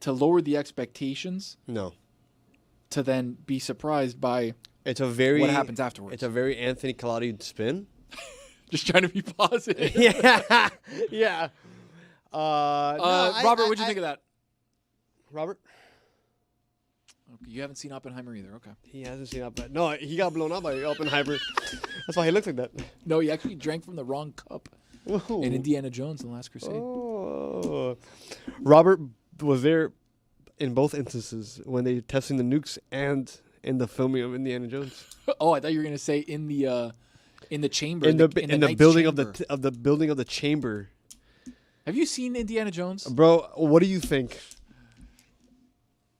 to lower the expectations. No. To then be surprised by what happens afterwards. It's a very Anthony Claudio spin. Just trying to be positive. Yeah. Yeah. Robert, what'd you think of that? Robert? Okay, you haven't seen Oppenheimer either. Okay. He hasn't seen Oppenheimer. No, he got blown up by Oppenheimer. That's why he looked like that. No, he actually drank from the wrong cup in Indiana Jones in The Last Crusade. Oh. Robert was there in both instances when they testing the nukes and in the filming of Indiana Jones. Oh, I thought you were going to say in the chamber. In the building chamber. of the building of the chamber. Have you seen Indiana Jones? Bro, what do you think?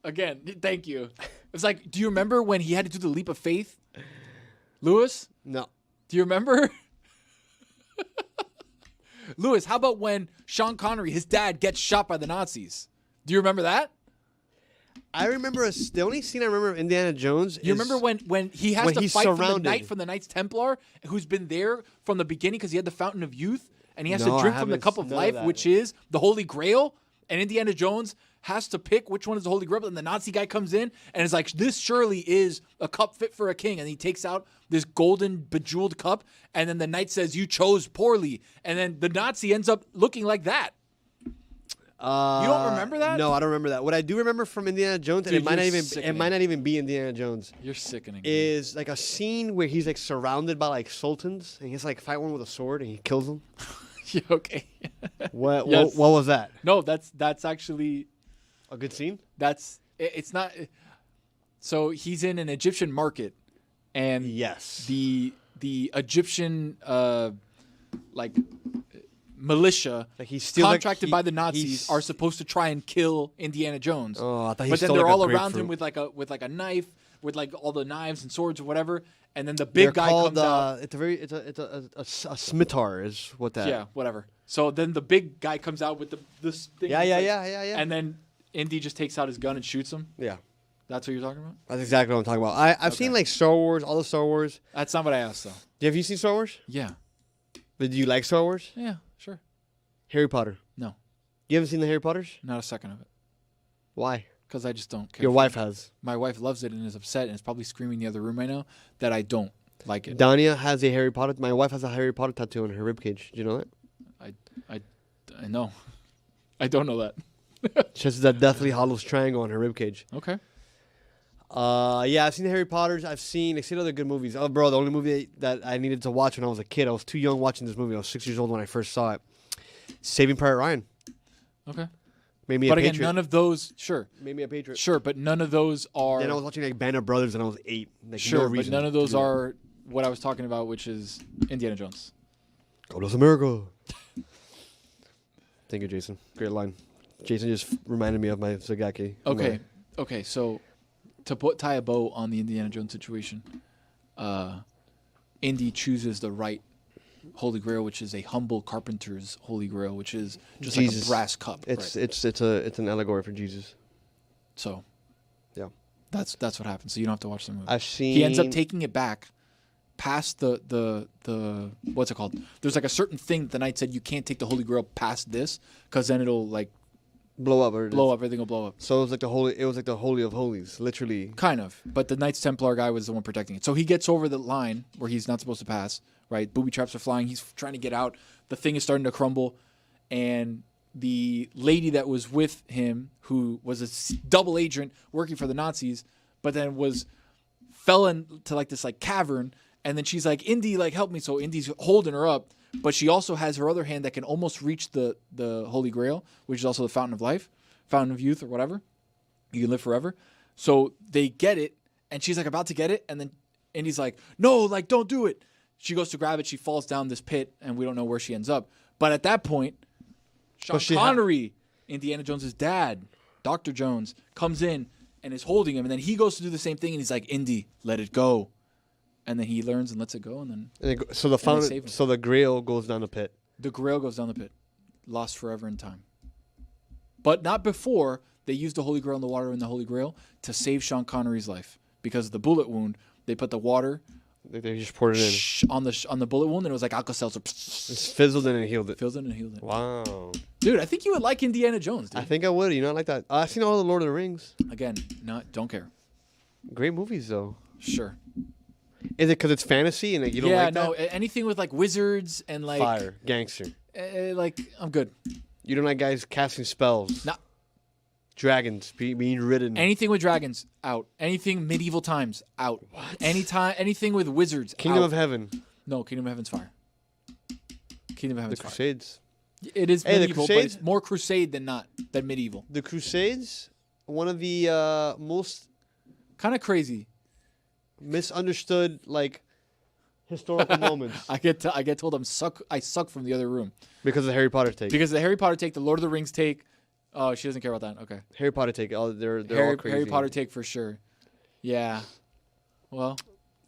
Again, thank you. It's like, do you remember when he had to do the leap of faith? Lewis? No. Do you remember? Lewis, how about when Sean Connery, his dad, gets shot by the Nazis? Do you remember that? I remember the only scene I remember of Indiana Jones. You remember when he has to fight for the knight from the Knights Templar, who's been there from the beginning because he had the Fountain of Youth, and he has to drink from the cup of life, which is the Holy Grail. And Indiana Jones has to pick which one is the Holy Grail. And the Nazi guy comes in and is like, "This surely is a cup fit for a king." And he takes out this golden bejeweled cup, and then the knight says, "You chose poorly." And then the Nazi ends up looking like that. You don't remember that? No, I don't remember that. What I do remember from Indiana Jones, Dude, and it might not even be Indiana Jones. You're sickening. Is like a scene where he's like surrounded by like sultans, and he has to like fight one with a sword, and he kills them. Yeah, okay. What Yes. what was that? No, that's actually A good scene? It's not. So he's in an Egyptian market, and Yes. the Egyptian like militia, Like he's still contracted by the Nazis, are supposed to try and kill Indiana Jones. Oh, I thought he but then stole they're like a all around grapefruit. him with like a knife, with like all the knives and swords or whatever. And then the big guy comes out. It's a scimitar is what that. Yeah, whatever. So then the big guy comes out with this thing. Yeah. And then Indy just takes out his gun and shoots him. Yeah. That's what you're talking about? That's exactly what I'm talking about. I've seen like Star Wars, all the Star Wars. That's not what I asked, though. Have you seen Star Wars? Yeah. But do you like Star Wars? Yeah, sure. Harry Potter. No, You haven't seen the Harry Potters? not a second of it. Why? Because I just don't care. Your wife has. My wife loves it and is upset and is probably screaming in the other room right now that I don't like it. Dania has a Harry Potter. My wife has a Harry Potter tattoo on her ribcage. Do you know that? I know. I don't know that. She has that Deathly Hallows triangle on her ribcage. Okay. Yeah, I've seen the Harry Potters. I've seen other good movies. Oh, bro, the only movie that I needed to watch when I was a kid, I was too young watching this movie. I was 6 years old when I first saw it. Saving Private Ryan. Okay. Made me But a again, patriot. none of those, sure. Made me a patriot. Sure, but none of those are. Then I was watching like Band of Brothers and I was 8. Like, Sure, no but reason none of to those do that. are what I was talking about, which is Indiana Jones. God bless America. Thank you, Jason. Great line. Jason just reminded me of my Zagaki. Okay, so to tie a bow on the Indiana Jones situation, Indy chooses the right Holy Grail, which is a humble carpenter's Holy Grail, which is just like a brass cup. It's right? it's an allegory for Jesus. So Yeah. that's what happens. So you don't have to watch the movie. I've seen. He ends up taking it back past the what's it called? There's like a certain thing that the knight said you can't take the Holy Grail past this because then it'll like blow up. everything will blow up. So it was like the holy. It was like the holy of holies, literally. Kind of, but the Knights Templar guy was the one protecting it. So he gets over the line where he's not supposed to pass. Right, booby traps are flying. He's trying to get out. The thing is starting to crumble, and the lady that was with him, who was a double agent working for the Nazis, but then fell into like this like cavern, and then she's like, "Indy, like help me!" So Indy's holding her up, but she also has her other hand that can almost reach the Holy Grail, which is also the Fountain of Life, Fountain of Youth, or whatever. You can live forever. So they get it, and she's like about to get it, and then Indy's like, "No, like don't do it." She goes to grab it. She falls down this pit, and we don't know where she ends up. But at that point, Sean Connery, Indiana Jones' dad, Dr. Jones, comes in and is holding him. And then he goes to do the same thing, and he's like, "Indy, let it go." And then he learns and lets it go. And then So the fountain, the Grail goes down the pit. the Grail goes down the pit, lost forever in time. but not before they used the Holy Grail in the water in the Holy Grail to save Sean Connery's life because of the bullet wound. They put the water They just poured it in. on the bullet wound, and it was like Alka-Seltzer. It's fizzled in and healed it. Fizzled in and healed it. Wow. Dude, I think you would like Indiana Jones, dude. I think I would. You know, I like that. I've seen all the Lord of the Rings. Again, don't care. Great movies, though. Sure. Is it because it's fantasy and you don't like that? Anything with like wizards and like Fire. Gangster. Like I'm good. You don't like guys casting spells? No. Dragons being ridden. Anything with dragons, out. Anything medieval times, out. What? Anything with wizards, Kingdom out. of Heaven. No, Kingdom of Heaven's fire. Kingdom of Heaven's The fire. Crusades. It is Hey, the medieval, but Crusades- it's more crusade than medieval. The Crusades, one of the most Kind of crazy. misunderstood historical moments I get told I suck from the other room because of the Harry Potter take. because the Harry Potter take, the Lord of the Rings take. Oh, she doesn't care about that. Okay. Harry Potter take. They're all crazy. Harry Potter take for sure. Yeah. Well,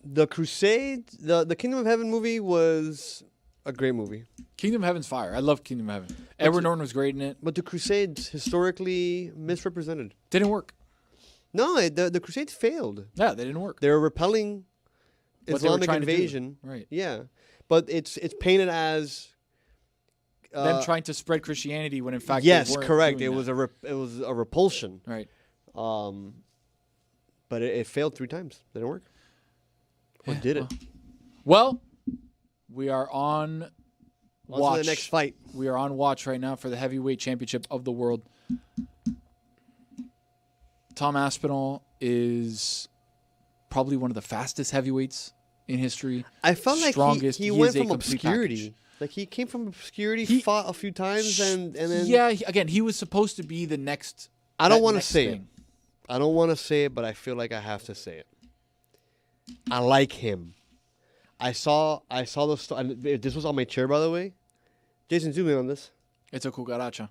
The Crusades, the Kingdom of Heaven movie was a great movie. Kingdom of Heaven's fire. I love Kingdom of Heaven. Edward Norton was great in it. But the Crusades historically misrepresented. Didn't work. No, the Crusades failed. Yeah, they didn't work. They were repelling What they were Islamic trying to do. invasion. Right. Yeah, but it's painted as Them trying to spread Christianity when in fact yes, they weren't correct. doing It was a repulsion. right. But it failed 3 times. Didn't work. Or Yeah, did it? Well, we are on On watch. to the next fight. We are on watch right now for the heavyweight championship of the world. Tom Aspinall is probably one of the fastest heavyweights in history. I felt like Strongest. he went is a from complete obscurity. package. Like he came from obscurity, He- fought a few times, and then Yeah, again, he was supposed to be the next. I don't that want to next say thing. it. I don't want to say it, but I feel like I have to say it. I like him. I saw the this was on my chair, by the way. Jason, zoom in on this. It's a cucaracha.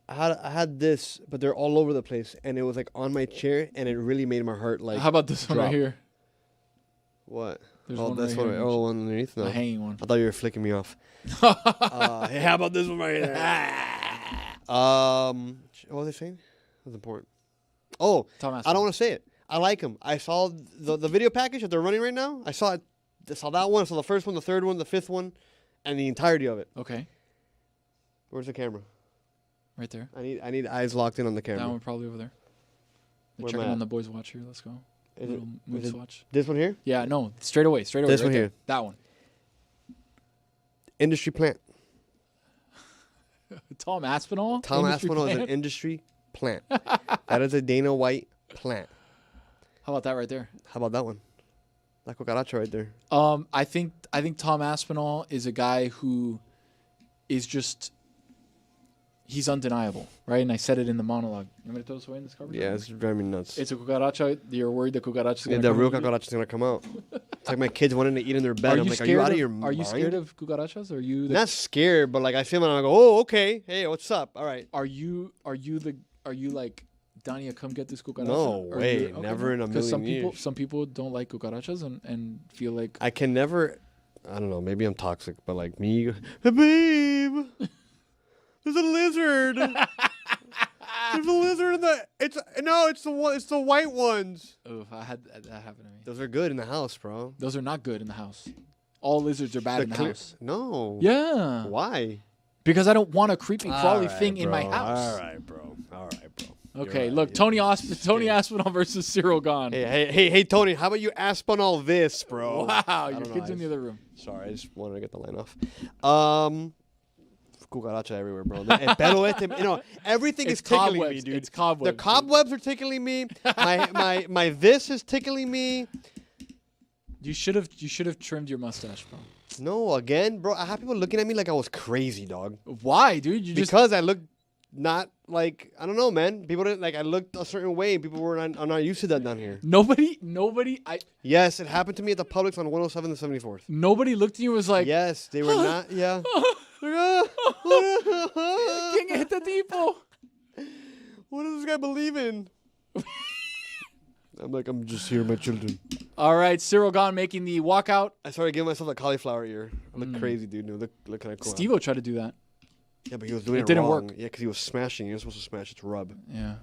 I had this, but they're all over the place, and it was like on my chair, and it really made my heart like. How about this one right drop. here? What? There's oh, one this right one. here. Oh, one underneath. No, A hanging one. I thought you were flicking me off. Hey, how about this one right here? What was I saying? That was important. Oh, Tom I Aspinall. don't want to say it. I like him. I saw the video package that they're running right now. I saw it. I saw that one. I saw the first one, the third one, the fifth one, and the entirety of it. Okay, Where's the camera? right there. I need eyes locked in on the camera. That one probably over there. They're Where am checking I on at? the boys' watch here. Let's go. Is Little mood it swatch. this one here? Yeah, no, straight away. This right one there. here. That one. Industry plant. Tom Aspinall. Tom Industry Aspinall is an plant? industry plant. That is a Dana White plant. How about that right there? How about that one? That cucaracha right there. I think Tom Aspinall is a guy who is just he's undeniable, right? And I said it in the monologue. You want me to throw this away in this cover? Yeah, it's driving me nuts. It's a cucaracha. You're worried the cucaracha is Yeah, going to the real cucaracha is gonna come out. It's like my kids wanting to eat in their bed. I'm like, are you out of your mind? Are you scared of cucarachas? Are you the, Not scared, but like I see them and I go, oh, okay. Hey, what's up? All right. are you like Dania, come get this cucaracha? No Are way. you- Never in a 'Cause million years. some people don't like cucarachas and feel like I can never. I don't know. Maybe I'm toxic, but like me, hey, babe, there's a lizard. There's a lizard in the. It's the one. It's the white ones. oh, I had that happen to me. Those are good in the house, bro. Those are not good in the house. All lizards are bad in the house. No. Yeah. Why? Because I don't want a creepy crawly All right, thing in my bro. house. All right, bro. Okay, You're look, right. Tony Aspinall versus Ciryl Gane. Hey, Tony. How about you Aspinall this, bro? Wow, I your don't know, kid's in the other room. Sorry, I just wanted to get the line off. Cucaracha everywhere, bro. Everything is It's tickling cobwebs. me, dude. It's cobwebs. The cobwebs are tickling me. My this is tickling me. You should have trimmed your mustache, bro. No, again, bro. I have people looking at me like I was crazy, dog. Why, dude? You just Because I look not like I don't know, man. People didn't like I looked a certain way. People are not used to that down here. nobody Yes, it happened to me at the Publix on 107 and 74th. nobody looked at you and was like, Yes, they were not. Yeah. King hit the tipo. What does this guy believe in? I'm like, I'm just here, my children. All right, Ciryl Gane making the walkout. I started giving myself a cauliflower ear. I look crazy, dude. Look kind of cool. Steve-O tried to do that. Yeah, but he was doing it didn't wrong. work. Yeah, because he was smashing. You're supposed to smash its rub. Yeah.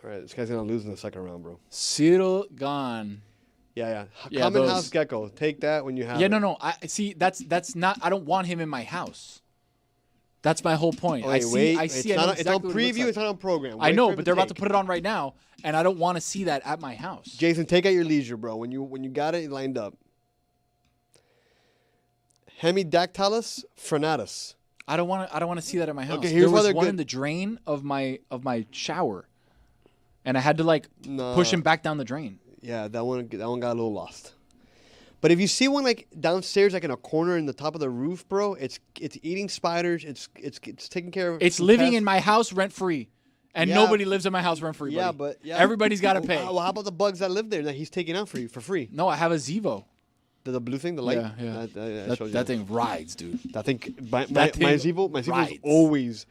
All right, this guy's going to lose in the second round, bro. Ciryl Gane. Yeah. Yeah, Common those- house gecko. Take that when you have Yeah, it. no. I see. That's not. I don't want him in my house. That's my whole point. Oh, wait, I wait. see. It's I know on exactly what it looks preview. like. It's not on program. I Wait know, for him but they're about to take. put it on right now, and I don't want to see that at my house. Jason, take at your leisure, bro. When you got it lined up. Hemidactylus frenatus. I don't want to see that at my house. Okay, here's there why was they're one good. in the drain of my shower, and I had to No. push him back down the drain. Yeah, that one got a little lost. But if you see one like downstairs, like in a corner in the top of the roof, bro, it's eating spiders. It's taking care of. It's some living pests. in my house rent free, and Yeah. nobody lives in my house rent free. Yeah, buddy. but everybody's got to pay. Well, how about the bugs that live there that he's taking out for you for free? No, I have a Zevo. The blue thing, the light. Yeah. That shows you. That thing rides, dude. I think my That thing Zevo's rides.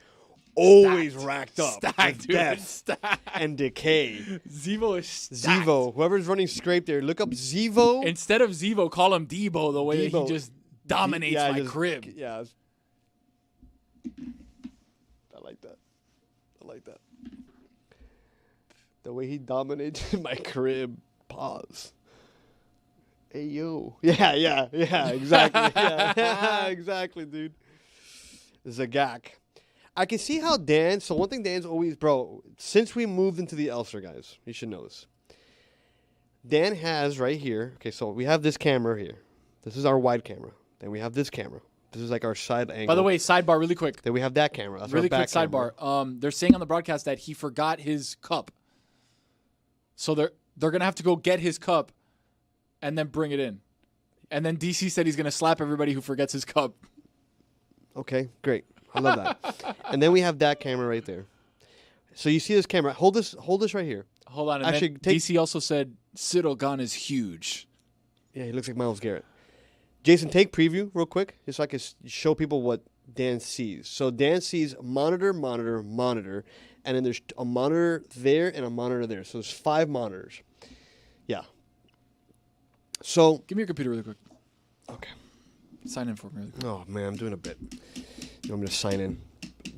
always racked up Stacked, with dude. death Stacked. and decay. Zevo is stacked. Zevo, whoever's running scrape there, look up Zevo. Instead of Zevo, call him Debo. The way that Debo. he just dominates my just- crib. Yeah. I like that. The way he dominates my crib. Pause. Hey yo. Yeah, exactly. Yeah, exactly, dude. Zagak. I can see how Dan, so one thing Dan's always, bro, since we moved into the Elster, guys, you should know this. Dan has right here, okay, so we have this camera here. This is our wide camera. Then we have this camera. This is like our side angle. By the way, sidebar, really quick. Then we have that camera. That's Really our quick back camera. sidebar. They're saying on the broadcast that he forgot his cup. So they're gonna have to go get his cup and then bring it in. And then DC said he's gonna slap everybody who forgets his cup. Okay, great. I love that. And then we have that camera right there. So you see this camera. Hold this right here. Hold on. And Actually, then take- DC also said Ciryl Gane is huge. Yeah, he looks like Myles Garrett. Jason, take preview real quick, just so I can show people what Dan sees. So Dan sees monitor, and then there's a monitor there and a monitor there. So there's 5 monitors. Yeah. So, Give me your computer really quick. okay. Sign in for me really quick. Oh, man, I'm doing a bit. You want me to sign in?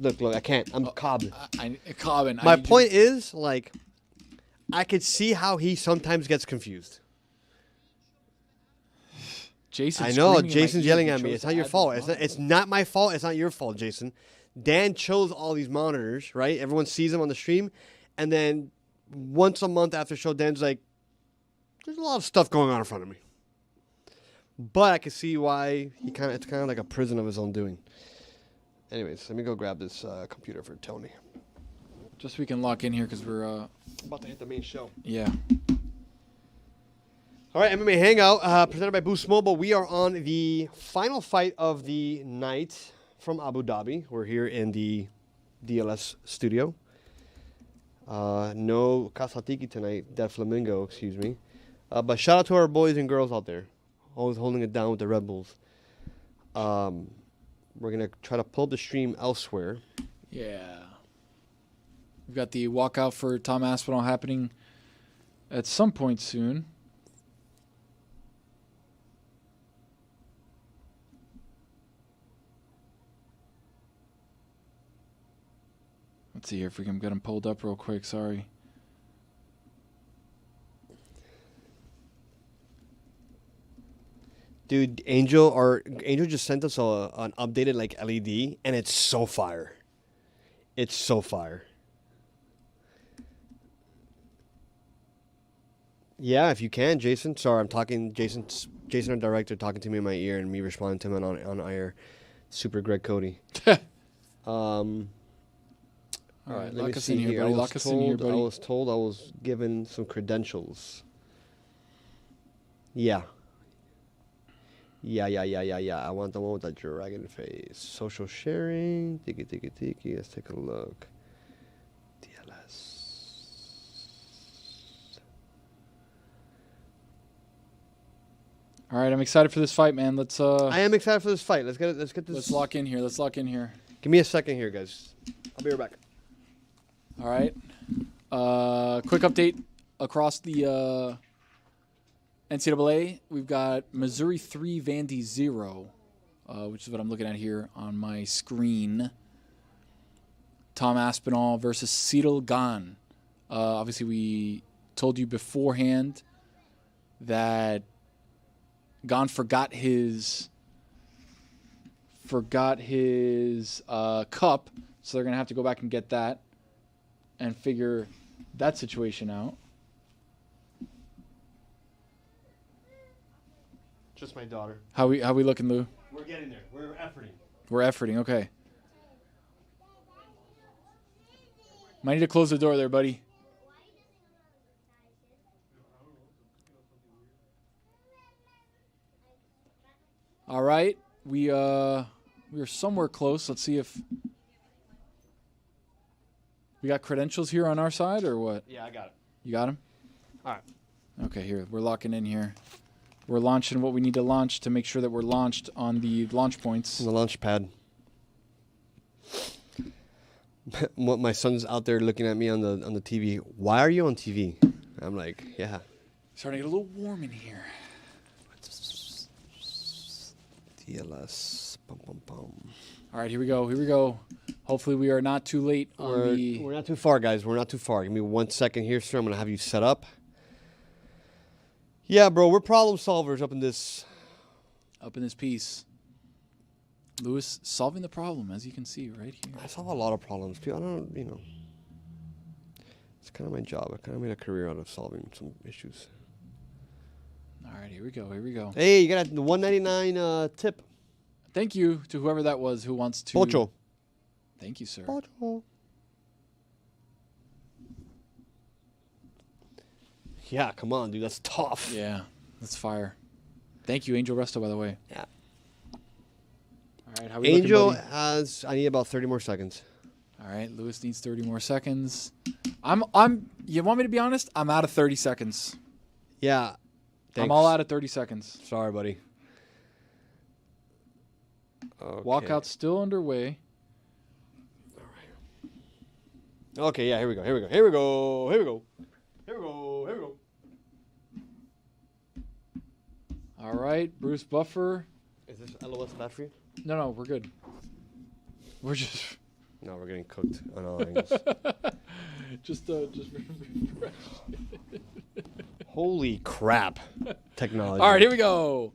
Look, I can't. I'm cobbing. Cobbin. My point is, like, I could see how he sometimes gets confused. Jason. I know. Jason's yelling at me. It's not your fault. It's not my fault. It's not your fault, Jason. Dan chose all these monitors, right? Everyone sees them on the stream. And then once a month after show, Dan's like, there's a lot of stuff going on in front of me. But I can see why it's kind of like a prison of his own doing. Anyways, let me go grab this computer for Tony. Just so we can lock in here because we're About to hit the main show. yeah. All right, MMA Hangout, presented by Boost Mobile. We are on the final fight of the night from Abu Dhabi. We're here in the DLS studio. No Kasatiki tonight, Dead Flamingo, excuse me. But shout out to our boys and girls out there, always holding it down with the Red Bulls. We're going to try to pull up the stream elsewhere. Yeah. We've got the walkout for Tom Aspinall happening at some point soon. Let's see here if we can get him pulled up real quick. Sorry. Dude, Angel just sent us an updated like LED, and it's so fire. It's so fire. Yeah, if you can, Jason. Sorry, I'm talking. Jason, our director, talking to me in my ear, and me responding to him on air. Super Greg Cody. All right, let me lock us see in here, here. buddy. Lock us in here, buddy. I was told I was given some credentials. Yeah. I want the one with that dragon face. Social sharing. Tiki. Let's take a look. DLS. All right, I'm excited for this fight, man. Let's I am excited for this fight. Let's get this. let's lock in here. Let's lock in here. Give me a second here, guys. I'll be right back. All right. Quick update across the NCAA. We've got Missouri 3, Vandy 0. which is what I'm looking at here on my screen. Tom Aspinall versus Ciryl Gane. Obviously, we told you beforehand that Gane forgot his cup, so they're going to have to go back and get that and figure that situation out. Just my daughter. How we looking, Lou? We're getting there. We're efforting. We're efforting, okay. Might need to close the door there, buddy. All right, we are somewhere close. Let's see if we got credentials here on our side or what. Yeah, I got it. You got them? All right. Okay, here we're locking in here. We're launching what we need to launch to make sure that we're launched on the launch points. On the launch pad. My son's out there looking at me on the TV. Why are you on TV? I'm like, yeah. Starting to get a little warm in here. TLS. Bum, bum, bum. All right, here we go. Here we go. Hopefully we are not too late on We're not too far, guys. We're not too far. Give me 1 second here, sir. I'm going to have you set up. Yeah, bro. We're problem solvers up in this piece. Lewis solving the problem, as you can see right here. I solve a lot of problems, too. I don't, it's kind of my job. I kind of made a career out of solving some issues. All right, here we go. Here we go. Hey, you got a $1.99 tip. Thank you to whoever that was who wants to. Ocho. Thank you, sir. Ocho. Yeah, come on, dude. That's tough. Yeah, that's fire. Thank you, Angel Resto, by the way. Yeah. All right, how we Angel looking, buddy? has. I need about 30 more seconds. All right, Lewis needs 30 more seconds. You want me to be honest? I'm out of 30 seconds. Yeah. Thanks. I'm all out of 30 seconds. Sorry, buddy. Okay. Walkout's still underway. Okay, yeah, here we go. Here we go. Here we go. Here we go. Here we go. Here we go. All right, Bruce Buffer. Is this LOS bad for you? No, we're good. We're just No, we're getting cooked on all angles. just Holy crap. Technology. All right, here we go.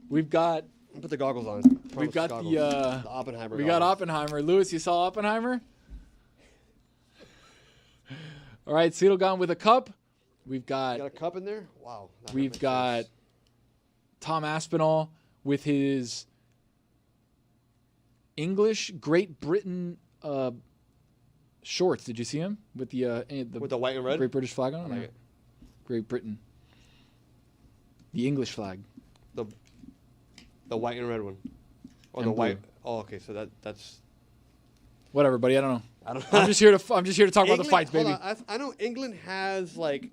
We've got Put the goggles on. We've got goggles. the Oppenheimer we got goggles. Oppenheimer. Lewis, you saw Oppenheimer? All right, Ciryl Gane with a cup. We've You got got a cup in there? Wow. that we've makes got sense. Tom Aspinall with his English Great Britain shorts. Did you see him with the With the white and red? Great British flag on? I it? like No. it. Great Britain. The English flag. The white and red one. Or And the white. blue. Oh, okay. So that's. Whatever, buddy. I don't know. I don't I'm just here to talk about the fights, baby. Hold on, I know England has like,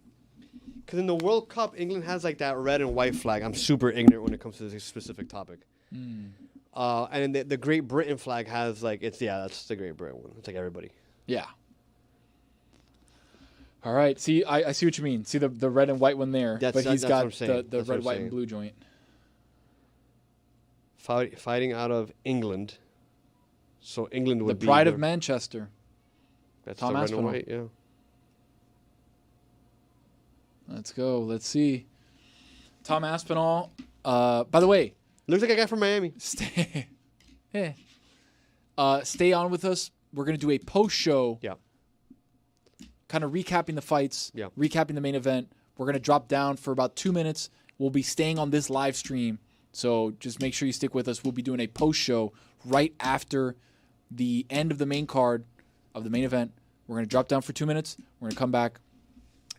because in the World Cup, England has like that red and white flag. I'm super ignorant when it comes to this specific topic. And the Great Britain flag has like that's the Great Britain one. It's like everybody. Yeah. All right. See, I see what you mean. See the red and white one there, but he's that's what got I'm saying. the That's what red, I'm white, saying. and blue joint. Fighting out of England. So England would The be pride of Manchester. That's Tom the red Aspinall. and white, yeah. Let's go. Let's see. Tom Aspinall. By the way, Looks like a guy from Miami. stay on with us. We're gonna do a post show. Yeah. Kind of recapping the fights. Yeah. Recapping the main event. We're gonna drop down for about 2 minutes. We'll be staying on this live stream, so just make sure you stick with us. We'll be doing a post show right after the end of the main card of the main event. We're gonna drop down for 2 minutes. We're gonna come back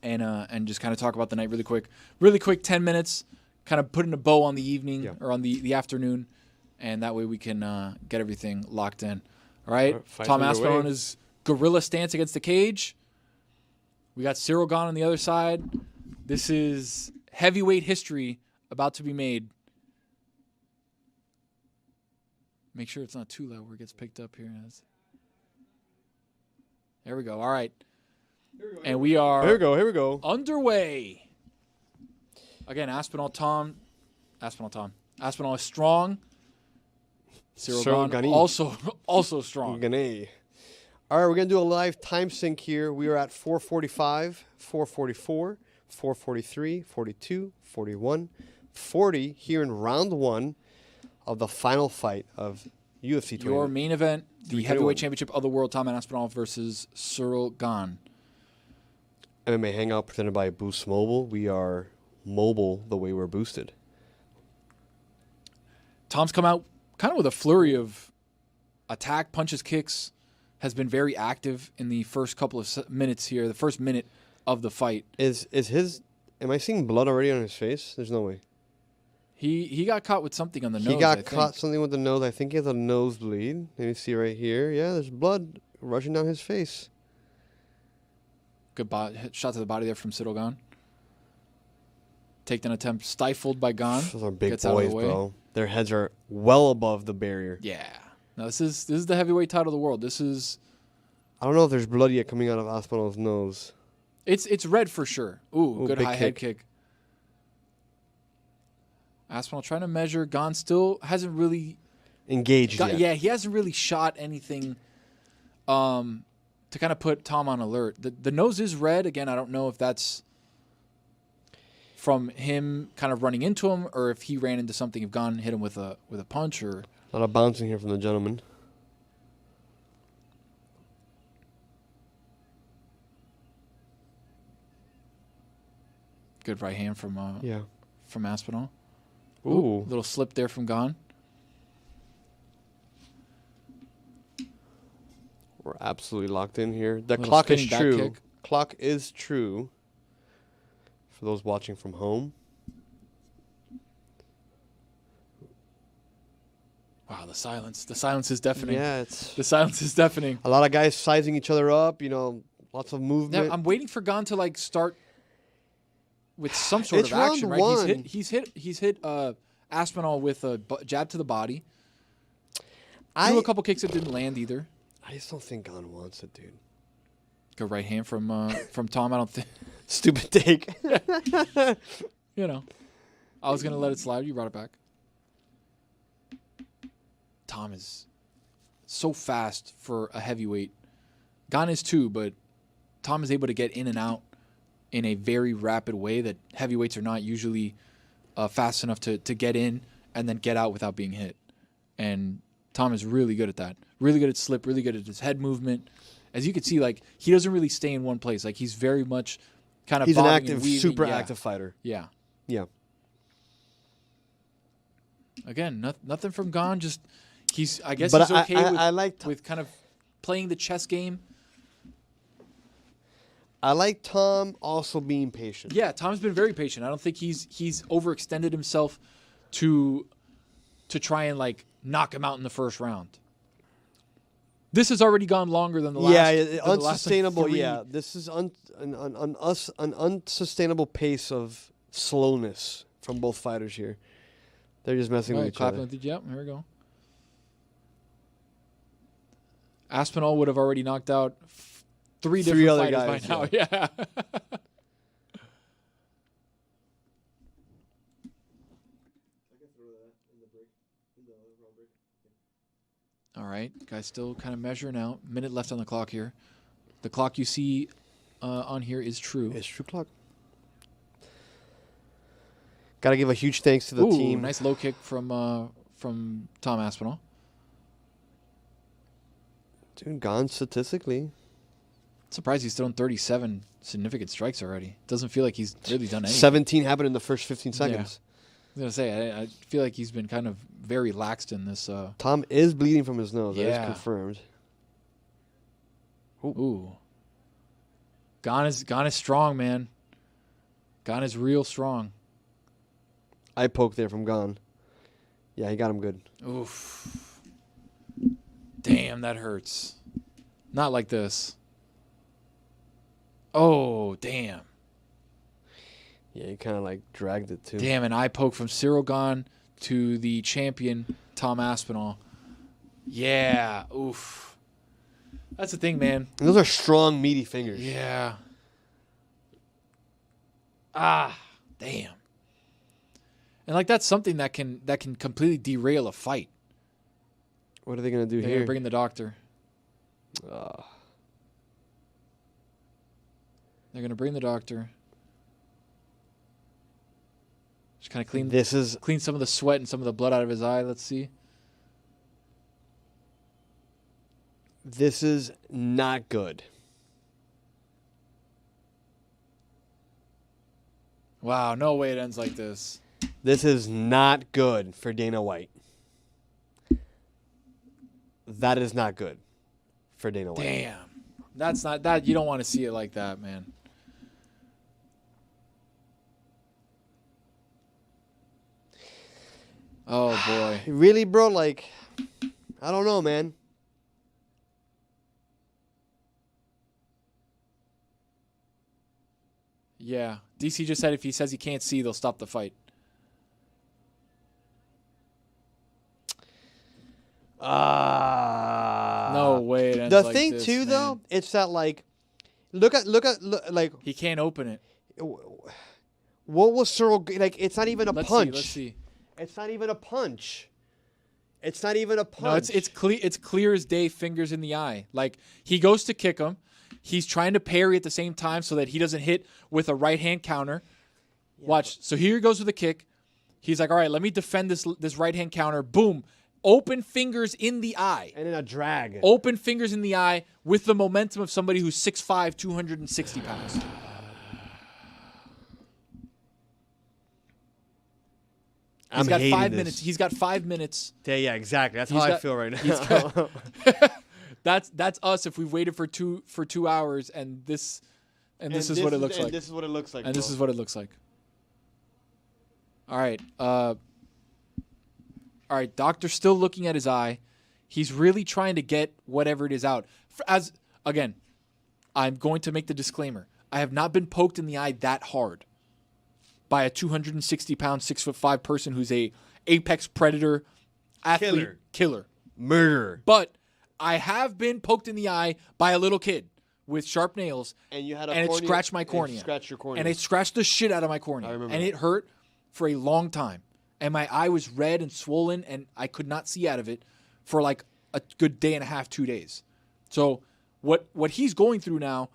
and just kind of talk about the night really quick. Really quick, 10 minutes. Kind of putting a bow on the evening or on the afternoon, and that way we can get everything locked in. All right. Fight Tom underway. Aspinall in his gorilla stance against the cage. We got Ciryl Gane on the other side. This is heavyweight history about to be made. Make sure it's not too loud where it gets picked up here. There we go. All right. And we are Here we go. underway. Again, Aspinall is strong. Ciryl Gane, Gane. also strong. Gane. All right, we're going to do a live time sync here. We are at 4:45, 4:44, 4:43, 42, 41, 40 here in round one of the final fight of UFC 20. Your main event, the heavyweight championship of the world, Tom Aspinall versus Ciryl Gane. MMA Hangout presented by Boost Mobile. We are mobile the way we're boosted. Tom's come out kind of with a flurry of attack, punches, kicks, has been very active in the first couple of minutes here, the first minute of the fight. Am I seeing blood already on his face? There's no way. He got caught with something on the nose. He got caught something with the nose. I think he has a nosebleed. Let me see right here. Yeah, there's blood rushing down his face. Good shot to the body there from Ciryl Gane. Takedown attempt stifled by Gane. Those are big Gets out of boys, the way. bro. Their heads are well above the barrier. Yeah. Now this is the heavyweight title of the world. This is. I don't know if there's blood yet coming out of Aspinall's nose. It's red for sure. Ooh, good big high head kick. Aspinall trying to measure. Gane still hasn't really Engaged yet. Yeah, he hasn't really shot anything to kind of put Tom on alert. The nose is red. Again, I don't know if that's from him kind of running into him or if he ran into something, if Gane hit him with a punch or... A lot of bouncing here from the gentleman. Good right hand from Aspinall. Ooh. Little slip there from Gane. We're absolutely locked in here. The Little clock is spinning back true. kick. Clock is true. For those watching from home. Wow, the silence. The silence is deafening. Yeah, The silence is deafening. a lot of guys sizing each other up. Lots of movement. Yeah, I'm waiting for Gane to start with some sort It's of action, round right? one. He's hit Aspinall with a jab to the body. Threw a couple kicks that didn't land either. I just don't think Gane wants it, dude. Good right hand from Tom. I don't think Stupid take. I was gonna let it slide. You brought it back. Tom is so fast for a heavyweight. Gane is too, but Tom is able to get in and out in a very rapid way that heavyweights are not usually fast enough to get in and then get out without being hit. And Tom is really good at that. Really good at slip, really good at his head movement. As you can see, he doesn't really stay in one place. He's very much kind of He's an bobbing active, and weaving. super Yeah. active fighter. Yeah. Yeah. Again, nothing from Gane. Just I guess But he's okay I like with kind of playing the chess game. I like Tom also being patient. Yeah, Tom's been very patient. I don't think he's overextended himself to try and knock him out in the first round. This has already gone longer than the last. Yeah, than unsustainable. The last, Yeah, this is an unsustainable pace of slowness from both fighters here. They're just messing with each other. Yep, here we go. Aspinall would have already knocked out three different other fighters guys, by now. Yeah. All right, guys, still kind of measuring out. Minute left on the clock here. The clock you see on here is true. It's true clock. Got to give a huge thanks to the team. Nice low kick from Tom Aspinall. Dude, Gane statistically. Surprised he's thrown 37 significant strikes already. Doesn't feel like he's really done anything. 17 happened in the first 15 seconds. I was going to say, I feel like he's been kind of very laxed in this. Tom is bleeding from his nose. Yeah. That is confirmed. Ooh. Gane is strong, man. Gane is real strong. Eye poke there from Gane. Yeah, he got him good. Oof. Damn, that hurts. Not like this. Oh, damn. Yeah, he kind of dragged it too. Damn, an eye poke from Ciryl Gane to the champion, Tom Aspinall. Yeah, oof. That's the thing, man. And those are strong, meaty fingers. Yeah. Ah, damn. And that's something that can completely derail a fight. What are they gonna do They're here? gonna bring in the doctor. Uh, They're gonna bring the doctor. Just kind of clean some of the sweat and some of the blood out of his eye. Let's see. This is not good. Wow, no way it ends like this. This is not good for Dana White. That is not good for Dana White. Damn. That's not that. You don't want to see it like that, man. Oh boy. Really, bro? Like, I don't know, man. Yeah. DC just said if he says he can't see, they'll stop the fight. No way. It ends The like thing this, too, man. though, it's that like, look like He can't open it. what was Ciryl like? It's not even a punch. Let's see. It's not even a punch. It's not even a punch. No, it's clear. It's clear as day. Fingers in the eye. Like he goes to kick him. He's trying to parry at the same time so that he doesn't hit with a right hand counter. Yeah, watch. So here he goes with a kick. He's like, all right, let me defend this right hand counter. Boom. Open fingers in the eye. And then a drag. Open fingers in the eye with the momentum of somebody who's 6'5", 260 pounds. He's got 5 minutes. He's got 5 minutes. Yeah, exactly. That's how I feel right now. That's us if we waited for 2 hours and this is what it looks like. This is what it looks like. And bro. this is what it looks like. All right. All right. Doctor's still looking at his eye. He's really trying to get whatever it is out. Again, I'm going to make the disclaimer. I have not been poked in the eye that hard by a 260-pound, 6'5" person who's a apex predator, athlete, killer, murderer. But I have been poked in the eye by a little kid with sharp nails, and it scratched my cornea. Scratched your cornea. And it scratched the shit out of my cornea. I remember. And it hurt for a long time. And my eye was red and swollen, and I could not see out of it for like a good day and a half, 2 days. So what he's going through now,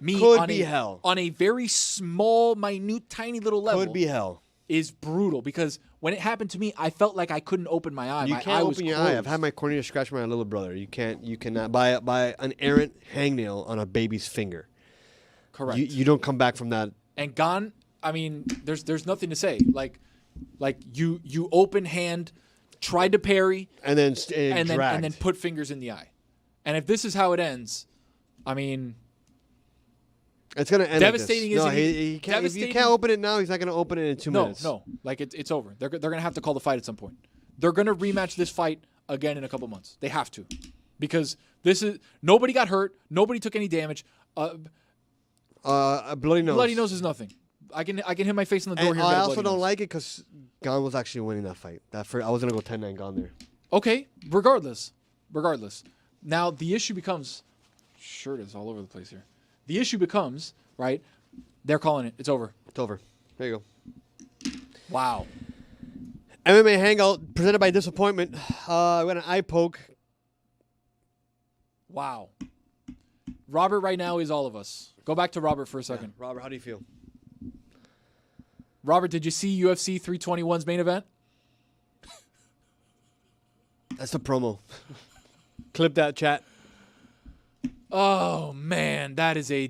hell. On a very small, minute, tiny little level. Could be hell. Is brutal because when it happened to me, I felt like I couldn't open my eye. You my can't eye open was your closed. eye. I've had my cornea scratched by my little brother. You cannot by an errant hangnail on a baby's finger. Correct. You don't come back from that. And Gane, I mean, there's nothing to say. Like you open hand, tried to parry, and then put fingers in the eye. And if this is how it ends, I mean, it's gonna end devastating. Like this. No, he can't. If you can't open it now, he's not gonna open it in 2 minutes. No, like it's over. They're gonna have to call the fight at some point. They're gonna rematch this fight again in a couple months. They have to, because this is nobody got hurt, nobody took any damage. A bloody nose. Bloody nose is nothing. I can hit my face on the door here. I also don't like it because Gane was actually winning that fight. I was gonna go 10-9 Gane there. Okay, regardless. Now the issue becomes, shirt is all over the place here. The issue becomes, right? They're calling it. It's over. It's over. There you go. Wow. MMA Hangout presented by Disappointment. We got an eye poke. Wow. Robert right now is all of us. Go back to Robert for a second. Yeah. Robert, how do you feel? Robert, did you see UFC 321's main event? That's the promo. Clip that, chat. Oh man, that is a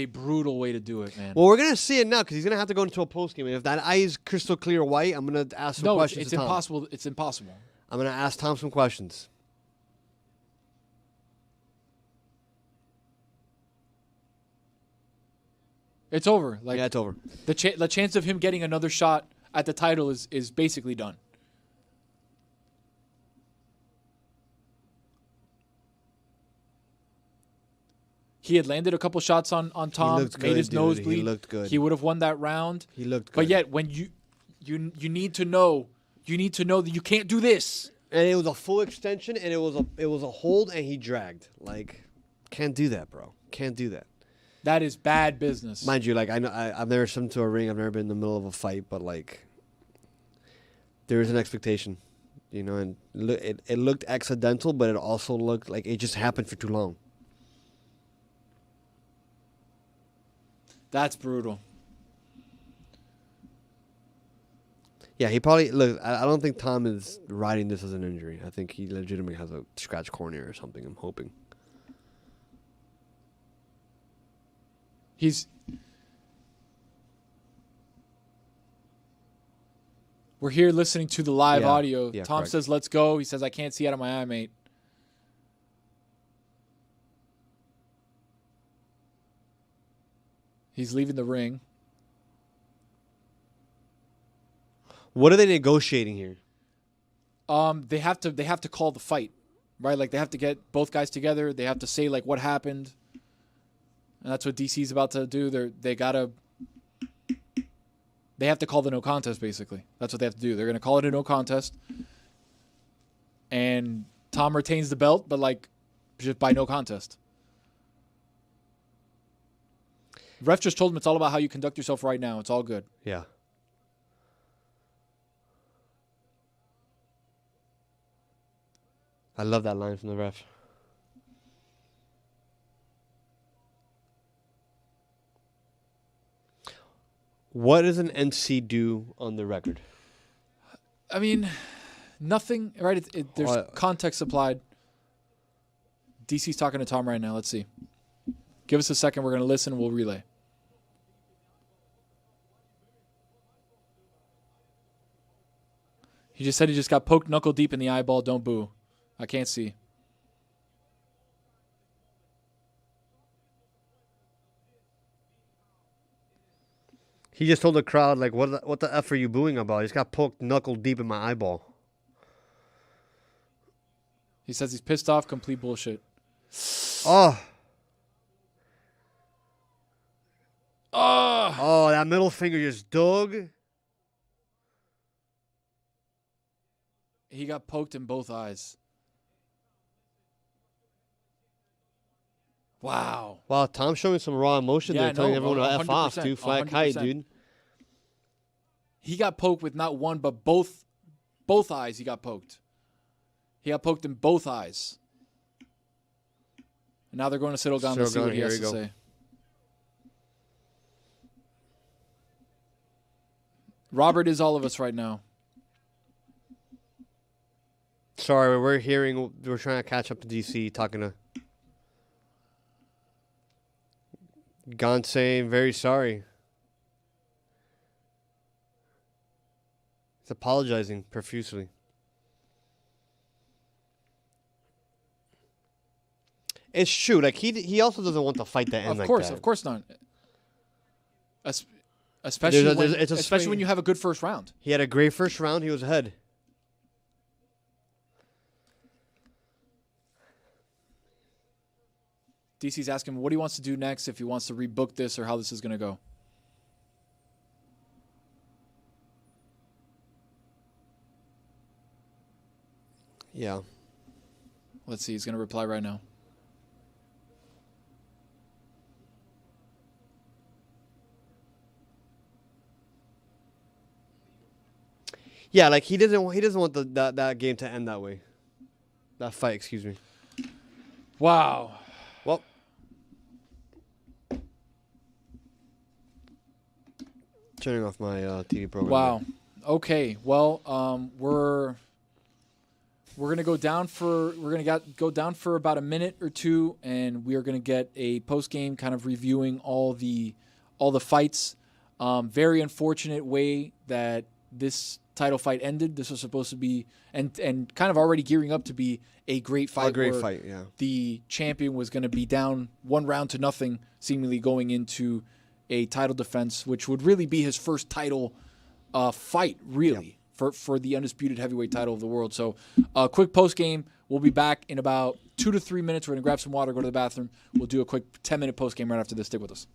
brutal way to do it, man. Well, we're gonna see it now because he's gonna have to go into a post game. If that eye is crystal clear white, I'm gonna ask some questions. It's impossible. It's impossible. I'm gonna ask Tom some questions. It's over. Like, yeah, it's over. The chance of him getting another shot at the title is basically done. He had landed a couple shots on Tom, made his nose bleed. He looked good. He would have won that round. He looked good. But yet, when you need to know that you can't do this. And it was a full extension, and it was a hold, and he dragged. Like, can't do that, bro. Can't do that. That is bad business. Mind you, like I've never stepped into a ring. I've never been in the middle of a fight, but like, there is an expectation. You know, and it looked accidental, but it also looked like it just happened for too long. That's brutal. Yeah, he probably look. I don't think Tom is riding this as an injury. I think he legitimately has a scratch cornea or something. I'm hoping. We're here listening to the live audio. Yeah, Tom correct. says, "Let's go." He says, "I can't see out of my eye, mate." He's leaving the ring. What are they negotiating here? They have to call the fight, right? Like they have to get both guys together. They have to say like what happened, and that's what DC's about to do. They have to call the no contest. Basically, that's what they have to do. They're gonna call it a no contest, and Tom retains the belt, but like just by no contest. Ref just told him it's all about how you conduct yourself right now. It's all good. Yeah. I love that line from the ref. What does an NC do on the record? I mean, nothing, right? There's context supplied. DC's talking to Tom right now. Let's see. Give us a second. We're going to listen. We'll relay. He just said he just got poked knuckle deep in the eyeball. Don't boo. I can't see. He just told the crowd, like, what the F are you booing about? He just got poked knuckle deep in my eyeball. He says he's pissed off. Complete bullshit. Oh. Oh. Oh, that middle finger just dug. He got poked in both eyes. Wow. Wow, Tom's showing some raw emotion there, telling everyone to F off, dude. Flat kite, dude. He got poked with not one, but both eyes he got poked. He got poked in both eyes. And now they're going to Ciryl Gane to see what he has to say. Robert is all of us right now. Sorry, we're trying to catch up to DC, talking to Gane saying very sorry. He's apologizing profusely. It's true. Like he also doesn't want the fight to end like that. Of course not. Especially when you have a good first round. He had a great first round. He was ahead. DC's asking him what he wants to do next, if he wants to rebook this or how this is going to go. Yeah. Let's see. He's going to reply right now. Yeah, like he doesn't want that game to end that way. That fight, excuse me. Wow. Well, turning off my TV program. Wow. Okay. Well, we're gonna go down for go down for about a minute or two, and we are gonna get a post game kind of reviewing all the fights. Very unfortunate way that this title fight ended. This was supposed to be and kind of already gearing up to be a great fight. A great fight, yeah. The champion was going to be down 1-0, seemingly going into a title defense, which would really be his first title fight, really, for the undisputed heavyweight title of the world. So, quick post game. We'll be back in about 2 to 3 minutes. We're going to grab some water, go to the bathroom. We'll do a quick 10-minute post game right after this. Stick with us.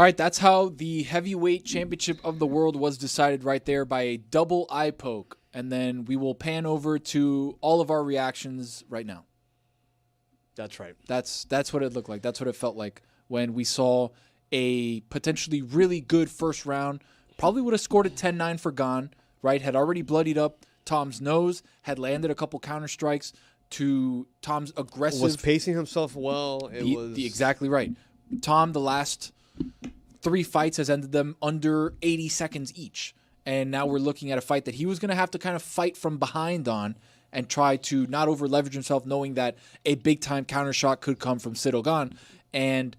All right, that's how the heavyweight championship of the world was decided right there by a double eye poke. And then we will pan over to all of our reactions right now. That's right. That's what it looked like. That's what it felt like when we saw a potentially really good first round. Probably would have scored at 10-9 for Gane, right? Had already bloodied up Tom's nose, had landed a couple counter strikes to Tom's aggressive. Was pacing himself well. Exactly right. Tom, the last 3 fights has ended them under 80 seconds each. And now we're looking at a fight that he was going to have to kind of fight from behind on and try to not over leverage himself, knowing that a big time counter shot could come from Ciryl Gane. And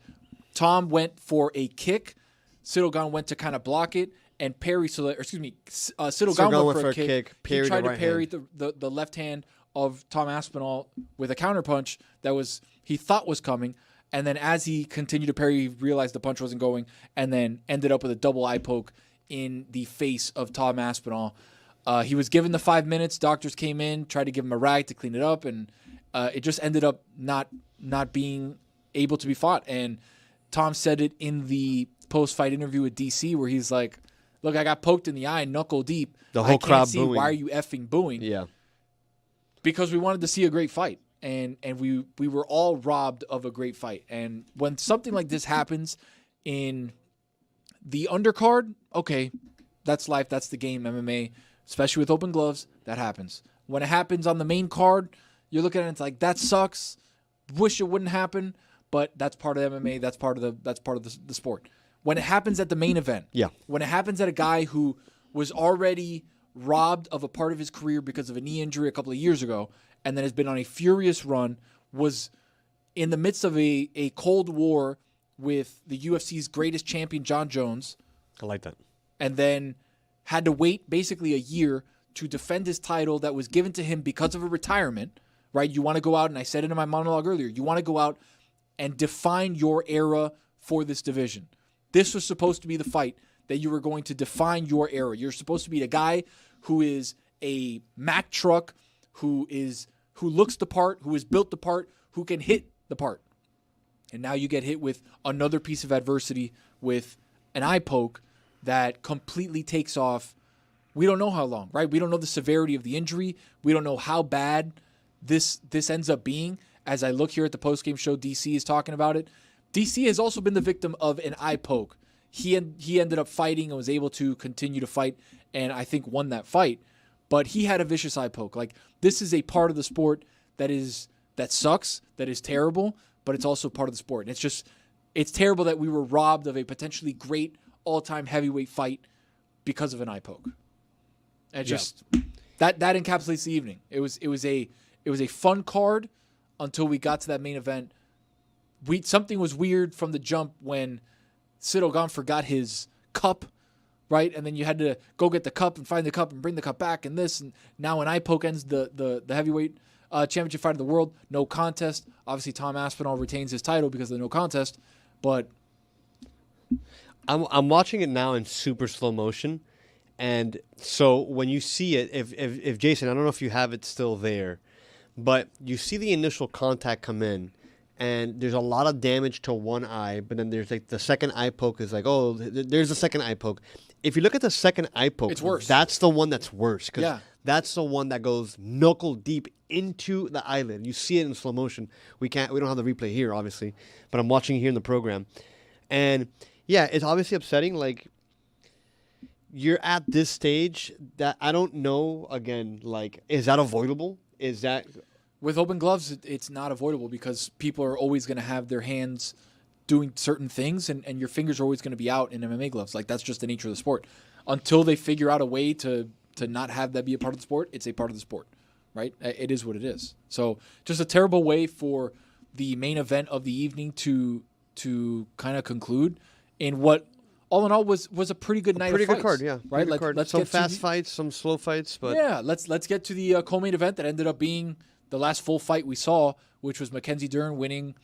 Tom went for a kick. Ciryl Gane went to kind of block it and parry. Ciryl Gane went for a kick. He tried to parry the left hand of Tom Aspinall with a counter punch that he thought was coming. And then as he continued to parry, he realized the punch wasn't going and then ended up with a double eye poke in the face of Tom Aspinall. He was given the 5 minutes. Doctors came in, tried to give him a rag to clean it up, and it just ended up not being able to be fought. And Tom said it in the post-fight interview with DC where he's like, look, I got poked in the eye, knuckle deep. The whole crowd see booing. Why are you effing booing? Yeah. Because we wanted to see a great fight. And we were all robbed of a great fight. And when something like this happens in the undercard, okay, that's life. That's the game, MMA. Especially with open gloves, that happens. When it happens on the main card, you're looking at it, it's like, that sucks. Wish it wouldn't happen, but that's part of MMA. That's part of the sport. When it happens at the main event, when it happens at a guy who was already robbed of a part of his career because of a knee injury a couple of years ago, and then has been on a furious run, was in the midst of a cold war with the UFC's greatest champion, John Jones. I like that. And then had to wait basically a year to defend his title that was given to him because of a retirement, right? You want to go out, and I said it in my monologue earlier, you want to go out and define your era for this division. This was supposed to be the fight that you were going to define your era. You're supposed to be the guy who is a Mack truck, who looks the part, who is built the part, who can hit the part. And now you get hit with another piece of adversity with an eye poke that completely takes off. We don't know how long, right? We don't know the severity of the injury. We don't know how bad this ends up being. As I look here at the postgame show, DC is talking about it. DC has also been the victim of an eye poke. He ended up fighting and was able to continue to fight, and I think won that fight. But he had a vicious eye poke. Like, this is a part of the sport that sucks, that is terrible, but it's also part of the sport. And it's terrible that we were robbed of a potentially great all-time heavyweight fight because of an eye poke. And that encapsulates the evening. It was a fun card until we got to that main event. Something was weird from the jump when Ciryl Gane forgot his cup, right? And then you had to go get the cup and find the cup and bring the cup back and this. And now an eye poke ends the heavyweight championship fight of the world. No contest. Obviously, Tom Aspinall retains his title because of the no contest. But I'm watching it now in super slow motion. And so when you see it, if Jason, I don't know if you have it still there, but you see the initial contact come in, and there's a lot of damage to one eye, but then there's like the second eye poke is like, oh, there's a second eye poke. If you look at the second eye poke, it's worse. That's the one that's worse. Because that's the one that goes knuckle deep into the eyelid. You see it in slow motion. We don't have the replay here, obviously, but I'm watching it here in the program. And yeah, it's obviously upsetting. Like, you're at this stage that I don't know, again, like, is that avoidable? Is that... With open gloves, it's not avoidable because people are always going to have their hands doing certain things, and your fingers are always going to be out in MMA gloves. Like, that's just the nature of the sport. Until they figure out a way to not have that be a part of the sport, it's a part of the sport, right? It is what it is. So just a terrible way for the main event of the evening to kind of conclude in what, all in all, was a pretty good night of fights. Pretty good card, yeah. Right? Let's some fast fights, some slow fights. But yeah, let's get to the co-main event that ended up being the last full fight we saw, which was Mackenzie Dern winning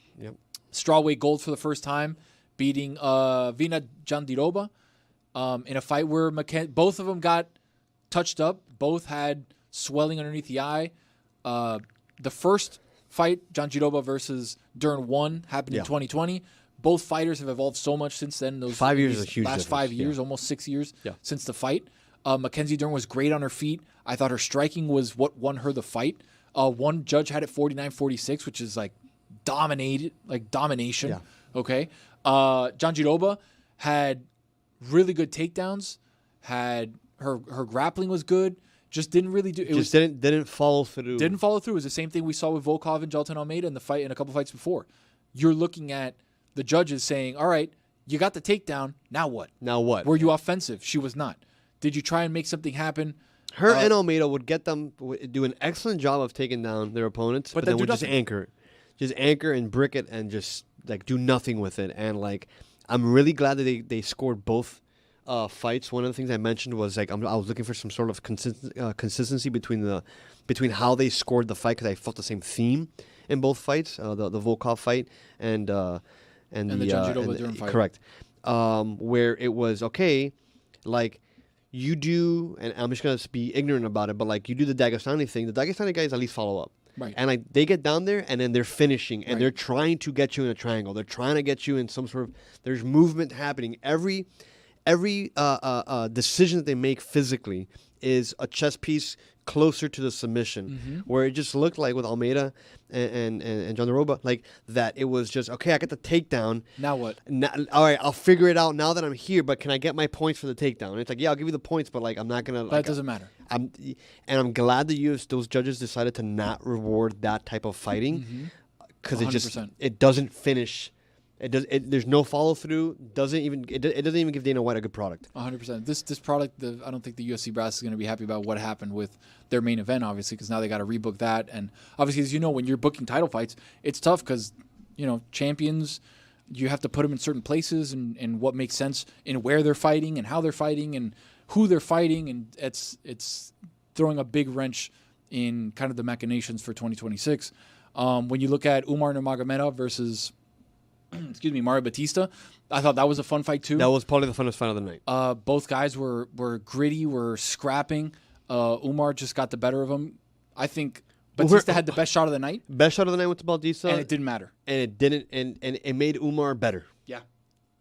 strawweight gold for the first time, beating Virna Jandiroba in a fight where both of them got touched up. Both had swelling underneath the eye. The first fight, Jandiroba versus Dern 1, happened in 2020. both fighters have evolved so much since then. Those 5 years is a huge last difference. 5 years, almost 6 years Yeah. since the fight. Mackenzie Dern was great on her feet. I thought her striking was what won her the fight. One judge had it 49-46, which is like domination. Yeah. Okay. Jandiroba had really good takedowns. Had her grappling was good. Just didn't really do it. Didn't follow through. Didn't follow through. It was the same thing we saw with Volkov and Jailton Almeida in the fight in a couple fights before. You're looking at the judges saying, all right, you got the takedown. Now what? Now what? Were you offensive? She was not. Did you try and make something happen? Her and Almeida would do an excellent job of taking down their opponents, but then would just anchor and brick it and just like do nothing with it. And like, I'm really glad that they scored both fights. One of the things I mentioned was like I was looking for some sort of consistency between how they scored the fight, because I felt the same theme in both fights, the Volkov fight and the Jandiroba Dern fight. Correct, where it was okay, like. You do, and I'm just gonna be ignorant about it, but like you do the Dagestani thing. The Dagestani guys at least follow up, Right. And like they get down there and then they're finishing, and Right. they're trying to get you in a triangle. They're trying to get you in some sort of. There's movement happening. Every decision that they make physically is a chess piece closer to the submission, where it just looked like with Almeida and Jandiroba, like that it was just okay. I got the takedown. Now what? All right, I'll figure it out now that I'm here. But can I get my points for the takedown? And it's like, yeah, I'll give you the points, but like I'm not gonna. That doesn't matter. I'm glad that those judges decided to not reward that type of fighting, because it just 100%. it doesn't finish. There's no follow through. It doesn't even give Dana White a good product. 100%. This product, I don't think the UFC brass is going to be happy about what happened with their main event, obviously, because now they got to rebook that. And obviously, as you know, when you're booking title fights, it's tough because, champions, you have to put them in certain places and what makes sense in where they're fighting and how they're fighting and who they're fighting. And it's throwing a big wrench in kind of the machinations for 2026. When you look at Umar Nurmagomedov versus... Mario Bautista, I thought that was a fun fight too. That was probably the funnest fight of the night. Both guys were gritty, were scrapping. Umar just got the better of him. I think Batista had the best shot of the night. Best shot of the night went to Bautista, and it didn't matter. And it didn't, and it made Umar better. Yeah,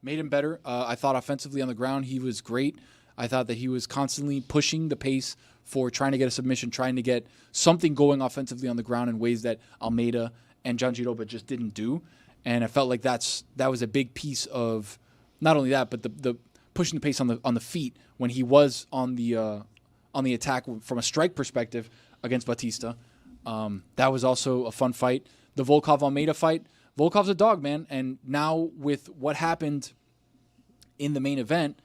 made him better. I thought offensively on the ground he was great. I thought that he was constantly pushing the pace for trying to get a submission, trying to get something going offensively on the ground in ways that Almeida and Jandiroba just didn't do. And I felt like that was a big piece of not only that, but the pushing the pace on the feet when he was on the attack from a strike perspective against Bautista. That was also a fun fight. The Volkov Almeida fight. Volkov's a dog, man. And now with what happened in the main event,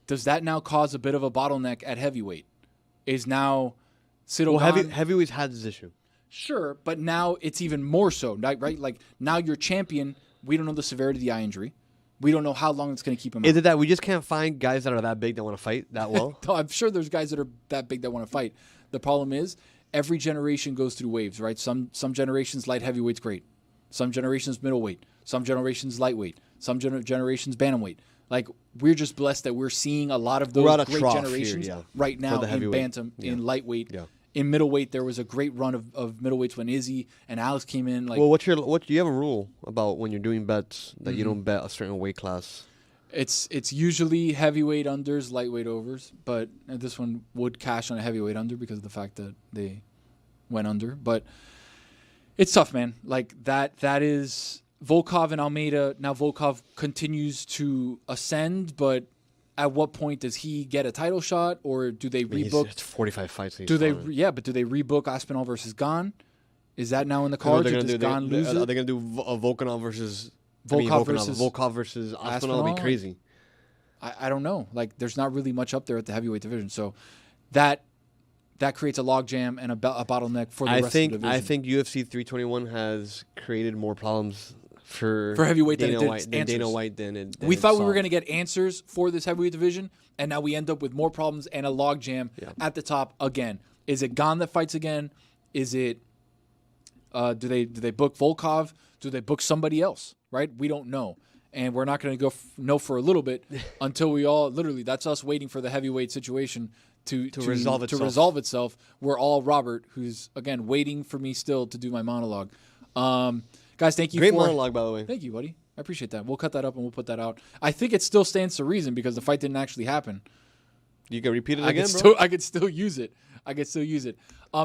does that now cause a bit of a bottleneck at heavyweight? Is now Ciryl heavyweights had this issue. Sure, but now it's even more so, right? Like, now you're champion. We don't know the severity of the eye injury. We don't know how long it's going to keep him out. Is it that we just can't find guys that are that big that want to fight that well? No, I'm sure there's guys that are that big that want to fight. The problem is every generation goes through waves, right? Some generations light heavyweight's great. Some generations middleweight. Some generations lightweight. Some generations bantamweight. Like, we're just blessed that we're seeing a lot of those great generations right now in bantam, in lightweight. Yeah. In middleweight, there was a great run of middleweights when Izzy and Alex came in. Like, well, do you have a rule about when you're doing bets that you don't bet a certain weight class? It's usually heavyweight unders, lightweight overs, but this one would cash on a heavyweight under because of the fact that they went under. But it's tough, man. Like, that is Volkov and Almeida. Now Volkov continues to ascend, but at what point does he get a title shot, or do they rebook? It's 45 fights. Do they rebook Aspinall versus Gane? Is that now in the cards? Are they going to do Volkov versus Volkov versus Aspinall? Would be crazy. I don't know. Like, there's not really much up there at the heavyweight division, so that creates a logjam and a bottleneck for the rest of the division. I think UFC 321 has created more problems for heavyweight Dana than White, Dana White than we thought we were going to get answers for this heavyweight division, and now we end up with more problems and a logjam at the top again. Is it Gane that fights again? Is it do they book Volkov? Do they book somebody else? Right? We don't know, and we're not going to know for a little bit until we all literally. That's us waiting for the heavyweight situation to resolve itself. We're all Robert, who's again waiting for me still to do my monologue. Guys, thank you. Great monologue, by the way. Thank you, buddy. I appreciate that. We'll cut that up and we'll put that out. I think it still stands to reason because the fight didn't actually happen. You can repeat it again, bro? I could still use it.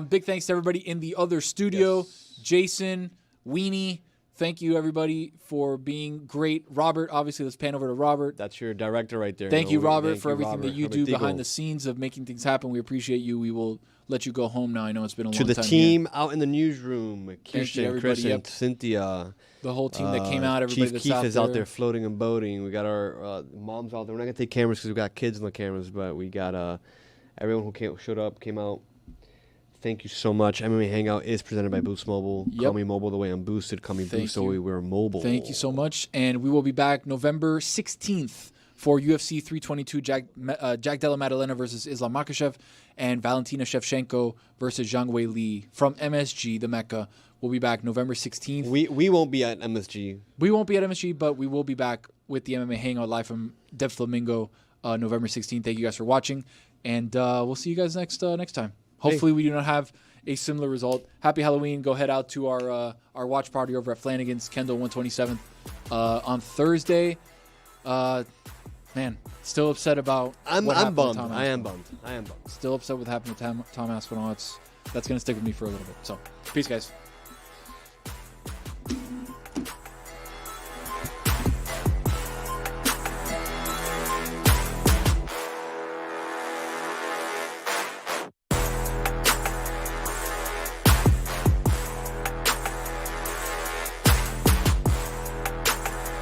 Big thanks to everybody in the other studio. Yes. Jason, Weenie. Thank you, everybody, for being great. Robert, obviously, let's pan over to Robert. That's your director right there. Thank you, Robert, for everything that you do behind the scenes of making things happen. We appreciate you. We will let you go home now. I know it's been a long time. To the team out in the newsroom, Kirsten, Chris, Cynthia. The whole team that came out, everybody Chief Keith is out there floating and boating. We got our moms out there. We're not going to take cameras because we got kids on the cameras, but we got everyone who showed up, came out. Thank you so much. MMA Hangout is presented by Boost Mobile. Yep. Call me mobile the way I'm boosted. Call me Boost the way we're mobile. Thank you so much. And we will be back November 16th for UFC 322, Jack Della Maddalena versus Islam Makhachev, and Valentina Shevchenko versus Zhang Wei Li from MSG, the Mecca. We'll be back November 16th. We won't be at MSG. We won't be at MSG, but we will be back with the MMA Hangout live from Dev Flamingo November 16th. Thank you guys for watching, and we'll see you guys next time. Hopefully we do not have a similar result. Happy Halloween. Go head out to our watch party over at Flanagan's, Kendall 127th on Thursday. Man, still upset about I'm bummed. I am bummed. Still upset with what happened to Tom Aspinall. That's going to stick with me for a little bit. So, peace, guys.